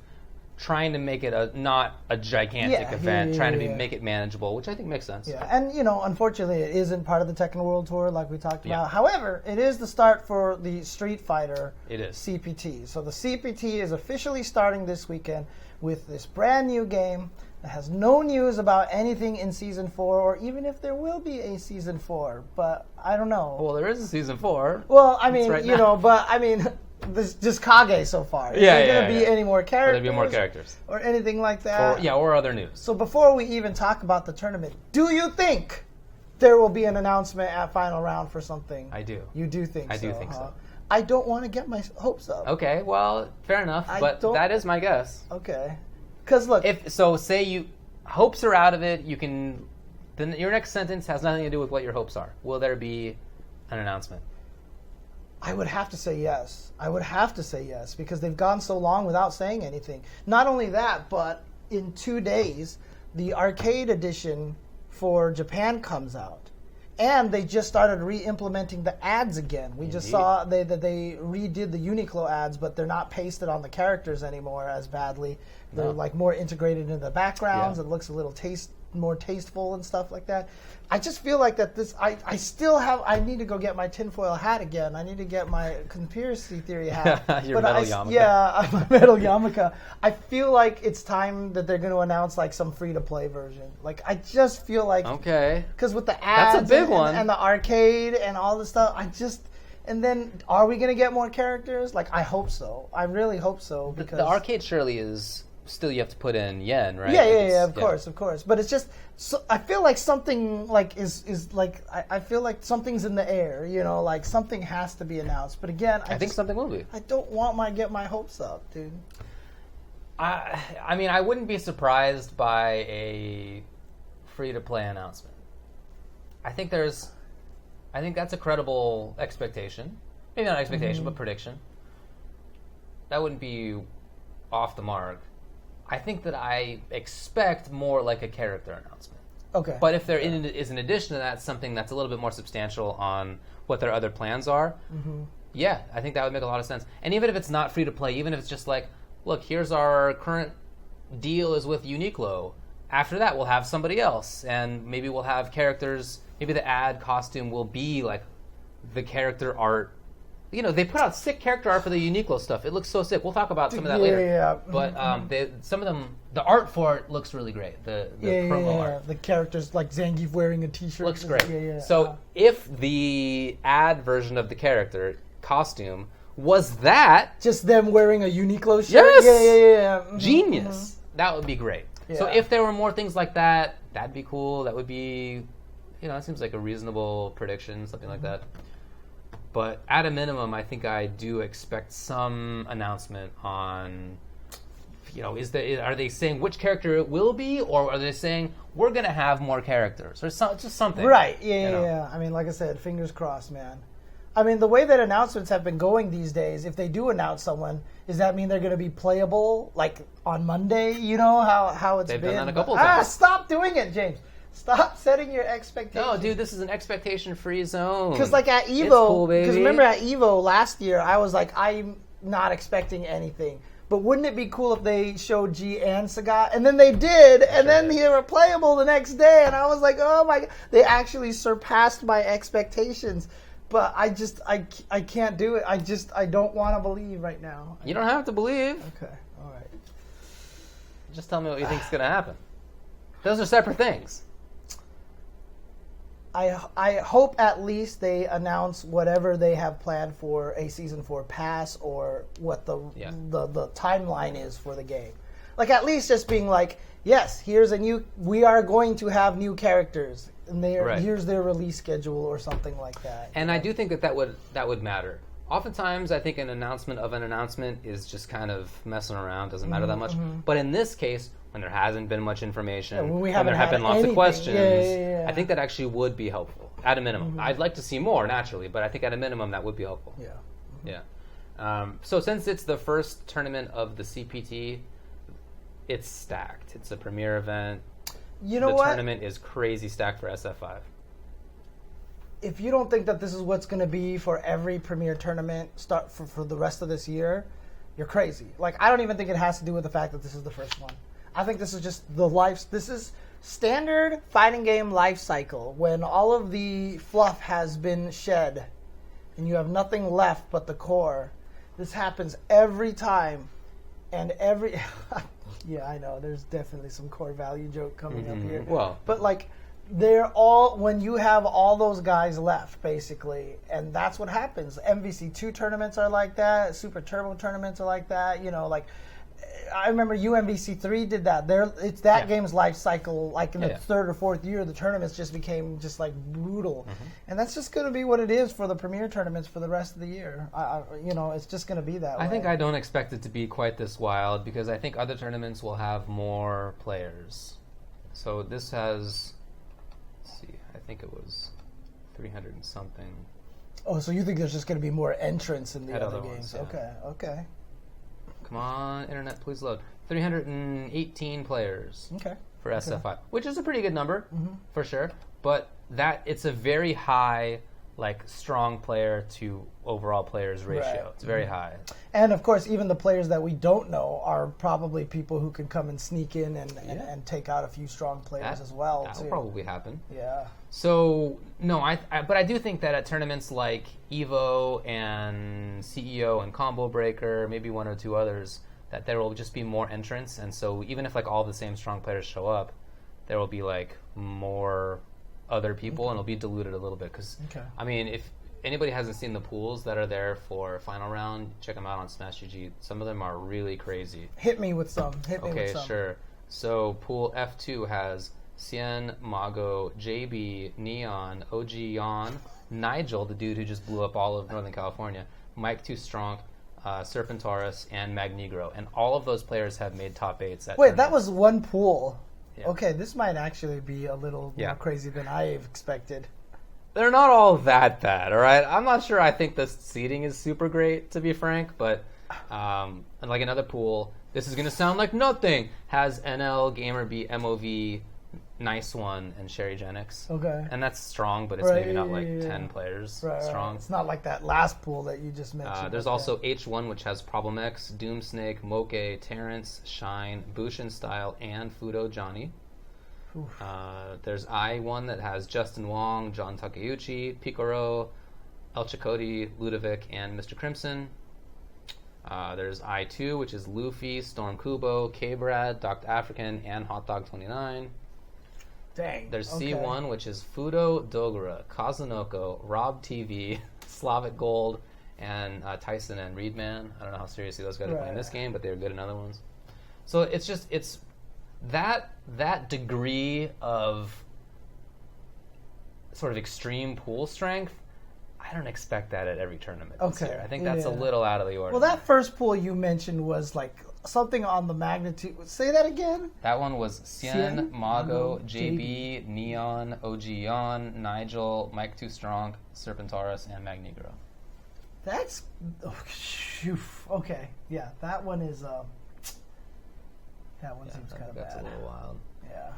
Speaker 2: trying to make it not a gigantic event, trying to make it manageable, which I think makes sense.
Speaker 1: Yeah, and unfortunately, it isn't part of the Tekken World Tour like we talked about. However, it is the start for the Street Fighter CPT. So the CPT is officially starting this weekend with this brand new game. It has no news about anything in Season 4, or even if there will be a Season 4, but I don't know.
Speaker 2: Well, there is a Season 4.
Speaker 1: Well, I mean,
Speaker 2: right
Speaker 1: but I mean, this just Kage so far. Is there going to be any more characters?
Speaker 2: Will there be more characters?
Speaker 1: Or anything like that?
Speaker 2: Or other news.
Speaker 1: So before we even talk about the tournament, do you think there will be an announcement at Final Round for something?
Speaker 2: I do.
Speaker 1: You do think so?
Speaker 2: I do think so.
Speaker 1: I don't want to get my hopes up.
Speaker 2: Okay, well, fair enough, but that is my guess.
Speaker 1: Okay. Because look...
Speaker 2: say hopes are out of it, then your next sentence has nothing to do with what your hopes are. Will there be an announcement?
Speaker 1: I would have to say yes. Because they've gone so long without saying anything. Not only that, but in 2 days, the arcade edition for Japan comes out. And they just started re-implementing the ads again. We just saw that they redid the Uniqlo ads, but they're not pasted on the characters anymore as badly. They're like more integrated into the backgrounds. Yeah. It looks a little more tasteful and stuff like that. I just feel like that I need to go get my tinfoil hat again. I need to get my conspiracy theory hat.
Speaker 2: Your metal yarmulke.
Speaker 1: Yeah, my metal yarmulke. I feel like it's time that they're going to announce like some free-to-play version. Like, I just feel like...
Speaker 2: Okay.
Speaker 1: Because with the ads
Speaker 2: that's a big one.
Speaker 1: And the arcade and all this stuff, and then, are we going to get more characters? Like, I hope so. I really hope so. Because
Speaker 2: the arcade surely is... Still, you have to put in yen, right?
Speaker 1: Yeah, of course. But it's just, I feel like something like I feel like something's in the air, like something has to be announced. But again,
Speaker 2: I think something will be.
Speaker 1: I don't want to get my hopes up, dude.
Speaker 2: I mean, I wouldn't be surprised by a free-to-play announcement. I think that's a credible expectation. Maybe not expectation, but prediction. That wouldn't be off the mark. I think that I expect more like a character announcement.
Speaker 1: Okay.
Speaker 2: But if there is, in addition to that, something that's a little bit more substantial on what their other plans are, yeah, I think that would make a lot of sense. And even if it's not free to play, even if it's just like, look, here's our current deal is with Uniqlo. After that, we'll have somebody else, and maybe we'll have characters. Maybe the ad costume will be like the character art. They put out sick character art for the Uniqlo stuff. It looks so sick. We'll talk about some of that later.
Speaker 1: Yeah.
Speaker 2: But some of them, the art for it looks really great. The promo art.
Speaker 1: The characters, like Zangief wearing a t-shirt.
Speaker 2: Looks great. So if the ad version of the character costume was that...
Speaker 1: Just them wearing a Uniqlo shirt?
Speaker 2: Yes!
Speaker 1: Yeah.
Speaker 2: Genius. That would be great. Yeah. So if there were more things like that, that'd be cool. That would be... it seems like a reasonable prediction, something like that. But at a minimum, I think I do expect some announcement on, are they saying which character it will be, or are they saying we're going to have more characters, or just something?
Speaker 1: Right, yeah. I mean, like I said, fingers crossed, man. I mean, the way that announcements have been going these days, if they do announce someone, does that mean they're going to be playable, like, on Monday? You know how it's
Speaker 2: been?
Speaker 1: They've
Speaker 2: done that a couple of times.
Speaker 1: Stop doing it, James. Stop setting your expectations.
Speaker 2: No, dude, this is an expectation-free zone.
Speaker 1: Because like at Evo,
Speaker 2: it's cool, baby.
Speaker 1: Because remember at Evo last year, I was like, I'm not expecting anything. But wouldn't it be cool if they showed G and Sagat? And then they did, and then they were playable the next day, and I was like, oh my God. They actually surpassed my expectations. But I can't do it. I don't want to believe right now.
Speaker 2: You don't have to believe.
Speaker 1: Okay, all right.
Speaker 2: Just tell me what you think is going to happen. Those are separate things.
Speaker 1: I hope at least they announce whatever they have planned for a Season 4 pass or what the timeline is for the game. Like, at least just being like, yes, we are going to have new characters, and here's their release schedule or something like that.
Speaker 2: And I do think that would matter. Oftentimes, I think an announcement of an announcement is just kind of messing around, doesn't matter that much. But in this case, when there hasn't been much information, when there have been lots of questions, I think that actually would be helpful, at a minimum. I'd like to see more, naturally, but I think at a minimum that would be helpful. Yeah. So since it's the first tournament of the CPT, it's stacked. It's a premier event.
Speaker 1: You know
Speaker 2: the
Speaker 1: what?
Speaker 2: tournament is crazy stacked for SF5.
Speaker 1: If you don't think that this is what's going to be for every premier tournament start for the rest of this year, you're crazy. Like, I don't even think it has to do with the fact that this is the first one. I think this is just this is standard fighting game life cycle when all of the fluff has been shed and you have nothing left but the core. This happens every time, and yeah, I know there's definitely some core value joke coming up here.
Speaker 2: Well,
Speaker 1: but like they're all, when you have all those guys left, basically, and that's what happens. MVC2 tournaments are like that. Super Turbo tournaments are like that. You know, like, I remember UMVC3 did that. It's that game's life cycle. Like in the third or fourth year, the tournaments just became just like brutal, and that's just going to be what it is for the premier tournaments for the rest of the year. You know, it's just going to be that way.
Speaker 2: I think I don't expect it to be quite this wild because I think other tournaments will have more players. So this has, let's see, I think it was 300 and something.
Speaker 1: Oh, so you think there's just going to be more entrants in the other games?
Speaker 2: Ones, yeah.
Speaker 1: Okay.
Speaker 2: Come on, internet, please load. 318 players for SF5, which is a pretty good number, for sure. But it's a very high, like, strong player to overall players ratio. Right. It's very high.
Speaker 1: And, of course, even the players that we don't know are probably people who can come and sneak in and take out a few strong players as well,
Speaker 2: That'll probably happen.
Speaker 1: Yeah.
Speaker 2: So, no, but I do think that at tournaments like EVO and CEO and Combo Breaker, maybe one or two others, that there will just be more entrants. And so even if, like, all the same strong players show up, there will be, like, more other people, and it'll be diluted a little bit. Because, I mean, if anybody hasn't seen the pools that are there for final round, check them out on Smash GG. Some of them are really crazy.
Speaker 1: Hit me with some.
Speaker 2: Okay, sure. So pool F2 has Cien, Mago, JB, Neon, OG Yon, Nigel, the dude who just blew up all of Northern California, Mike Too Strong, Serpentaurus, and Magnegro. And all of those players have made top 8s.
Speaker 1: Wait, that was one pool. Yeah. Okay, this might actually be a little more crazy than I expected.
Speaker 2: They're not all that bad, all right? I'm not sure I think the seeding is super great, to be frank, but like another pool, this is going to sound like nothing, has NL, Gamerbeat, MOV, Nice One, and Sherry Genix.
Speaker 1: Okay.
Speaker 2: And that's strong, but it's maybe not like 10 players strong.
Speaker 1: It's not like that last pool that you just mentioned.
Speaker 2: There's also H1, which has Problem X, Doomsnake, Moke, Terrence, Shine, Bushin Style, and Fudo Johnny. There's I1 that has Justin Wong, John Takeuchi, Picoro, El Chakotay, Ludovic, and Mr. Crimson. There's I2, which is Luffy, Storm Kubo, K-Brad, Dr. African, and Hot Dog 29.
Speaker 1: Dang.
Speaker 2: There's C1, which is Fudo Dogura, Kazunoko, Rob TV, Slavic Gold, and Tyson and Reedman. I don't know how seriously those guys are playing this game, but they're good in other ones. So it's that degree of sort of extreme pool strength, I don't expect that at every tournament this year. I think that's a little out of the ordinary.
Speaker 1: Well, that first pool you mentioned was like something on the magnitude. Say that again.
Speaker 2: That one was Cien, Mago, JB, Neon, OG Yon, Nigel, Mike Too Strong, Serpentaurus, and Magnegro.
Speaker 1: That's okay. Yeah, that one is. That one seems kind of bad.
Speaker 2: That's a little wild.
Speaker 1: Yeah.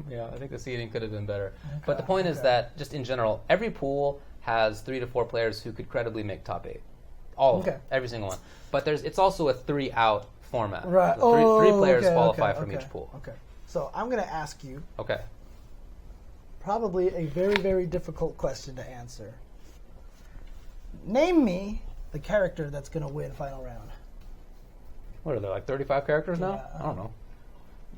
Speaker 2: Yeah, I think the seeding could have been better. But the point is that, just in general, every pool has 3 to 4 players who could credibly make top 8. All of them. Every single one. But it's also a 3-out format.
Speaker 1: Right.
Speaker 2: So three players qualify from each pool.
Speaker 1: Okay. So I'm going to ask you.
Speaker 2: Okay.
Speaker 1: Probably a very, very difficult question to answer. Name me the character that's going to win final round.
Speaker 2: What are there, like 35 characters now? I don't know.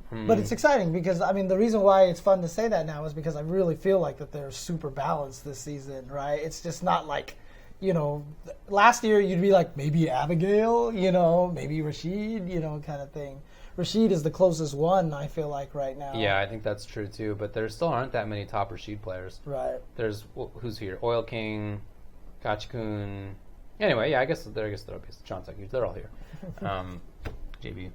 Speaker 1: But it's exciting because, I mean, the reason why it's fun to say that now is because I really feel like that they're super balanced this season, right? It's just not like, you know, last year you'd be like, maybe Abigail, you know, maybe Rashid, you know, kind of thing. Rashid is the closest one, I feel like, right now.
Speaker 2: Yeah, I think that's true, too. But there still aren't that many top Rashid players.
Speaker 1: Right.
Speaker 2: There's, who's here? Oil King, Gachikun. Anyway, yeah, I guess there'll be John Tucky. They're all here. JB.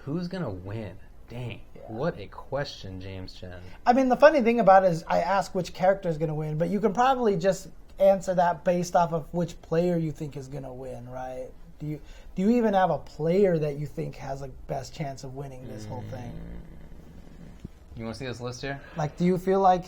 Speaker 2: Who's going to win? Dang. Yeah. What a question, James Chen.
Speaker 1: I mean, the funny thing about it is I ask which character is going to win, but you can probably just answer that based off of which player you think is going to win, right? Do you even have a player that you think has a best chance of winning this whole thing?
Speaker 2: You want to see this list here?
Speaker 1: Like, do you feel like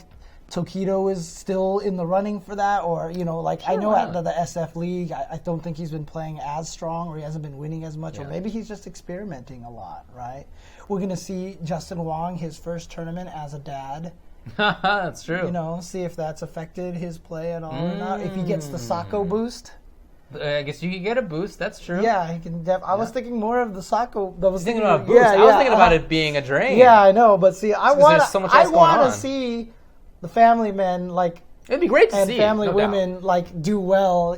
Speaker 1: Tokido is still in the running for that? Or, you know, like,
Speaker 2: sure,
Speaker 1: I know out of the SF League, I don't think he's been playing as strong, or he hasn't been winning as much, or maybe he's just experimenting a lot, right? We're going to see Justin Wong, his first tournament as a dad.
Speaker 2: That's true.
Speaker 1: You know, see if that's affected his play at all or not. If he gets the Sako boost.
Speaker 2: I guess you could get a boost. That's true.
Speaker 1: Yeah, he can. I was thinking more of the Sako. I was
Speaker 2: thinking about a boost.
Speaker 1: Yeah,
Speaker 2: I was thinking about it being a drain.
Speaker 1: Yeah, I know, but see, I want to
Speaker 2: on.
Speaker 1: see the family men
Speaker 2: It'd be great to
Speaker 1: and
Speaker 2: see
Speaker 1: family
Speaker 2: no
Speaker 1: women
Speaker 2: doubt.
Speaker 1: do well,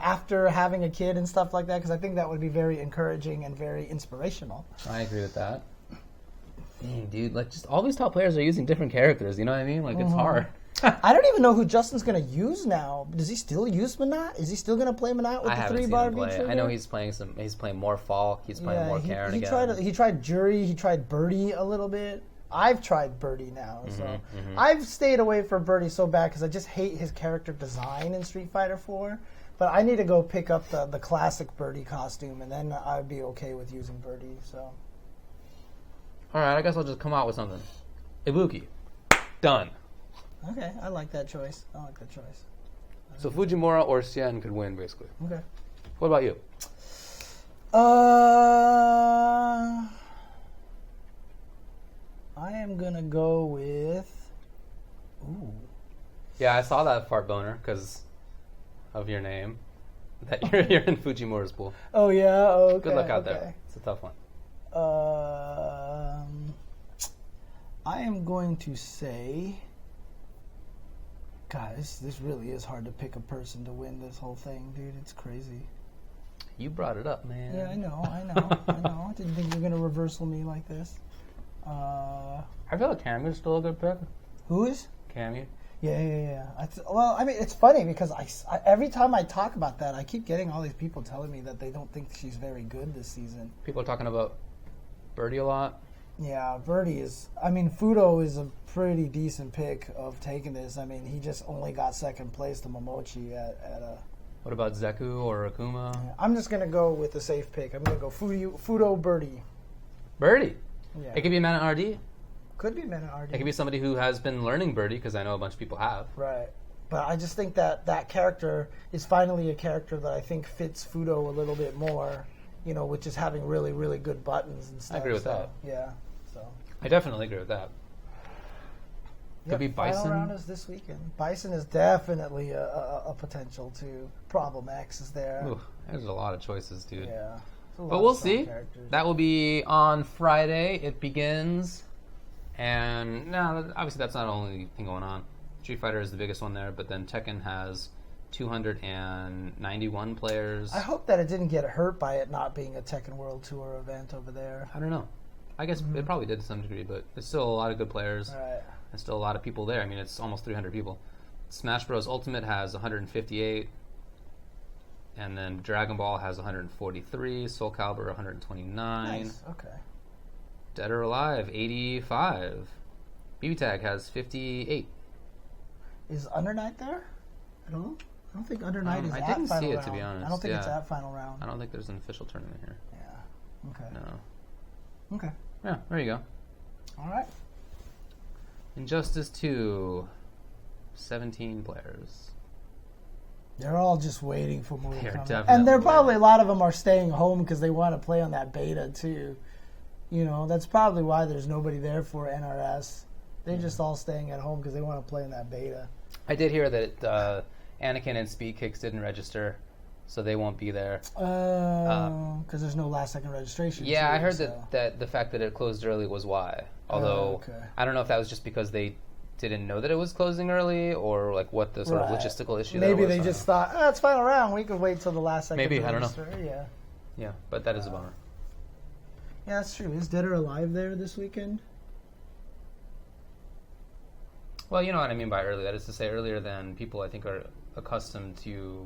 Speaker 1: after having a kid and stuff like that. Because I think that would be very encouraging and very inspirational.
Speaker 2: I agree with that. Dang, dude, just all these top players are using different characters. You know what I mean? It's hard.
Speaker 1: I don't even know who Justin's going to use now. Does he still use Manat? Is he still going to play Manat with the 3-bar beat trigger?
Speaker 2: I know he's playing He's playing more Falk. He's playing more Karen again.
Speaker 1: He tried Jury. He tried Birdie a little bit. I've tried Birdie now, so I've stayed away from Birdie so bad because I just hate his character design in Street Fighter 4. But I need to go pick up the classic Birdie costume, and then I'd be okay with using Birdie. So,
Speaker 2: all right, I guess I'll just come out with something. Ibuki, done.
Speaker 1: Okay, I like that choice.
Speaker 2: So Fujimura or Xian could win, basically.
Speaker 1: Okay.
Speaker 2: What about you?
Speaker 1: I am gonna go with. Ooh.
Speaker 2: Yeah, I saw that fart boner because of your name. That you're in Fujimura's pool.
Speaker 1: Oh yeah. Okay.
Speaker 2: Good luck out there. It's a tough one.
Speaker 1: I am going to say. God, this really is hard to pick a person to win this whole thing, dude. It's crazy.
Speaker 2: You brought it up, man.
Speaker 1: Yeah, I know. I didn't think you were gonna reversal me like this.
Speaker 2: I feel like Camu's still a good pick.
Speaker 1: Who is?
Speaker 2: Camu.
Speaker 1: Yeah. Well, I mean, it's funny because I every time I talk about that, I keep getting all these people telling me that they don't think she's very good this season.
Speaker 2: People are talking about Birdie a lot.
Speaker 1: Yeah, Birdie is. I mean, Fudo is a pretty decent pick of taking this. I mean, he just only got second place to Momochi at a.
Speaker 2: What about Zeku or Akuma?
Speaker 1: Yeah, I'm just gonna go with the safe pick. I'm gonna go Fudo Birdie.
Speaker 2: Birdie.
Speaker 1: Yeah.
Speaker 2: It could be a man at RD.
Speaker 1: Could be men at RD.
Speaker 2: It could be somebody who has been learning Birdie because I know a bunch of people have.
Speaker 1: Right. But I just think that character is finally a character that I think fits Fudo a little bit more, with just having really, really good buttons and stuff.
Speaker 2: I agree with that.
Speaker 1: Yeah. So.
Speaker 2: I definitely agree with that. Could be Bison.
Speaker 1: Final round is this weekend. Bison is definitely a potential to. Problem X is there.
Speaker 2: Ooh, there's a lot of choices, dude.
Speaker 1: Yeah.
Speaker 2: But we'll see. That will be on Friday. It begins. And no, obviously that's not the only thing going on. Street Fighter is the biggest one there, but then Tekken has 291 players.
Speaker 1: I hope that it didn't get hurt by it not being a Tekken World Tour event over there.
Speaker 2: I don't know. I guess it probably did to some degree, but there's still a lot of good players.
Speaker 1: Right.
Speaker 2: There's still a lot of people there. I mean, it's almost 300 people. Smash Bros. Ultimate has 158. And then Dragon Ball has 143. Soul Calibur 129.
Speaker 1: Nice. Okay.
Speaker 2: Dead or Alive 85. BB Tag has 58.
Speaker 1: Is Under Night there at all? I don't think Under Night is at final round.
Speaker 2: I didn't see it, to be honest.
Speaker 1: I don't think it's at final round.
Speaker 2: I don't think there's an official tournament here.
Speaker 1: Yeah. Okay.
Speaker 2: No.
Speaker 1: Okay.
Speaker 2: Yeah, there you go.
Speaker 1: All right.
Speaker 2: Injustice 2. 17 players.
Speaker 1: They're all just waiting for more to come.
Speaker 2: And
Speaker 1: they're probably, a lot of them are staying home because they want to play on that beta too. That's probably why there's nobody there for NRS. They're just all staying at home because they want to play in that beta.
Speaker 2: I did hear that Anakin and Speed Kicks didn't register, so they won't be there.
Speaker 1: Because there's no last-second registration.
Speaker 2: Yeah, I heard that the fact that it closed early was why. Although, I don't know if that was just because they didn't know that it was closing early, or what the sort of logistical issue there was.
Speaker 1: Maybe they just thought, it's final round, we could wait till the last second
Speaker 2: to
Speaker 1: register.
Speaker 2: I don't know.
Speaker 1: Yeah.
Speaker 2: Yeah, but that is a bummer.
Speaker 1: Yeah, that's true. Is Dead or Alive there this weekend?
Speaker 2: Well, you know what I mean by early. That is to say earlier than people, I think, are accustomed to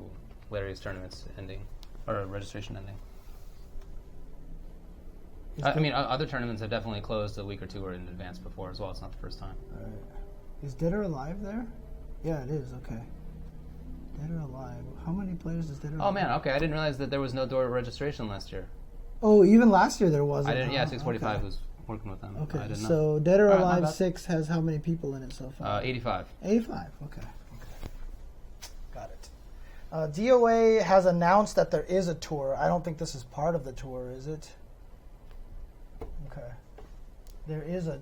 Speaker 2: Larry's tournaments ending, or registration ending. I mean, other tournaments have definitely closed a week or two or in advance before as well. It's not the first time.
Speaker 1: All right. Is Dead or Alive there? Yeah, it is. Okay. Dead or Alive. How many players does Dead or Alive?
Speaker 2: Oh, man. Okay. I didn't realize that there was no door registration last year.
Speaker 1: Oh, even last year there wasn't.
Speaker 2: I didn't. Yeah, 645 was working with them.
Speaker 1: Okay.
Speaker 2: I didn't know.
Speaker 1: So Dead or Alive 6 has how many people in it so far?
Speaker 2: 85.
Speaker 1: 85. Okay. Got it. DOA has announced that there is a tour. I don't think this is part of the tour, is it? Okay. There is a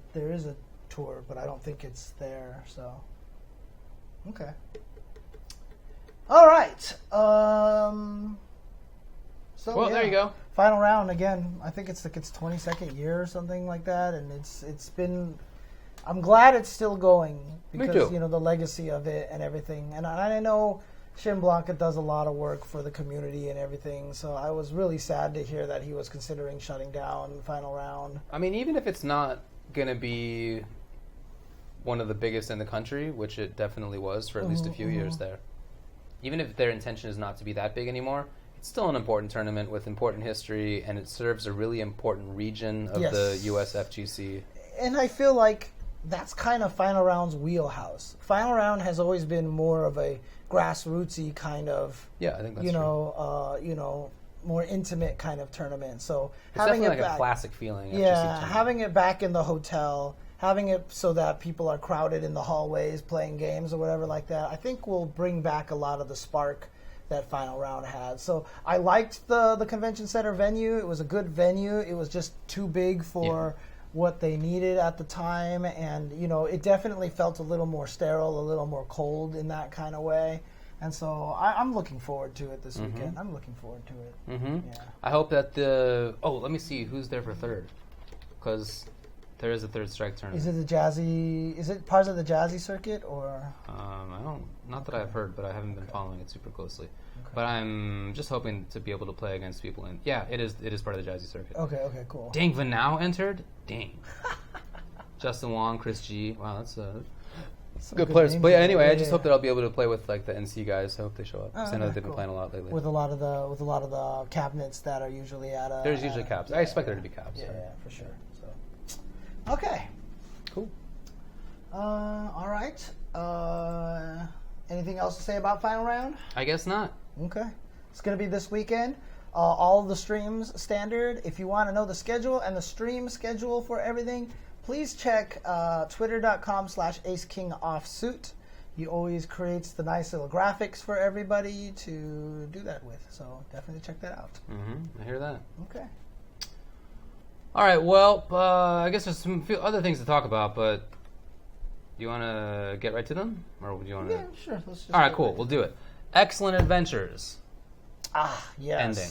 Speaker 1: tour, but I don't think it's there. So. Okay. All right.
Speaker 2: There you go.
Speaker 1: Final round again. I think it's like its 22nd year or something like that, and it's been. I'm glad it's still going because the legacy of it and everything. And I know Shin Blanca does a lot of work for the community and everything. So I was really sad to hear that he was considering shutting down Final Round.
Speaker 2: I mean, even if it's not gonna be one of the biggest in the country, which it definitely was for at least a few years there. Even if their intention is not to be that big anymore, it's still an important tournament with important history, and it serves a really important region of the US FGC.
Speaker 1: And I feel like that's kind of Final Round's wheelhouse. Final Round has always been more of a grassrootsy kind of,
Speaker 2: I think that's true.
Speaker 1: More intimate kind of tournament. So
Speaker 2: it's having it back, a classic feeling.
Speaker 1: Having it back in the hotel, having it so that people are crowded in the hallways playing games or whatever like that, I think will bring back a lot of the spark that Final Round had. So I liked the convention center venue. It was a good venue. It was just too big for what they needed at the time, and it definitely felt a little more sterile, a little more cold in that kind of way. And so I'm looking forward to it this weekend. I'm looking forward to it. Yeah.
Speaker 2: I hope that let me see who's there for third, because there is a third strike tournament.
Speaker 1: Is it part of the Jazzy circuit, or?
Speaker 2: Not that I've heard, but I haven't been following it super closely. Okay. But I'm just hoping to be able to play against people it is part of the Jazzy circuit.
Speaker 1: Okay, cool.
Speaker 2: Dang, Vanau entered? Dang. Justin Wong, Chris G. Wow, that's good players. But anyway, I just hope that I'll be able to play with like the NC guys. I hope they show up. I know they've been playing a lot lately.
Speaker 1: With a lot of the cabinets that are usually at a.
Speaker 2: There's usually caps. I expect there to be caps.
Speaker 1: Yeah, for sure. So, okay,
Speaker 2: cool.
Speaker 1: All right. Anything else to say about Final Round?
Speaker 2: I guess not.
Speaker 1: Okay, it's gonna be this weekend. All of the streams standard. If you want to know the schedule and the stream schedule for everything, please check twitter.com/AceKingOffsuit. He always creates the nice little graphics for everybody to do that with. So definitely check that out.
Speaker 2: I hear that.
Speaker 1: Okay.
Speaker 2: All right. Well, I guess there's some few other things to talk about, but do you want to get right to them, or do you want to?
Speaker 1: Yeah, sure. Let's just
Speaker 2: all right, cool. We'll do it. Excellent Adventures.
Speaker 1: Yes.
Speaker 2: Ending.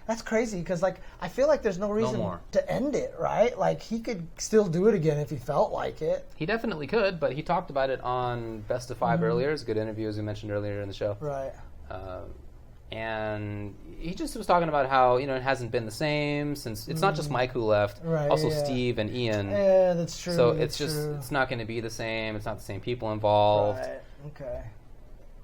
Speaker 1: That's crazy because, I feel like there's no reason to end it, right? Like, he could still do it again if he felt like it.
Speaker 2: He definitely could, but he talked about it on Best of Five earlier. It's a good interview, as we mentioned earlier in the show.
Speaker 1: Right.
Speaker 2: And he just was talking about how, it hasn't been the same since... It's not just Mike who left.
Speaker 1: Right,
Speaker 2: also Steve and Ian.
Speaker 1: Yeah, that's true.
Speaker 2: So it's not going to be the same. It's not the same people involved.
Speaker 1: Right, okay.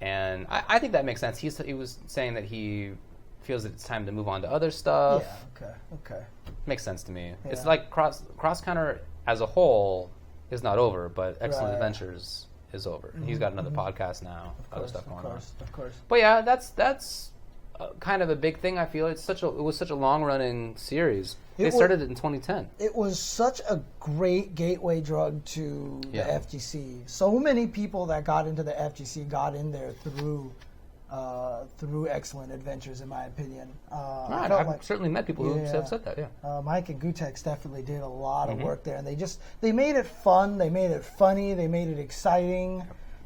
Speaker 2: And I think that makes sense. He was saying that he feels that it's time to move on to other stuff.
Speaker 1: Yeah, okay.
Speaker 2: Makes sense to me.
Speaker 1: Yeah.
Speaker 2: It's like Cross Counter as a whole is not over, but Excellent Adventures is over. And he's got another podcast now, other stuff going on.
Speaker 1: Of course.
Speaker 2: But yeah, that's kind of a big thing. I feel it was such a long running series. They started it in 2010. It was such a great gateway drug to the FGC. So many people that got into the FGC got in there through Excellent Adventures, in my opinion. I've certainly met people who have said that. Yeah, Mike and Gutex definitely did a lot of work there, and they made it fun, they made it funny, they made it exciting.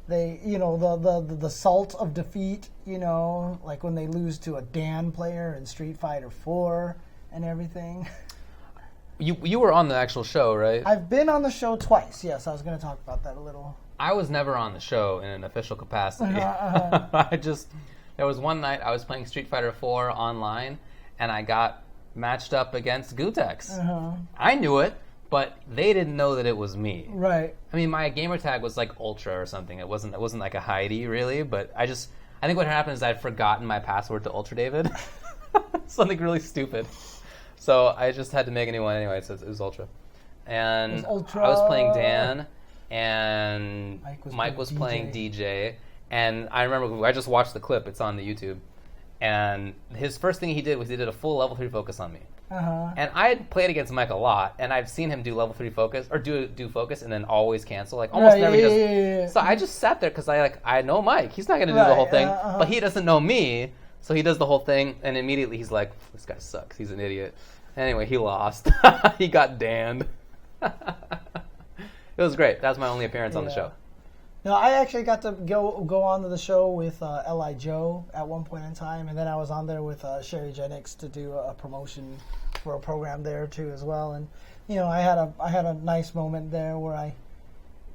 Speaker 2: They, the salt of defeat, like when they lose to a Dan player in Street Fighter 4 and everything. You were on the actual show, right? I've been on the show twice. Yes, I was going to talk about that a little. I was never on the show in an official capacity. There was one night I was playing Street Fighter 4 online, and I got matched up against Gutex. I knew it, but they didn't know that it was me. Right. I mean, my gamer tag was like Ultra or something. It wasn't like a Heidi, really, but I think what happened is I'd forgotten my password to Ultra David. Something really stupid. So I just had to make a new one anyway, so it was Ultra. And I was playing Dan, and Mike was playing DJ. And I remember, I just watched the clip, it's on the YouTube. And his first thing he did was he did a full level 3 focus on me. And I had played against Mike a lot, and I've seen him do level 3 focus, or do focus, and then always cancel, like almost never he does. Yeah. So I just sat there, because I know Mike. He's not going to do the whole thing, but he doesn't know me, so he does the whole thing, and immediately he's like, this guy sucks, he's an idiot. Anyway, he lost. He got danned. It was great. That was my only appearance on the show.
Speaker 1: No, I actually got to go on to the show with L.I. Joe at one point in time, and then I was on there with Sherry Jennings to do a promotion for a program there too as well. And I had a nice moment there where I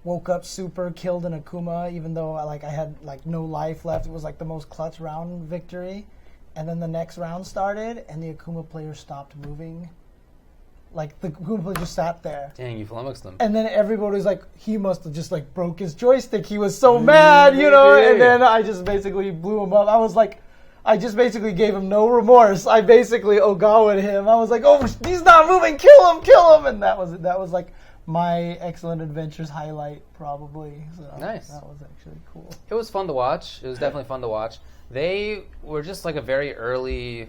Speaker 1: woke up super, killed an Akuma, even though I had no life left. It was the most clutch round victory, and then the next round started, and the Akuma player stopped moving. The Akuma player just sat there.
Speaker 2: Dang, you flummoxed them.
Speaker 1: And then everybody was like, he must have just broke his joystick. He was so mad, and then I just basically blew him up. I was like, I just basically gave him no remorse. I basically Ogawa'd him. I was like, oh, he's not moving, kill him. And that was my Excellent Adventures highlight, probably. So
Speaker 2: nice.
Speaker 1: That was actually cool.
Speaker 2: It was fun to watch. It was definitely fun to watch. They were just a very early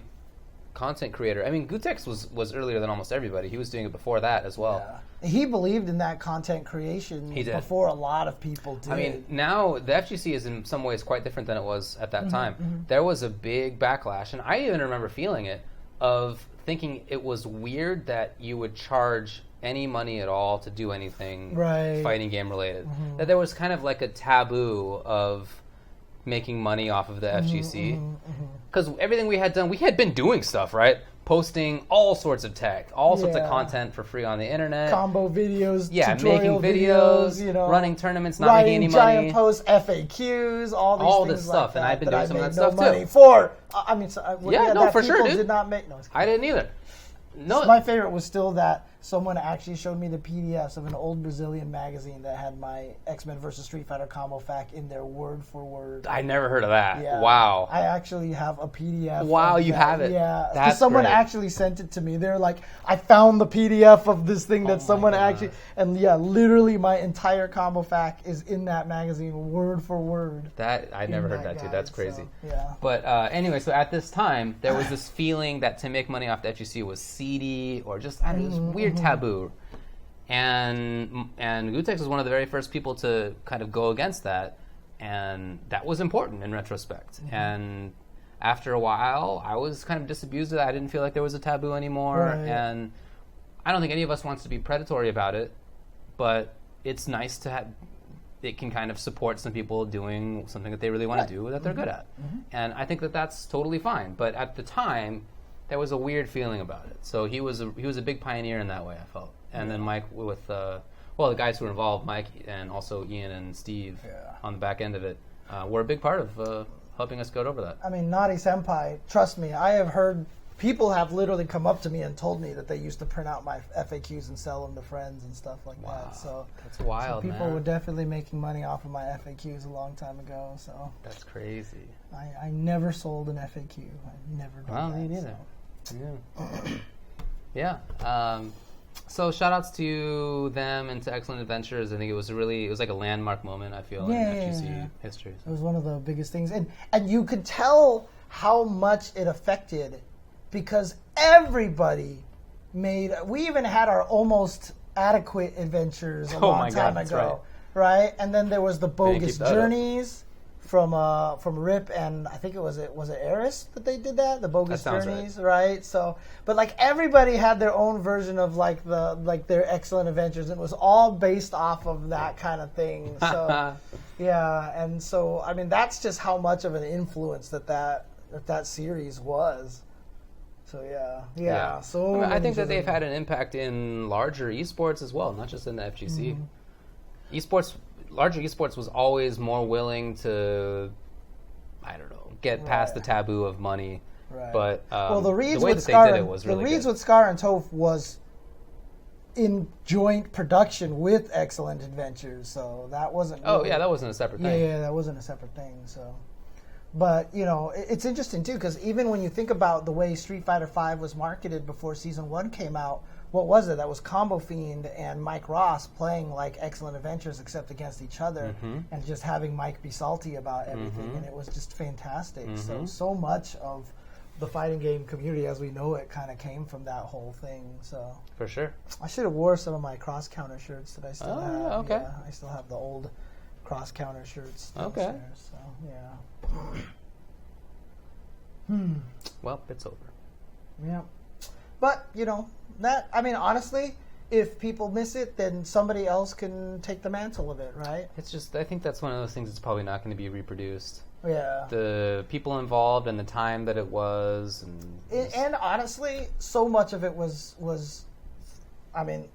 Speaker 2: content creator. I mean, Gutex was earlier than almost everybody. He was doing it before that as well.
Speaker 1: Yeah. He believed in that content creation before a lot of people did.
Speaker 2: I mean, now the FGC is in some ways quite different than it was at that time. Mm-hmm. There was a big backlash, and I even remember feeling it, of thinking it was weird that you would charge any money at all to do anything fighting game related. Mm-hmm. That there was kind of a taboo of making money off of the FGC, because everything we had done, we had been doing stuff, right? Posting all sorts of tech, all sorts of content for free on the internet,
Speaker 1: combo videos,
Speaker 2: making videos, running tournaments, not making any money,
Speaker 1: giant posts, FAQs, all
Speaker 2: this stuff, and I've been doing some of that
Speaker 1: stuff
Speaker 2: too.
Speaker 1: For
Speaker 2: for sure, dude.
Speaker 1: Did not make. No,
Speaker 2: I didn't either. No,
Speaker 1: my favorite was still that someone actually showed me the PDFs of an old Brazilian magazine that had my X-Men vs. Street Fighter combo fac in there word for word.
Speaker 2: I never heard of that.
Speaker 1: Yeah.
Speaker 2: Wow.
Speaker 1: I actually have a PDF.
Speaker 2: Wow, you have it.
Speaker 1: Yeah. Because someone actually sent it to me. They're like, I found the PDF of this thing that someone actually... And literally my entire combo fac is in that magazine word for word.
Speaker 2: That I never heard that too. That's crazy.
Speaker 1: So, yeah.
Speaker 2: But anyway, so at this time, there was this feeling that to make money off the FGC was seedy or just, I don't know, this weird taboo. And Gutex was one of the very first people to kind of go against that, and that was important in retrospect. Mm-hmm. And after a while, I was kind of disabused of that. I didn't feel like there was a taboo anymore, and I don't think any of us wants to be predatory about it, but it's nice to have, it can kind of support some people doing something that they really want to do that they're good at. Mm-hmm. And I think that that's totally fine. But at the time, there was a weird feeling about it. So he was a big pioneer in that way, I felt. And then Mike with the guys who were involved, Mike and also Ian and Steve on the back end of it, were a big part of helping us get over that.
Speaker 1: I mean, Naughty Senpai, trust me, I have heard people have literally come up to me and told me that they used to print out my FAQs and sell them to friends and stuff like that. So
Speaker 2: that's wild,
Speaker 1: so people were definitely making money off of my FAQs a long time ago. So
Speaker 2: that's crazy.
Speaker 1: I never sold an FAQ. I never did
Speaker 2: that. Me neither. Yeah. So shout outs to them and to Excellent Adventures. I think it was like a landmark moment, I feel, in FGC history. So.
Speaker 1: It was one of the biggest things. And you could tell how much it affected, because everybody we even had our almost adequate adventures a long time ago. Right? And then there was the Bogus Journeys from Rip, and I think was it Eris that they did that? The Bogus Journeys, right? So, but everybody had their own version of their Excellent Adventures, and it was all based off of that kind of thing. So, yeah, and so I mean that's just how much of an influence that series was. So yeah. So
Speaker 2: I think that they've had an impact in larger esports as well, not just in the FGC. Mm-hmm. Larger esports was always more willing to, I don't know, get past the taboo of money. Right. But
Speaker 1: the Reeds with Scar and Toph was in joint production with Excellent Adventures, so that wasn't.
Speaker 2: That wasn't a separate thing.
Speaker 1: Yeah, that wasn't a separate thing. So, but it's interesting too, because even when you think about the way Street Fighter V was marketed before Season 1 came out. What was it? That was Combo Fiend and Mike Ross playing like Excellent Adventures except against each other, and just having Mike be salty about everything, and it was just fantastic. So much of the fighting game community as we know it kind of came from that whole thing. So
Speaker 2: for sure,
Speaker 1: I should have wore some of my Cross Counter shirts that I still have.
Speaker 2: Okay.
Speaker 1: Yeah, I still have the old Cross Counter shirts.
Speaker 2: Okay.
Speaker 1: There, so yeah.
Speaker 2: Well, it's over.
Speaker 1: Yeah. But, honestly, if people miss it, then somebody else can take the mantle of it, right?
Speaker 2: It's just, I think that's one of those things that's probably not going to be reproduced.
Speaker 1: Yeah.
Speaker 2: The people involved and the time that it was.
Speaker 1: And honestly, so much of it was I mean,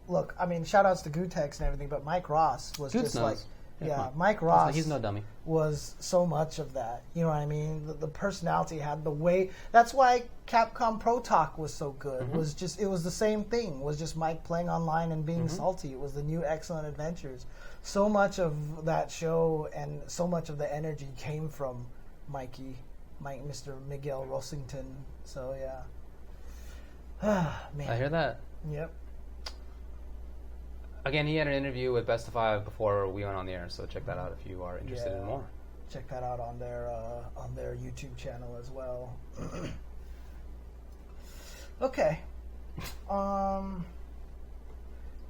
Speaker 1: look, shout outs to Gutex and everything, but Mike Ross was
Speaker 2: Goots
Speaker 1: just
Speaker 2: knows.
Speaker 1: like,
Speaker 2: Yeah,
Speaker 1: Mike Ross.
Speaker 2: He's no dummy.
Speaker 1: Was so much of that. You know what I mean? The personality had the way. That's why Capcom Pro Talk was so good. It was the same thing. It was just Mike playing online and being salty. It was the new Excellent Adventures. So much of that show and so much of the energy came from Mr. Miguel Rosington. So yeah. Man.
Speaker 2: I hear that.
Speaker 1: Yep.
Speaker 2: Again, he had an interview with Best of Five before we went on the air, so check that out if you are interested in more.
Speaker 1: Check that out on their YouTube channel as well. Okay. I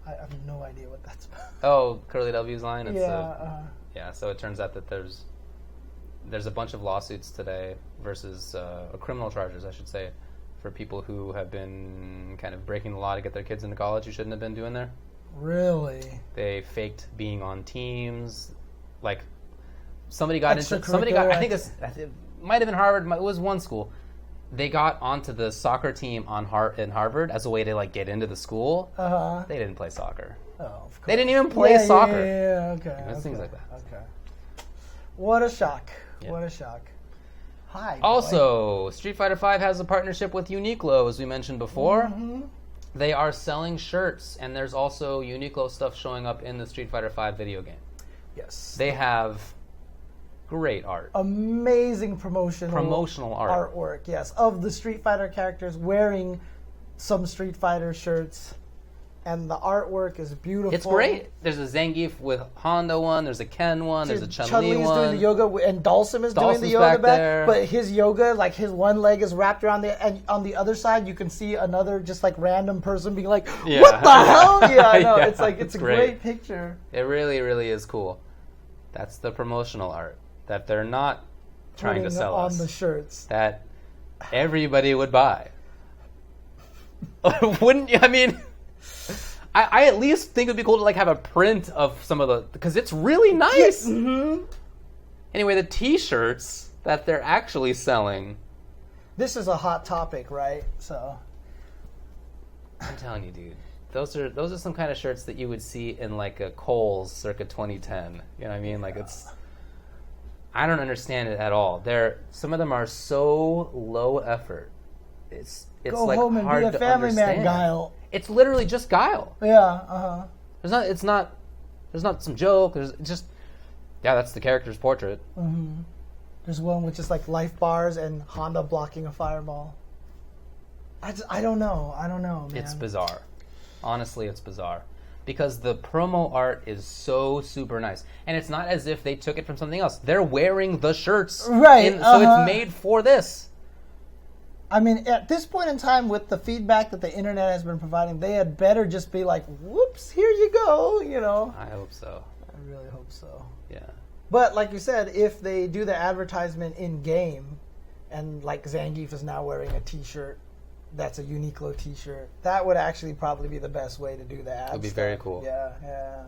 Speaker 1: have no idea what that's about.
Speaker 2: Oh, Curly W's line? It's
Speaker 1: yeah.
Speaker 2: So it turns out that there's a bunch of lawsuits today versus criminal charges, I should say, for people who have been kind of breaking the law to get their kids into college who shouldn't have been doing there.
Speaker 1: Really?
Speaker 2: They faked being on teams. Like, somebody got, I think it might have been Harvard, it was one school. They got onto the soccer team in Harvard as a way to, like, get into the school. They didn't play soccer.
Speaker 1: Oh, of course.
Speaker 2: They didn't even play soccer.
Speaker 1: Yeah, okay.
Speaker 2: It's things like that.
Speaker 1: Okay. What a shock.
Speaker 2: Yeah.
Speaker 1: What a shock. Hi.
Speaker 2: Also, Street Fighter V has a partnership with Uniqlo, as we mentioned before. They are selling shirts, and there's also Uniqlo stuff showing up in the Street Fighter V video game.
Speaker 1: Yes.
Speaker 2: They have great art.
Speaker 1: Amazing promotional
Speaker 2: art.
Speaker 1: Artwork, yes, of the Street Fighter characters wearing some Street Fighter shirts. And the artwork is beautiful.
Speaker 2: It's great. There's a Zangief with Honda one. There's a Ken one. There's a Chun-Li one.
Speaker 1: Chun-Li is doing the yoga, and Dhalsim is doing the yoga back. But his yoga, like his one leg is wrapped around and on the other side, you can see another just like random person being like, "What the hell?" Yeah, I know. Yeah, it's a great picture.
Speaker 2: It really, really is cool. That's the promotional art that they're not trying to sell us
Speaker 1: on the shirts
Speaker 2: that everybody would buy. Wouldn't you? I mean. I at least think it would be cool to like have a print of some of the, because it's really nice.
Speaker 1: Yes. Mm-hmm.
Speaker 2: Anyway, the T-shirts that they're actually selling.
Speaker 1: This is a hot topic, right? So
Speaker 2: I'm telling you, dude, those are some kind of shirts that you would see in like a Kohl's circa 2010. You know what I mean? Like I don't understand it at all. Some of them are so low effort. It's
Speaker 1: go
Speaker 2: like
Speaker 1: home and
Speaker 2: hard
Speaker 1: be a
Speaker 2: to
Speaker 1: family
Speaker 2: understand.
Speaker 1: man, Guile.
Speaker 2: It's literally just Guile.
Speaker 1: Yeah,
Speaker 2: There's not some joke. That's the character's portrait.
Speaker 1: Mm-hmm. There's one with just like life bars and Honda blocking a fireball. I don't know, man.
Speaker 2: It's bizarre. Honestly, it's bizarre. Because the promo art is so super nice. And it's not as if they took it from something else. They're wearing the shirts.
Speaker 1: Right.
Speaker 2: So it's made for this.
Speaker 1: I mean, at this point in time, with the feedback that the internet has been providing, they had better just be like, whoops, here you go, you know.
Speaker 2: I hope so.
Speaker 1: I really hope so.
Speaker 2: Yeah.
Speaker 1: But like you said, if they do the advertisement in-game, and like Zangief is now wearing a T-shirt, that's a Uniqlo T-shirt, that would actually probably be the best way to do the ad.
Speaker 2: It would be very cool.
Speaker 1: Yeah.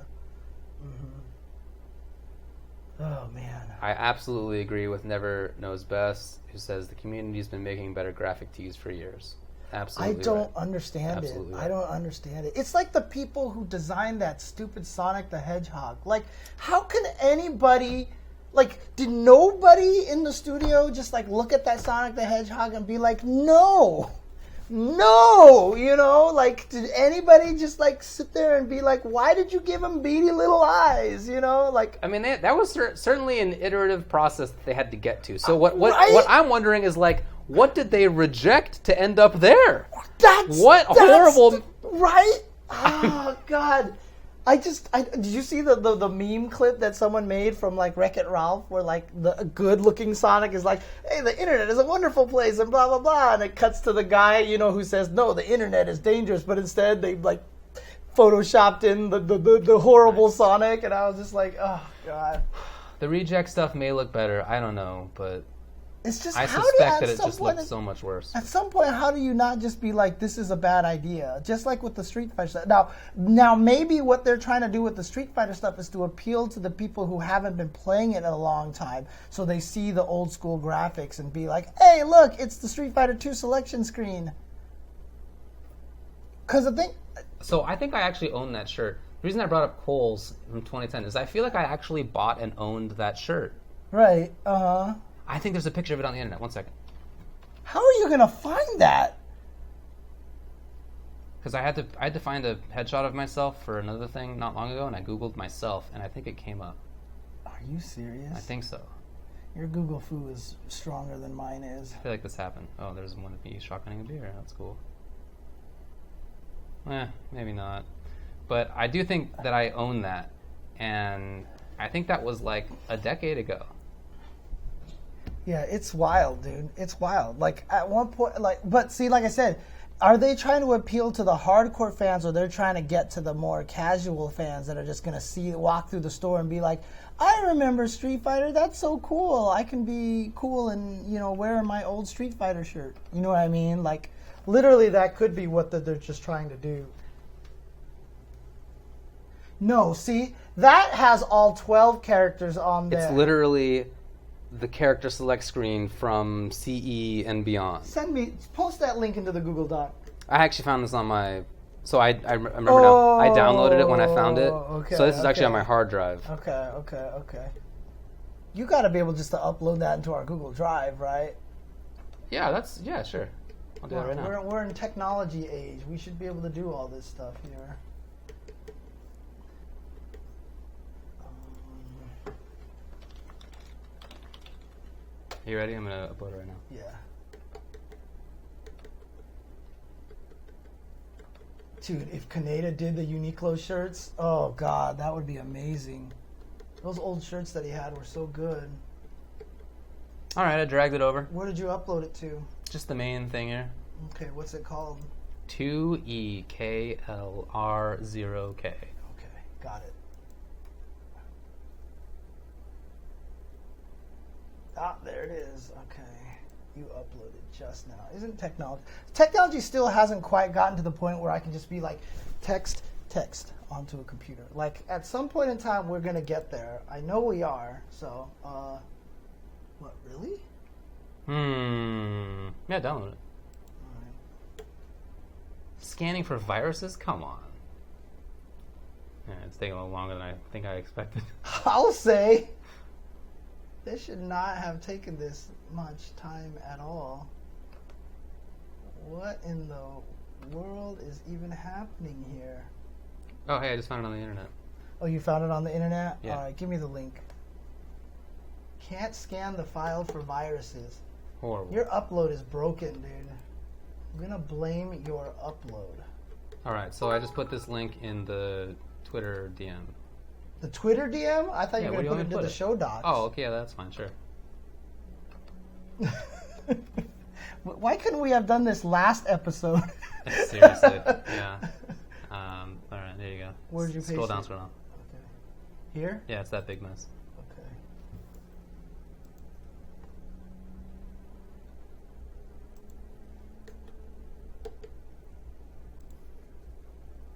Speaker 1: Oh, man.
Speaker 2: I absolutely agree with Never Knows Best, who says the community's been making better graphic tees for years. Absolutely
Speaker 1: I don't understand it.
Speaker 2: Right.
Speaker 1: I don't understand it. It's like the people who designed that stupid Sonic the Hedgehog. Like, how can anybody... Like, did nobody in the studio just, like, look at that Sonic the Hedgehog and be like, no, you know? Like, did anybody just, like, sit there and be like, why did you give him beady little eyes, you know? Like,
Speaker 2: I mean, that was certainly an iterative process that they had to get to. So what I'm wondering is, like, what did they reject to end up there? Horrible...
Speaker 1: Right? Oh, God. Did you see the meme clip that someone made from like Wreck-It Ralph where like the good looking Sonic is like, hey, the internet is a wonderful place and blah, blah, blah. And it cuts to the guy, you know, who says, no, the internet is dangerous. But instead they like photoshopped in the horrible Sonic. And I was just like, oh, God.
Speaker 2: The reject stuff may look better. I don't know. But
Speaker 1: It's just
Speaker 2: I suspect that it just looks so much worse.
Speaker 1: At some point, how do you not just be like, this is a bad idea? Just like with the Street Fighter stuff. Now maybe what they're trying to do with the Street Fighter stuff is to appeal to the people who haven't been playing it in a long time, so they see the old school graphics and be like, hey, look, it's the Street Fighter 2 selection screen. Because I think
Speaker 2: I actually own that shirt. The reason I brought up Kohl's from 2010 is I feel like I actually bought and owned that shirt.
Speaker 1: Right, uh-huh.
Speaker 2: I think there's a picture of it on the internet. 1 second.
Speaker 1: How are you going to find that?
Speaker 2: Because I had to find a headshot of myself for another thing not long ago, and I Googled myself, and I think it came up.
Speaker 1: Are you serious?
Speaker 2: I think so.
Speaker 1: Your Google foo is stronger than mine is.
Speaker 2: I feel like this happened. Oh, there's one of me shotgunning a beer. That's cool. Maybe not. But I do think that I own that, and I think that was like a decade ago.
Speaker 1: Yeah, it's wild, dude. It's wild. Like, at one point, but see, like I said, are they trying to appeal to the hardcore fans, or they're trying to get to the more casual fans that are just going to walk through the store and be like, I remember Street Fighter, that's so cool. I can be cool and, wear my old Street Fighter shirt. You know what I mean? Like, literally, that could be what they're just trying to do. No, see, that has all 12 characters on there.
Speaker 2: It's literally the character select screen from CE and beyond.
Speaker 1: Post that link into the Google Doc.
Speaker 2: I actually found this on my, so I remember now. I downloaded it when I found it.
Speaker 1: Okay,
Speaker 2: so this is actually on my hard drive.
Speaker 1: Okay. You got to be able just to upload that into our Google Drive, right?
Speaker 2: Yeah, sure. I'll do that right now.
Speaker 1: We're in technology age. We should be able to do all this stuff here.
Speaker 2: You ready? I'm going to upload it right now.
Speaker 1: Yeah. Dude, if Kaneda did the Uniqlo shirts, oh God, that would be amazing. Those old shirts that he had were so good.
Speaker 2: All right, I dragged it over.
Speaker 1: Where did you upload it to?
Speaker 2: Just the main thing here.
Speaker 1: Okay, what's it called?
Speaker 2: 2EKLR0K.
Speaker 1: Okay, got it. Ah, there it is. Okay. You uploaded just now. Isn't technology still hasn't quite gotten to the point where I can just be like, text onto a computer. Like, at some point in time, we're going to get there. I know we are. So, what, really?
Speaker 2: Yeah, download it.
Speaker 1: All right.
Speaker 2: Scanning for viruses? Come on. Yeah, it's taking a little longer than I think I expected.
Speaker 1: I'll say. This should not have taken this much time at all. What in the world is even happening here?
Speaker 2: Oh, hey, I just found it on the internet.
Speaker 1: Oh, you found it on the internet?
Speaker 2: Yeah.
Speaker 1: All right, give me the link. Can't scan the file for viruses.
Speaker 2: Horrible.
Speaker 1: Your upload is broken, dude. I'm going to blame your upload.
Speaker 2: All right, so I just put this link in the Twitter DM.
Speaker 1: The Twitter DM? I thought you were going to put it into the show docs.
Speaker 2: Oh, okay, that's fine, sure.
Speaker 1: Why couldn't we have done this last episode?
Speaker 2: Seriously, yeah. All right, there you go.
Speaker 1: Where'd you paste
Speaker 2: Scroll down.
Speaker 1: Okay. Here?
Speaker 2: Yeah, it's that big mess.
Speaker 1: Okay.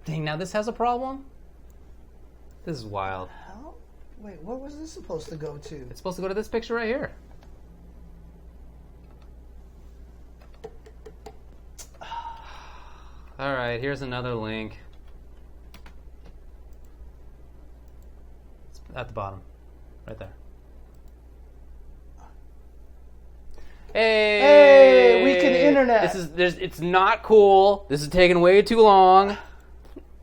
Speaker 2: Dang, now this has a problem? This is wild.
Speaker 1: Hell? Wait, what was this supposed to go to?
Speaker 2: It's supposed to go to this picture right here. All right, here's another link. It's at the bottom, right there.
Speaker 1: Hey, we can internet.
Speaker 2: It's not cool. This is taking way too long.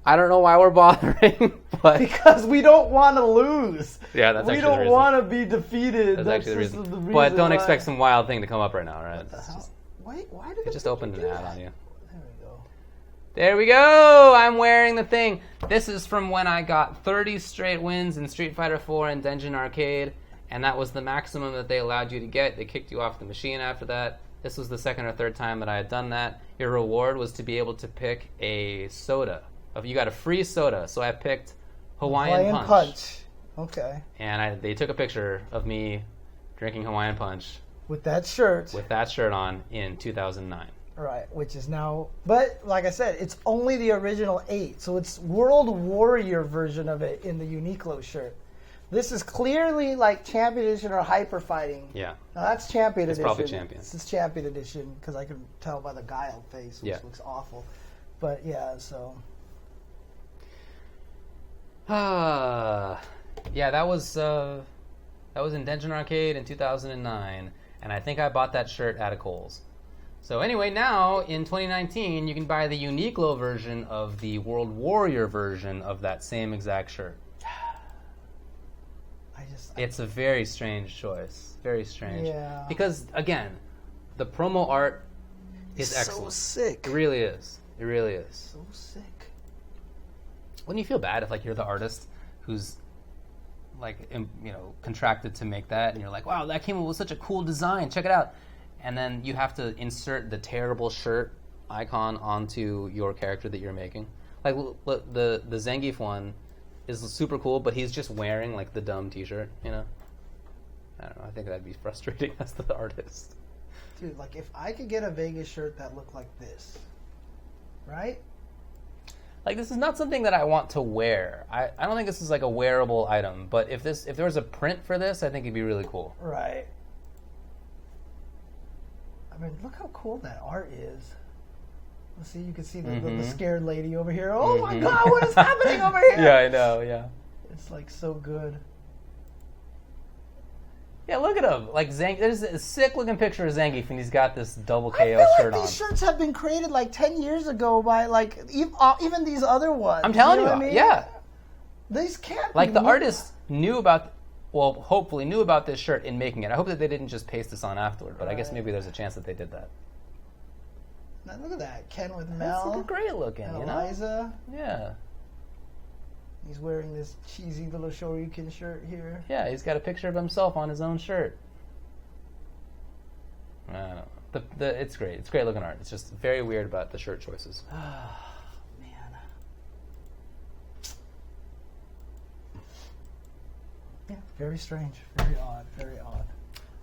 Speaker 2: I don't know why we're bothering, but
Speaker 1: because we don't want to lose.
Speaker 2: Yeah, that's actually the reason.
Speaker 1: We don't want to be defeated.
Speaker 2: That's actually the reason. But don't expect some wild thing to come up right now, right?
Speaker 1: Why did
Speaker 2: it just opened an ad on you?
Speaker 1: There we go.
Speaker 2: There we go. I'm wearing the thing. This is from when I got 30 straight wins in Street Fighter 4 and Dungeon Arcade, and that was the maximum that they allowed you to get. They kicked you off the machine after that. This was the second or third time that I had done that. Your reward was to be able to pick a soda. You got a free soda, so I picked Hawaiian Punch.
Speaker 1: Okay.
Speaker 2: And they took a picture of me drinking Hawaiian Punch
Speaker 1: With that shirt.
Speaker 2: With that shirt on in 2009.
Speaker 1: Right, which is now, but like I said, it's only the original 8, so it's World Warrior version of it in the Uniqlo shirt. This is clearly like Champion Edition or Hyper Fighting.
Speaker 2: Yeah.
Speaker 1: Now that's Champion Edition.
Speaker 2: It's probably Champion.
Speaker 1: This is Champion Edition because I can tell by the Guile face, which looks awful. But yeah, so.
Speaker 2: Yeah, that was in Dungeon Arcade in 2009, and I think I bought that shirt at a Kohl's. So anyway, now in 2019, you can buy the Uniqlo version of the World Warrior version of that same exact shirt. It's a very strange choice. Very strange.
Speaker 1: Yeah.
Speaker 2: Because, again, the promo art is excellent.
Speaker 1: So sick.
Speaker 2: It really is. It really is.
Speaker 1: So sick.
Speaker 2: Wouldn't you feel bad if, like, you're the artist who's, like, contracted to make that, and you're like, wow, that came up with such a cool design. Check it out. And then you have to insert the terrible shirt icon onto your character that you're making. Like, the Zangief one is super cool, but he's just wearing, like, the dumb t-shirt, you know? I don't know. I think that'd be frustrating as the artist.
Speaker 1: Dude, like, if I could get a Vegas shirt that looked like this, right?
Speaker 2: Like, this is not something that I want to wear. I don't think this is, like, a wearable item, but if there was a print for this, I think it'd be really cool.
Speaker 1: Right. I mean, look how cool that art is. Let's see, you can see the scared lady over here. Oh my God, what is happening over here?
Speaker 2: Yeah, I know, yeah.
Speaker 1: It's like so good.
Speaker 2: Yeah, look at him. Like there's a sick looking picture of Zangief, and he's got this double KO
Speaker 1: I feel
Speaker 2: shirt
Speaker 1: like
Speaker 2: on.
Speaker 1: These shirts have been created like 10 years ago by like even these other ones.
Speaker 2: I'm telling you,
Speaker 1: what I mean?
Speaker 2: yeah.
Speaker 1: These can't
Speaker 2: like
Speaker 1: be
Speaker 2: the artist knew about. Well, hopefully knew about this shirt in making it. I hope that they didn't just paste this on afterward, but I guess maybe there's a chance that they did that.
Speaker 1: Now look at that, Ken with Mel.
Speaker 2: That's great looking,
Speaker 1: and
Speaker 2: you know?
Speaker 1: Eliza.
Speaker 2: Yeah.
Speaker 1: He's wearing this cheesy little Shoryuken shirt here.
Speaker 2: Yeah, he's got a picture of himself on his own shirt. I don't know. It's great. It's great looking art. It's just very weird about the shirt choices.
Speaker 1: Yeah, very strange, very odd, very odd.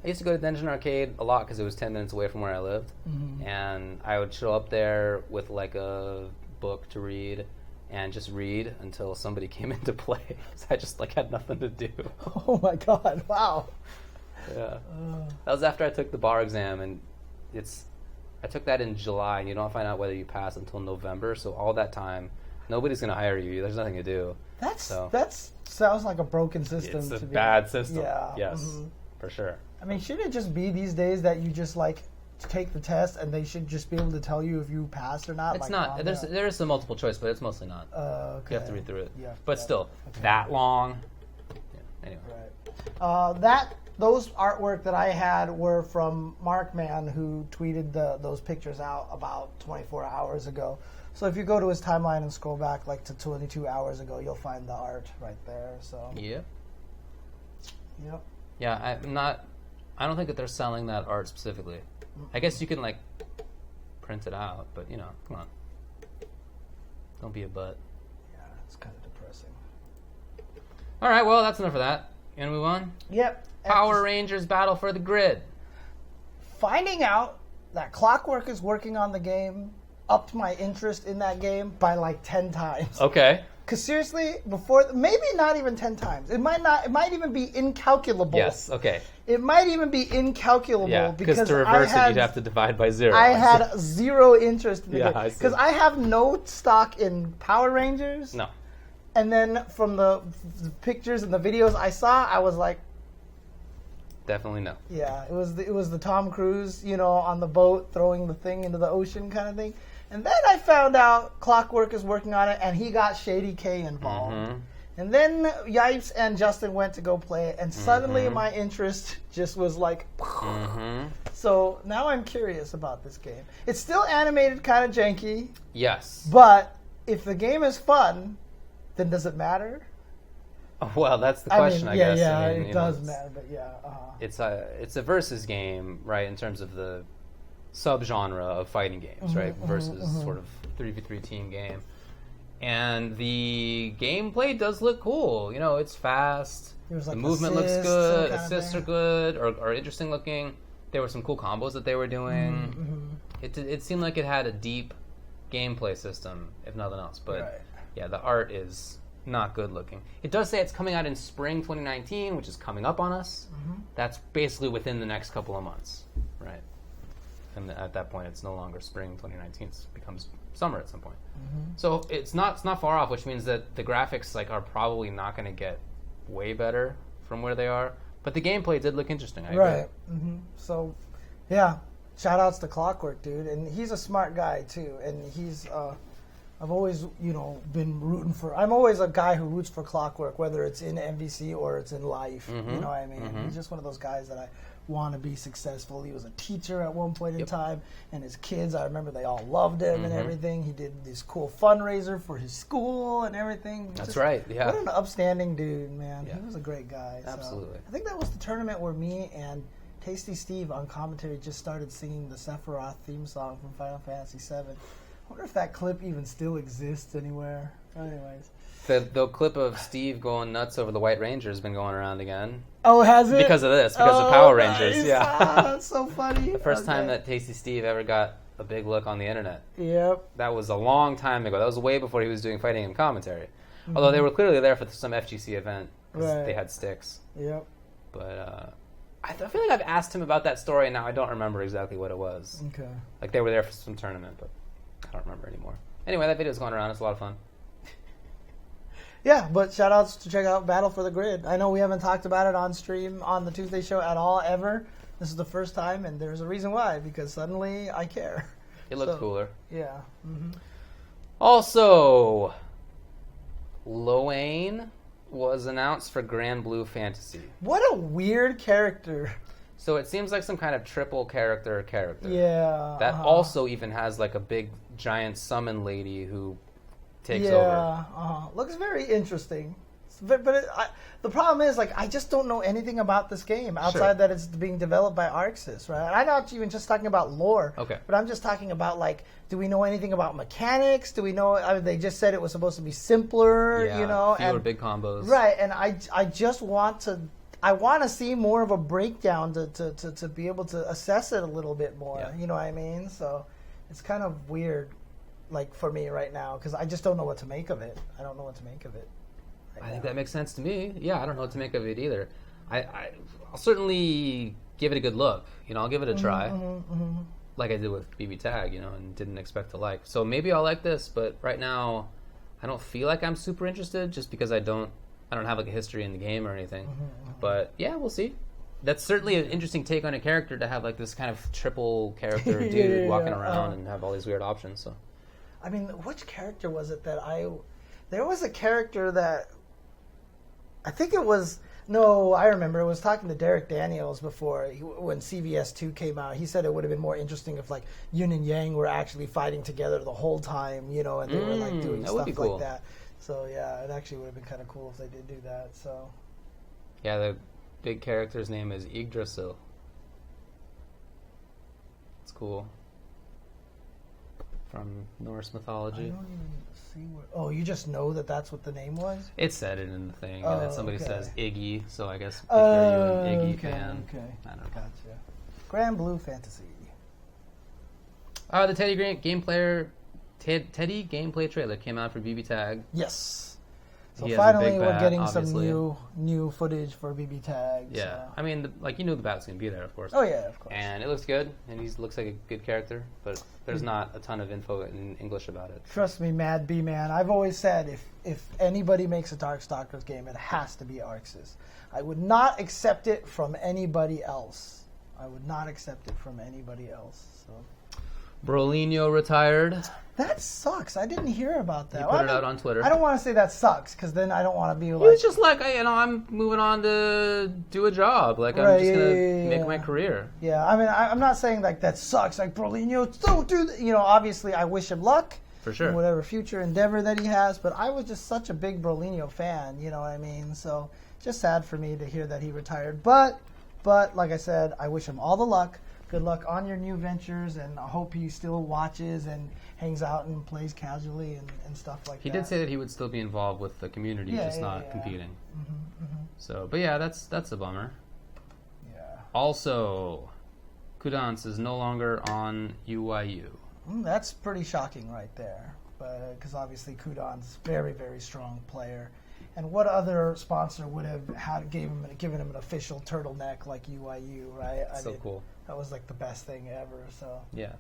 Speaker 2: I used to go to Dungeon Arcade a lot because it was 10 minutes away from where I lived. Mm-hmm. And I would show up there with like a book to read and just read until somebody came into play. So I just like had nothing to do.
Speaker 1: Oh my God, wow.
Speaker 2: Yeah. That was after I took the bar exam, and I took that in July, and you don't find out whether you pass until November. So all that time, nobody's going to hire you. There's nothing to do.
Speaker 1: That sounds like a broken system.
Speaker 2: It's a bad system.
Speaker 1: Yeah.
Speaker 2: Yes, for sure.
Speaker 1: I mean, shouldn't it just be these days that you just like take the test and they should just be able to tell you if you pass or not?
Speaker 2: It's
Speaker 1: like,
Speaker 2: not. There is some multiple choice, but it's mostly not.
Speaker 1: Okay.
Speaker 2: You have to read through it.
Speaker 1: Yeah.
Speaker 2: But still, that long. Yeah. Anyway.
Speaker 1: Right. Those artwork that I had were from Markman, who tweeted those pictures out about 24 hours ago. So if you go to his timeline and scroll back like to 22 hours ago, you'll find the art right there. So.
Speaker 2: Yep.
Speaker 1: Yep.
Speaker 2: Yeah, I don't think that they're selling that art specifically. I guess you can like print it out, but come on. Don't be a butt.
Speaker 1: Yeah, it's kind of depressing.
Speaker 2: All right, well, that's enough of that. You want to move on?
Speaker 1: Yep.
Speaker 2: Power Rangers Battle for the Grid.
Speaker 1: Finding out that Clockwork is working on the game upped my interest in that game by like 10 times.
Speaker 2: Okay.
Speaker 1: Because seriously, before, maybe not even 10 times. It might even be incalculable.
Speaker 2: Yes, okay.
Speaker 1: It might even be incalculable.
Speaker 2: Yeah, because to reverse it, you'd have to divide by 0.
Speaker 1: I had zero interest in the game.
Speaker 2: I see.
Speaker 1: Because I have no stock in Power Rangers.
Speaker 2: No.
Speaker 1: And then from the pictures and the videos I saw, I was like,
Speaker 2: definitely no.
Speaker 1: Yeah, it was the Tom Cruise, on the boat throwing the thing into the ocean kind of thing. And then I found out Clockwork is working on it, and he got Shady K involved. Mm-hmm. And then Yipes and Justin went to go play it, and suddenly my interest just was like... So now I'm curious about this game. It's still animated kind of janky.
Speaker 2: Yes.
Speaker 1: But if the game is fun, then does it matter?
Speaker 2: Well, that's the question, I guess.
Speaker 1: Yeah, it does matter, but yeah.
Speaker 2: It's a versus game, right, in terms of the subgenre of fighting games, right, versus sort of 3v3 team game. And the gameplay does look cool. It's fast.
Speaker 1: Like
Speaker 2: the movement looks good. Assists are good or interesting looking. there were some cool combos that they were doing. It seemed like it had a deep gameplay system, if nothing else. But yeah, the art is not good looking. It does say it's coming out in spring 2019, which is coming up on us. That's basically within the next couple of months, right? And at that point, it's no longer spring 2019; it becomes summer at some point. So it's not far off, which means that the graphics are probably not going to get way better from where they are. But the gameplay did look interesting. I agree.
Speaker 1: So, yeah, shout outs to Clockwork, dude, and he's a smart guy too, and he's. I've always, been rooting for. I'm always a guy who roots for Clockwork, whether it's in MVC or it's in life. You know what I mean? He's just one of those guys that I want to be successful. He was a teacher at one point in time, and his kids, I remember they all loved him and everything. He did this cool fundraiser for his school and everything.
Speaker 2: That's right. Yeah.
Speaker 1: What an upstanding dude, man. Yeah. He was a great guy.
Speaker 2: Absolutely.
Speaker 1: So I think that was the tournament where me and Tasty Steve on commentary just started singing the Sephiroth theme song from Final Fantasy VII. I wonder if that clip even still exists anywhere. Anyways.
Speaker 2: The clip of Steve going nuts over the White Ranger has been going around again.
Speaker 1: Oh, has it?
Speaker 2: Because of this, because of Power Rangers.
Speaker 1: Nice.
Speaker 2: Yeah.
Speaker 1: That's so funny.
Speaker 2: The first time that Tasty Steve ever got a big look on the internet.
Speaker 1: Yep.
Speaker 2: That was a long time ago. That was way before he was doing fighting game commentary. Although they were clearly there for some FGC event. Right. They had sticks.
Speaker 1: Yep.
Speaker 2: But I feel like I've asked him about that story, and now I don't remember exactly what it was.
Speaker 1: Okay.
Speaker 2: Like they were there for some tournament, but I don't remember anymore. Anyway, that video's going around. It's a lot of fun.
Speaker 1: Yeah, but shout outs to check out Battle for the Grid. I know we haven't talked about it on stream on the Tuesday show at all, ever. This is the first time, and there's a reason why, because suddenly I care.
Speaker 2: It looked cooler.
Speaker 1: Yeah.
Speaker 2: Also, Loane was announced for Grand Blue Fantasy.
Speaker 1: What a weird character.
Speaker 2: So it seems like some kind of triple character.
Speaker 1: Yeah.
Speaker 2: That also even has like a big giant summon lady who takes over.
Speaker 1: Yeah. Looks very interesting. But the problem is, I just don't know anything about this game outside that it's being developed by ArcSys, right? I'm not even just talking about lore.
Speaker 2: Okay.
Speaker 1: But I'm just talking about, do we know anything about mechanics? Do we know, they just said it was supposed to be simpler,
Speaker 2: fewer big combos.
Speaker 1: Right, and I just want to, see more of a breakdown to be able to assess it a little bit more, you know what I mean? So it's kind of weird, for me right now, because I just don't know what to make of it. I don't know what to make of it.
Speaker 2: I think that makes sense to me. Yeah, I don't know what to make of it either. I'll certainly give it a good look. I'll give it a try, like I did with BB Tag, and didn't expect to like. So maybe I'll like this, but right now, I don't feel like I'm super interested, just because I don't have a history in the game or anything. But yeah, we'll see. That's certainly an interesting take on a character to have this kind of triple character dude walking around and have all these weird options. So,
Speaker 1: I mean, which character was it that there was a character that. I think it was... No, I remember. I was talking to Derek Daniels before, when CVS 2 came out. He said it would have been more interesting if, Yin and Yang were actually fighting together the whole time, and they were, doing stuff
Speaker 2: cool.
Speaker 1: like that. So, yeah, it actually would have been kind of cool if they did do that, so...
Speaker 2: Yeah, the big character's name is Yggdrasil. It's cool. From Norse mythology.
Speaker 1: I don't even see what... Oh, you just know that that's what the name was?
Speaker 2: It said it in the thing, and then somebody says Iggy, so I guess if you're an Iggy fan.
Speaker 1: Okay,
Speaker 2: I don't know.
Speaker 1: Gotcha. Grand Blue Fantasy.
Speaker 2: The Teddy gameplay trailer came out for BB Tag.
Speaker 1: Yes. So finally we're getting
Speaker 2: obviously.
Speaker 1: some new footage for BB Tag.
Speaker 2: Yeah.
Speaker 1: So.
Speaker 2: I mean, the bat's going to be there, of course.
Speaker 1: Oh, yeah, of course.
Speaker 2: And it looks good, and he looks like a good character, but there's not a ton of info in English about it.
Speaker 1: Trust me, Mad B, man. I've always said if anybody makes a Darkstalkers game, it has to be ArcSys. I would not accept it from anybody else. So.
Speaker 2: Brolinho retired.
Speaker 1: That sucks. I didn't hear about that.
Speaker 2: He put it out on Twitter.
Speaker 1: I don't want to say that sucks, because then I don't want to be like...
Speaker 2: It's just I'm moving on to do a job. I'm just going to make my career.
Speaker 1: Yeah, I mean, I'm not saying that sucks. Brolinho, don't do that. Obviously, I wish him luck.
Speaker 2: For sure.
Speaker 1: In whatever future endeavor that he has, but I was just such a big Brolinho fan, you know what I mean? So, just sad for me to hear that he retired. But like I said, I wish him all the luck. Good luck on your new ventures, and I hope he still watches and hangs out and plays casually and stuff like that.
Speaker 2: He did say that he would still be involved with the community, not competing. So, but yeah, that's a bummer.
Speaker 1: Yeah.
Speaker 2: Also, Kudance is no longer on UYU.
Speaker 1: That's pretty shocking right there. Because obviously Kudance, very, very strong player. And what other sponsor would have given him an official turtleneck like UYU, right?
Speaker 2: Cool.
Speaker 1: That was like the best thing ever. So
Speaker 2: yeah.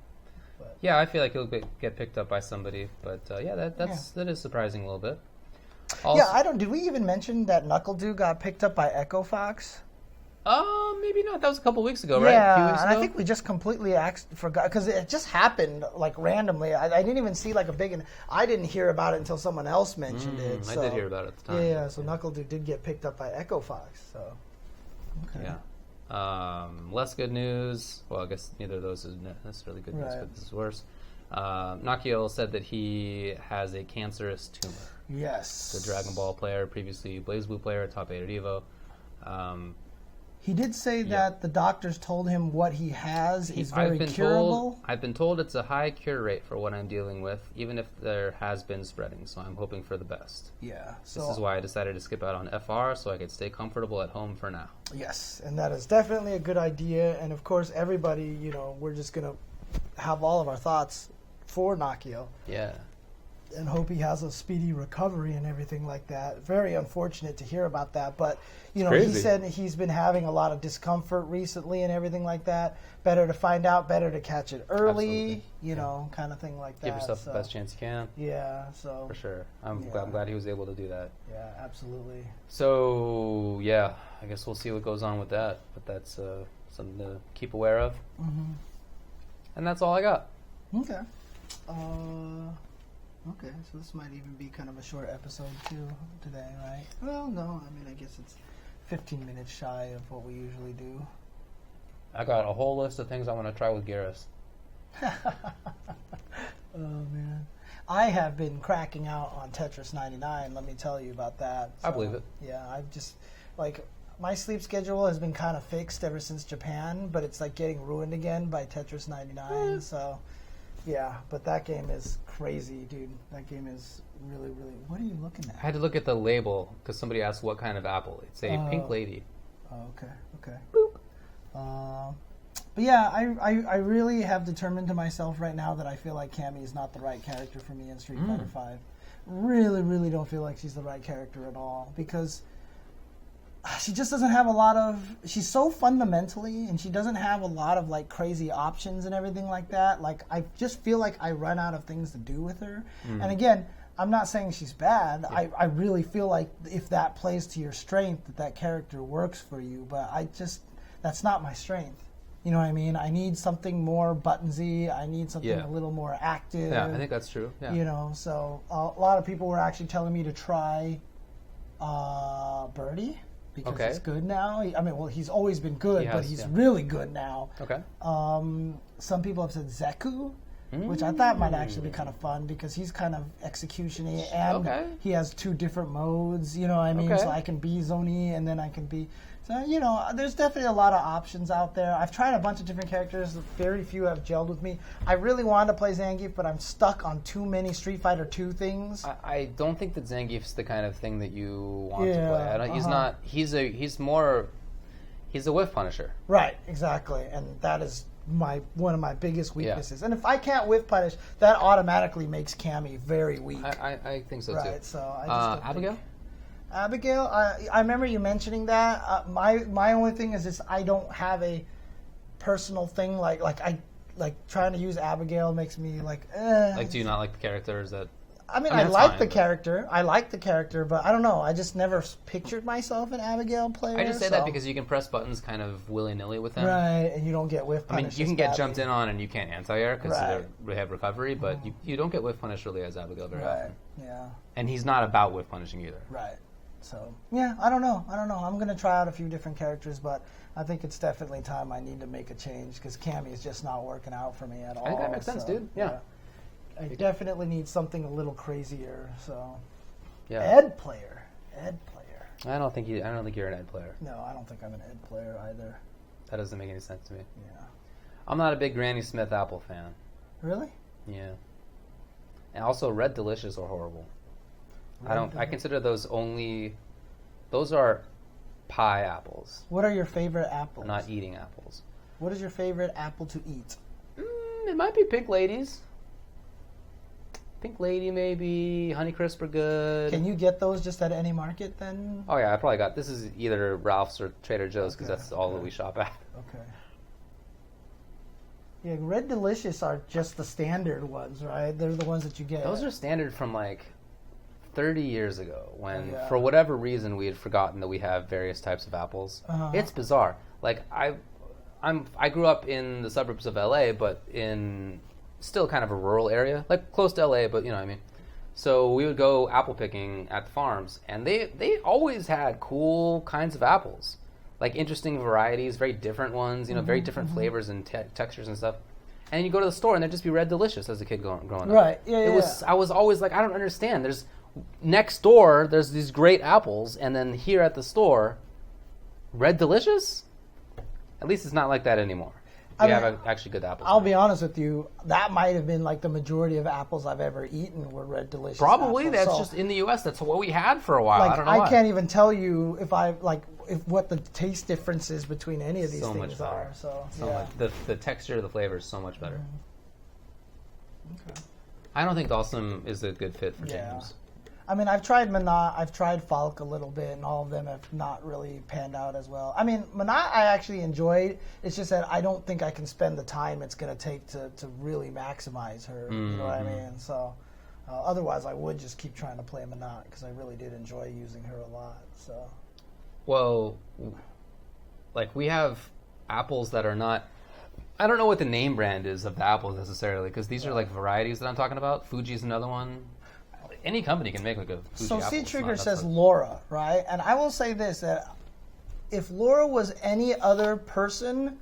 Speaker 2: Yeah, I feel like he'll get picked up by somebody. But that is surprising a little bit. Also,
Speaker 1: did we even mention that Knuckle Dude got picked up by Echo Fox?
Speaker 2: Maybe not. That was a couple weeks ago, right?
Speaker 1: Yeah,
Speaker 2: a few weeks ago?
Speaker 1: I think we just completely forgot because it just happened like randomly. I didn't even see like a big. I didn't hear about it until someone else mentioned it. So.
Speaker 2: I did hear about it at the time.
Speaker 1: Yeah. So Knuckle Dude did get picked up by Echo Fox. So. Okay.
Speaker 2: Yeah. Less good news. Well, I guess neither of those is necessarily good news, but this is worse. Nakiel said that he has a cancerous tumor.
Speaker 1: Yes.
Speaker 2: The Dragon Ball player, previously BlazBlue player, top 8 at EVO.
Speaker 1: He did say that the doctors told him what he has is very curable.
Speaker 2: I've been told it's a high cure rate for what I'm dealing with, even if there has been spreading, so I'm hoping for the best.
Speaker 1: Yeah.
Speaker 2: This is why I decided to skip out on FR, so I could stay comfortable at home for now.
Speaker 1: Yes, and that is definitely a good idea. And of course, everybody, we're just going to have all of our thoughts for Nakiel.
Speaker 2: Yeah.
Speaker 1: And hope he has a speedy recovery and everything like that. Very unfortunate to hear about that, but he said he's been having a lot of discomfort recently and everything like that. Better to find out, better to catch it early, kind of thing like that.
Speaker 2: Give yourself the best chance you can.
Speaker 1: Yeah, so
Speaker 2: for sure. I'm glad he was able to do that.
Speaker 1: Yeah, absolutely.
Speaker 2: So yeah, I guess we'll see what goes on with that, but that's something to keep aware of.
Speaker 1: Mm-hmm.
Speaker 2: And that's all I got.
Speaker 1: Okay. Okay, so this might even be kind of a short episode too today, right? Well, no, I guess it's 15 minutes shy of what we usually do.
Speaker 2: I got a whole list of things I want to try with Garrus.
Speaker 1: Oh, man. I have been cracking out on Tetris 99, let me tell you about that.
Speaker 2: I believe it.
Speaker 1: Yeah, I've just, my sleep schedule has been kind of fixed ever since Japan, but it's getting ruined again by Tetris 99, so... Yeah, but that game is crazy, dude. That game is really, really... What are you looking at?
Speaker 2: I had to look at the label because somebody asked what kind of apple. It's a pink lady.
Speaker 1: Oh, okay. Boop. But yeah, I really have determined to myself right now that I feel like Cammy is not the right character for me in Street Fighter V. Really, really don't feel like she's the right character at all because... She just doesn't have a lot of... She's so fundamentally, and she doesn't have a lot of, crazy options and everything like that. I just feel like I run out of things to do with her. And again, I'm not saying she's bad. Yeah. I really feel like if that plays to your strength, that character works for you. But that's not my strength. You know what I mean? I need something more buttonsy. I need something a little more active.
Speaker 2: Yeah, I think that's true. Yeah.
Speaker 1: So a lot of people were actually telling me to try Birdie. Because he's good now. He's always been good, but he's really good now.
Speaker 2: Okay.
Speaker 1: Some people have said Zeku, which I thought might actually be kind of fun because he's kind of execution-y and he has 2 different modes, you know what I mean? So I can be Zoni and then I can be... So, there's definitely a lot of options out there. I've tried a bunch of different characters. Very few have gelled with me. I really wanted to play Zangief, but I'm stuck on too many Street Fighter 2 things.
Speaker 2: I don't think that Zangief's the kind of thing that you want to play. He's not. He's a whiff punisher.
Speaker 1: Right, exactly. And that is one of my biggest weaknesses. And if I can't whiff punish, that automatically makes Cammy very weak.
Speaker 2: I think so, too.
Speaker 1: Right, so I just don't
Speaker 2: Abigail?
Speaker 1: Abigail, I remember you mentioning that. My only thing is I don't have a personal thing like trying to use Abigail makes me
Speaker 2: do you not like the character? Is that?
Speaker 1: I like the character. I like the character, but I don't know. I just never pictured myself an Abigail player.
Speaker 2: I just say that because you can press buttons kind of willy-nilly with them.
Speaker 1: Right, and you don't get whiff punish.
Speaker 2: You can get jumped in on and you can't anti-air because they have recovery, but you don't get whiff punish really as Abigail very often.
Speaker 1: Yeah.
Speaker 2: And he's not about whiff punishing either.
Speaker 1: Right. So, yeah, I don't know. I'm going to try out a few different characters, but I think it's definitely time I need to make a change because Cammy is just not working out for me at all.
Speaker 2: I think that makes sense, dude. Yeah.
Speaker 1: I definitely need something a little crazier, so...
Speaker 2: Yeah.
Speaker 1: Ed player.
Speaker 2: I don't think you're an Ed player.
Speaker 1: No, I don't think I'm an Ed player either.
Speaker 2: That doesn't make any sense to me.
Speaker 1: Yeah.
Speaker 2: I'm not a big Granny Smith apple fan.
Speaker 1: Really?
Speaker 2: Yeah. And also Red Delicious are horrible. I consider those are pie apples.
Speaker 1: What are your favorite apples?
Speaker 2: Not eating apples.
Speaker 1: What is your favorite apple to eat?
Speaker 2: It might be Pink Ladies. Pink Lady, maybe. Honeycrisp are good.
Speaker 1: Can you get those just at any market then?
Speaker 2: Oh, yeah, I probably got... This is either Ralph's or Trader Joe's because that's all that we shop at.
Speaker 1: Okay. Yeah, Red Delicious are just the standard ones, right? They're the ones that you get.
Speaker 2: Those are standard from, 30 years ago when, for whatever reason, we had forgotten that we have various types of apples. It's bizarre. I grew up in the suburbs of LA, but in... still kind of a rural area, close to LA, but you know what I mean. So we would go apple picking at the farms, and they always had cool kinds of apples, interesting varieties, very different ones, very different flavors and textures and stuff. And you go to the store, and there'd just be Red Delicious as a kid growing up.
Speaker 1: Right, yeah,
Speaker 2: I was always I don't understand. There's next door, there's these great apples, and then here at the store, Red Delicious? At least it's not like that anymore. We have actually good apples.
Speaker 1: I'll be honest with you. That might have been the majority of apples I've ever eaten were Red Delicious.
Speaker 2: Probably
Speaker 1: apples.
Speaker 2: That's just in the U.S. That's what we had for a while. I don't know.
Speaker 1: I can't even tell you if what the taste differences between any of these things are. So
Speaker 2: much. The texture of the flavor is so much better.
Speaker 1: Okay.
Speaker 2: I don't think Dalsum is a good fit for James.
Speaker 1: I mean, I've tried Manat, I've tried Falk a little bit, and all of them have not really panned out as well. I mean, Manat I actually enjoyed. It's just that I don't think I can spend the time it's going to take to really maximize her. You know what I mean? So, otherwise, I would just keep trying to play Manat because I really did enjoy using her a lot. So,
Speaker 2: well, we have apples that are not. I don't know what the name brand is of the apples necessarily because these are varieties that I'm talking about. Fuji's another one. Any company can make a Fuji
Speaker 1: So
Speaker 2: apple.
Speaker 1: C-Trigger says Laura, right? And I will say this, that if Laura was any other person,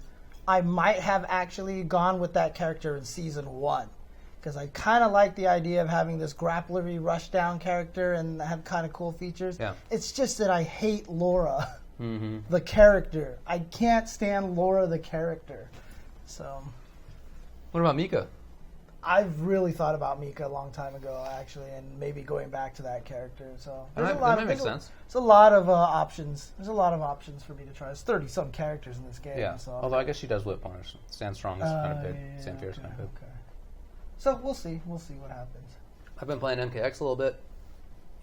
Speaker 1: I might have actually gone with that character in Season 1. Because I kind of like the idea of having this grapplery rushdown character and have kind of cool features.
Speaker 2: Yeah.
Speaker 1: It's just that I hate Laura, the character. I can't stand Laura, the character. So.
Speaker 2: What about Mika?
Speaker 1: I've really thought about Mika a long time ago, actually, and maybe going back to that character. So
Speaker 2: that might make sense.
Speaker 1: There's a lot of options. There's a lot of options for me to try. There's 30-some characters in this game.
Speaker 2: Yeah.
Speaker 1: So.
Speaker 2: Although I guess she does whip punish. Stand strong is kind of good. Stand fierce kind of good.
Speaker 1: Okay. So we'll see. We'll see what happens.
Speaker 2: I've been playing MKX a little bit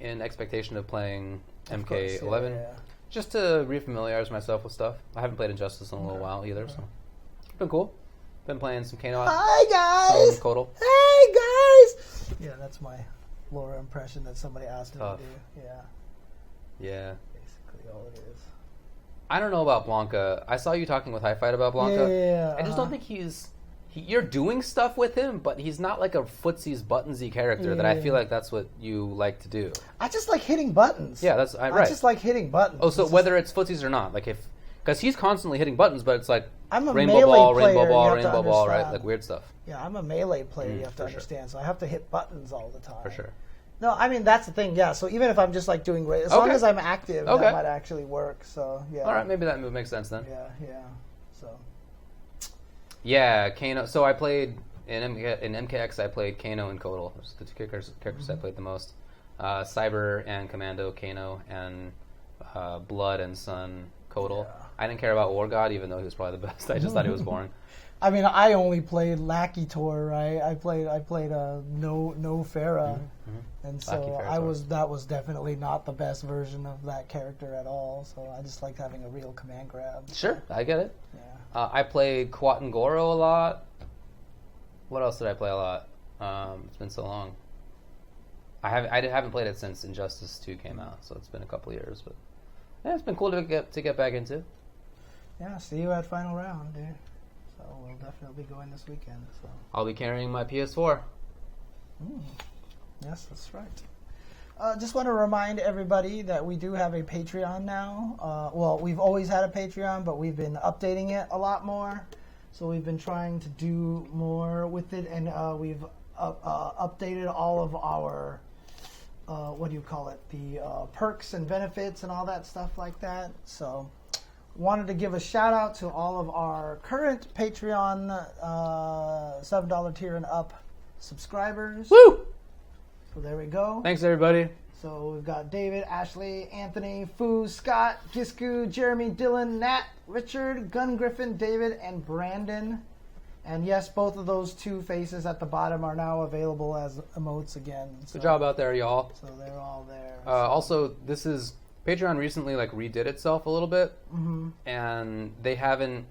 Speaker 2: in expectation of playing MK11. Just to refamiliarize myself with stuff. I haven't played Injustice in a little while either, so it's been cool. Been playing some Kano.
Speaker 1: Hi guys.
Speaker 2: Some Kodal.
Speaker 1: Hey guys. Yeah, that's my Laura impression that somebody asked me to do. Yeah.
Speaker 2: Yeah.
Speaker 1: Basically all it is.
Speaker 2: I don't know about Blanca. I saw you talking with High Fight about Blanca.
Speaker 1: Yeah.
Speaker 2: I just don't think you're doing stuff with him, but he's not like a footsies buttonsy character that I feel like that's what you like to do.
Speaker 1: I just like hitting buttons.
Speaker 2: Yeah, that's right.
Speaker 1: I just like hitting buttons.
Speaker 2: Oh, so whether it's footsies or not, because he's constantly hitting buttons, but it's
Speaker 1: I'm a
Speaker 2: rainbow
Speaker 1: melee
Speaker 2: ball,
Speaker 1: player,
Speaker 2: rainbow ball,
Speaker 1: you have to
Speaker 2: rainbow ball, right?
Speaker 1: understand.
Speaker 2: Weird stuff.
Speaker 1: Yeah, I'm a melee player, you have to understand. So I have to hit buttons all the time.
Speaker 2: For sure.
Speaker 1: No, I mean, that's the thing, yeah. So even if I'm just doing, as long as I'm active, that might actually work. So, yeah.
Speaker 2: All right, maybe that move makes sense then.
Speaker 1: Yeah. So.
Speaker 2: Yeah, Kano. So I played, in MKX, I played Kano and Kodal. Those are the two characters I played the most. Cyber and Commando, Kano, and Blood and Sun, Kodal. Yeah. I didn't care about War God, even though he was probably the best. I just thought he was boring.
Speaker 1: I mean, I only played Lackey Tor, right? I played No Farah, and so that was definitely not the best version of that character at all. So I just liked having a real command grab.
Speaker 2: Sure, I get it.
Speaker 1: Yeah.
Speaker 2: I played Kwat and Goro a lot. What else did I play a lot? It's been so long. I haven't played it since Injustice 2 came out, so it's been a couple years, but yeah, it's been cool to get back into.
Speaker 1: Yeah, see you at Final Round, dude. So we'll definitely be going this weekend. So
Speaker 2: I'll be carrying my PS4.
Speaker 1: Yes, that's right. Just want to remind everybody that we do have a Patreon now. Well, we've always had a Patreon, but we've been updating it a lot more. So we've been trying to do more with it, and we've updated all of our the perks and benefits and all that stuff like that. So wanted to give a shout out to all of our current Patreon $7 tier and up subscribers.
Speaker 2: Woo!
Speaker 1: So there we go.
Speaker 2: Thanks, everybody.
Speaker 1: So we've got David, Ashley, Anthony, Fu, Scott, Gisku, Jeremy, Dylan, Nat, Richard, Gun Griffin, David, and Brandon. And yes, both of those 2 faces at the bottom are now available as emotes again. So,
Speaker 2: good job out there, y'all.
Speaker 1: So they're all there.
Speaker 2: Also, this is Patreon recently redid itself a little bit, and they haven't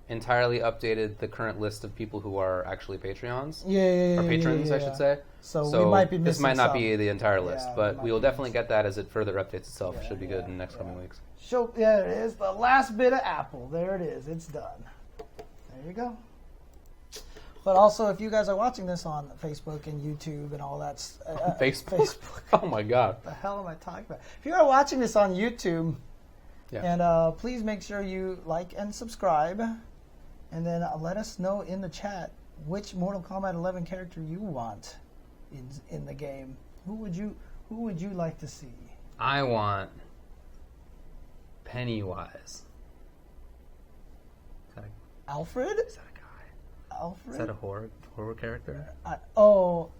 Speaker 2: entirely updated the current list of people who are actually Patreons.
Speaker 1: Or
Speaker 2: patrons, I should say.
Speaker 1: So we might be missing
Speaker 2: this might not
Speaker 1: some.
Speaker 2: be the entire list, but we will definitely get that as it further updates itself. Should be good in the next coming weeks.
Speaker 1: There it is. The last bit of Apple. There it is. It's done. There you go. But also, if you guys are watching this on Facebook and YouTube and all that...
Speaker 2: Facebook? Oh, my God.
Speaker 1: What the hell am I talking about? If you are watching this on YouTube, and please make sure you like and subscribe, and then let us know in the chat which Mortal Kombat 11 character you want in the game. Who would you like to see?
Speaker 2: I want Pennywise. Is that
Speaker 1: Alfred?
Speaker 2: Is that a guy?
Speaker 1: Alfred?
Speaker 2: Is that a horror character?
Speaker 1: I don't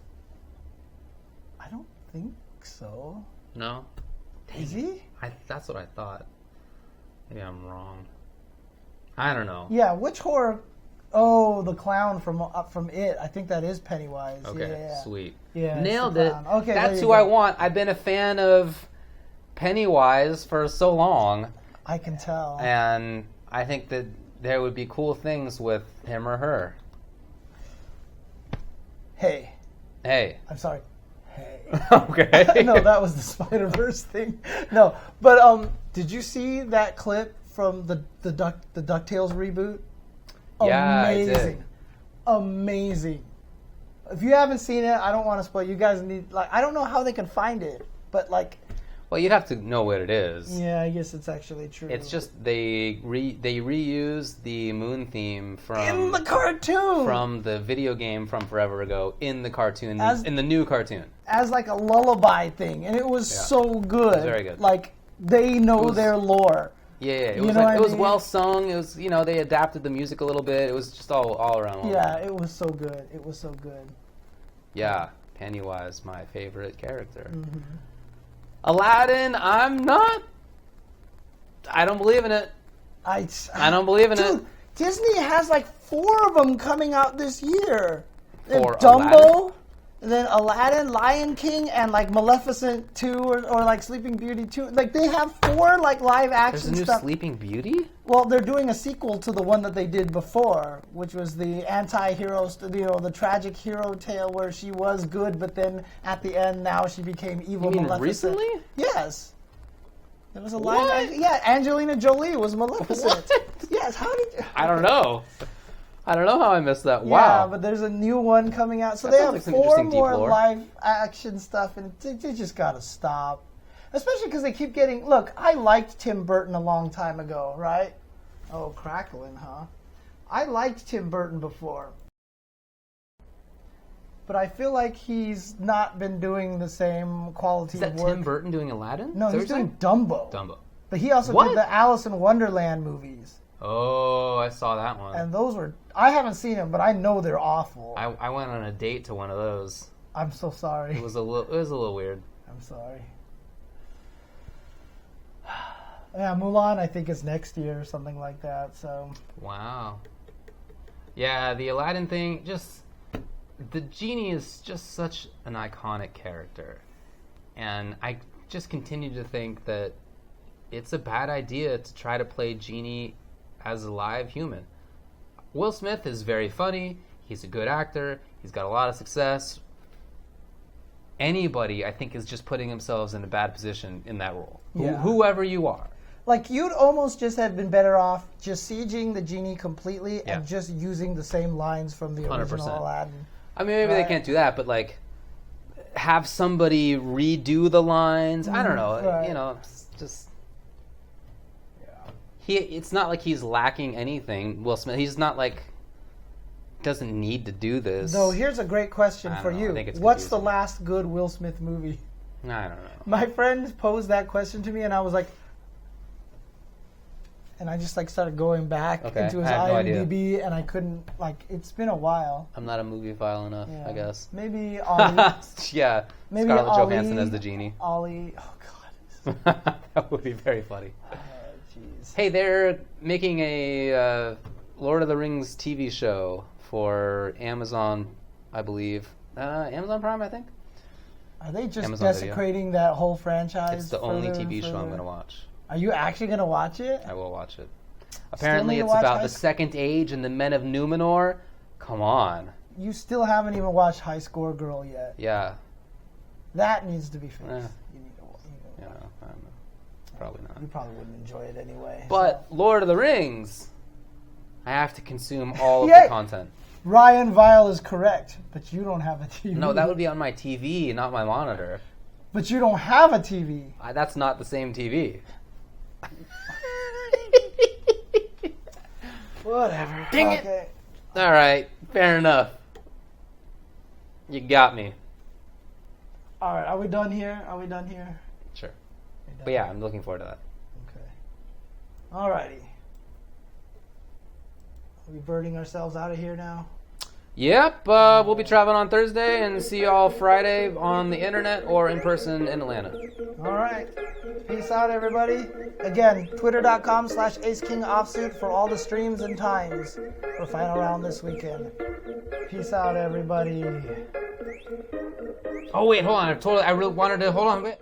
Speaker 1: think so.
Speaker 2: No?
Speaker 1: Is he?
Speaker 2: That's what I thought. Maybe I'm wrong. I don't know.
Speaker 1: Yeah, which horror? Oh, the clown from It. I think that is Pennywise.
Speaker 2: Okay, sweet.
Speaker 1: Yeah,
Speaker 2: nailed it.
Speaker 1: Okay,
Speaker 2: that's who I want. I've been a fan of Pennywise for so long.
Speaker 1: I can tell.
Speaker 2: And I think that there would be cool things with him or her.
Speaker 1: Hey.
Speaker 2: I'm
Speaker 1: sorry. Hey.
Speaker 2: Okay.
Speaker 1: No, that was the Spider-Verse thing. No, but did you see that clip from the DuckTales reboot?
Speaker 2: Yeah,
Speaker 1: Amazing.
Speaker 2: I did.
Speaker 1: Amazing. If you haven't seen it, I don't want to spoil. You guys need I don't know how they can find it, but
Speaker 2: well, you'd have to know what it is.
Speaker 1: Yeah, I guess it's actually true.
Speaker 2: It's just they reuse the moon theme from
Speaker 1: in the cartoon
Speaker 2: from the video game from forever ago in the cartoon in the new cartoon
Speaker 1: as a lullaby thing, and it was so good. It was
Speaker 2: very good.
Speaker 1: They know their lore.
Speaker 2: Yeah, it was well sung. It was they adapted the music a little bit. It was just all around.
Speaker 1: Yeah, it was so good. It was so good.
Speaker 2: Yeah, Pennywise, my favorite character. Mm-hmm. Aladdin, I don't believe in it. I don't believe in it.
Speaker 1: Disney has 4 of them coming out this year.
Speaker 2: For
Speaker 1: Dumbo,
Speaker 2: Aladdin?
Speaker 1: and then Aladdin, Lion King, and Maleficent 2 or Sleeping Beauty 2. They have 4 live action
Speaker 2: stuff. There's a new Sleeping Beauty?
Speaker 1: Well, they're doing a sequel to the one that they did before, which was the anti-hero, the tragic hero tale where she was good, but then at the end now she became evil.
Speaker 2: You mean
Speaker 1: Maleficent.
Speaker 2: Recently?
Speaker 1: Yes. There was a live. Yeah, Angelina Jolie was Maleficent.
Speaker 2: What?
Speaker 1: Yes. How did you?
Speaker 2: I don't know. I don't know how I missed that.
Speaker 1: Yeah,
Speaker 2: Wow.
Speaker 1: but there's a new one coming out. So
Speaker 2: that
Speaker 1: they have
Speaker 2: some
Speaker 1: 4 more
Speaker 2: lore.
Speaker 1: live action stuff, and they just got to stop. Especially because they keep getting... Look, I liked Tim Burton a long time ago, right? Oh, crackling, huh? I liked Tim Burton before. But I feel like he's not been doing the same quality
Speaker 2: of work. Is that Tim Burton doing Aladdin?
Speaker 1: No, he's doing Dumbo.
Speaker 2: Dumbo.
Speaker 1: But he also did the Alice in Wonderland movies.
Speaker 2: Oh, I saw that one.
Speaker 1: And those were... I haven't seen them, but I know they're awful.
Speaker 2: I went on a date to one of those.
Speaker 1: I'm so sorry.
Speaker 2: It was a little weird.
Speaker 1: I'm sorry. Yeah, Mulan I think is next year or something like that. So.
Speaker 2: Wow. Yeah, the Aladdin thing, the genie is just such an iconic character, and I just continue to think that it's a bad idea to try to play Genie as a live human. Will Smith is very funny. He's a good actor. He's got a lot of success. Anybody, I think, is just putting themselves in a bad position in that role. Yeah. Whoever you are.
Speaker 1: You'd almost just have been better off just sieging the Genie completely and just using the same lines from the original 100%. Aladdin.
Speaker 2: I mean, maybe they can't do that, but have somebody redo the lines. I don't know.
Speaker 1: Right.
Speaker 2: It's just... It's not like he's lacking anything, Will Smith. He's not doesn't need to do this.
Speaker 1: Though here's a great question for you. What's the last good Will Smith movie?
Speaker 2: I don't know.
Speaker 1: My friend posed that question to me, and I was like, and I just like started going back into his IMDb, and I couldn't it's been a while.
Speaker 2: I'm not a movie-phile enough, I guess.
Speaker 1: Maybe Ollie.
Speaker 2: Yeah, maybe Scarlett Johansson as the genie.
Speaker 1: Ollie. Oh God.
Speaker 2: That would be very funny.
Speaker 1: Jeez.
Speaker 2: Hey, they're making a Lord of the Rings TV show for Amazon, I believe. Amazon Prime, I think.
Speaker 1: Are they just desecrating that whole franchise?
Speaker 2: It's the only TV show I'm going to watch.
Speaker 1: Are you actually going to watch it?
Speaker 2: I will watch it. Apparently it's about the Second Age and the Men of Numenor. Come on.
Speaker 1: You still haven't even watched High Score Girl yet.
Speaker 2: Yeah.
Speaker 1: That needs to be fixed. You need to watch
Speaker 2: probably not.
Speaker 1: You probably wouldn't enjoy it anyway.
Speaker 2: But Lord of the Rings, I have to consume all of the content.
Speaker 1: Ryan Vile is correct, but you don't have a TV.
Speaker 2: No, that would be on my TV, not my monitor.
Speaker 1: But you don't have a TV.
Speaker 2: That's not the same TV.
Speaker 1: Whatever.
Speaker 2: Dang it. All right, fair enough. You got me.
Speaker 1: All right, are we done here?
Speaker 2: Sure. But yeah, I'm looking forward to that.
Speaker 1: Okay. All righty. Are we birding ourselves out of here now?
Speaker 2: Yep, we'll be traveling on Thursday and see you all Friday on the internet or in person in Atlanta.
Speaker 1: All right. Peace out, everybody. Again, twitter.com/AceKingOffsuit for all the streams and times for Final Round this weekend. Peace out, everybody.
Speaker 2: Oh, wait, hold on. I really wanted to... Hold on, wait.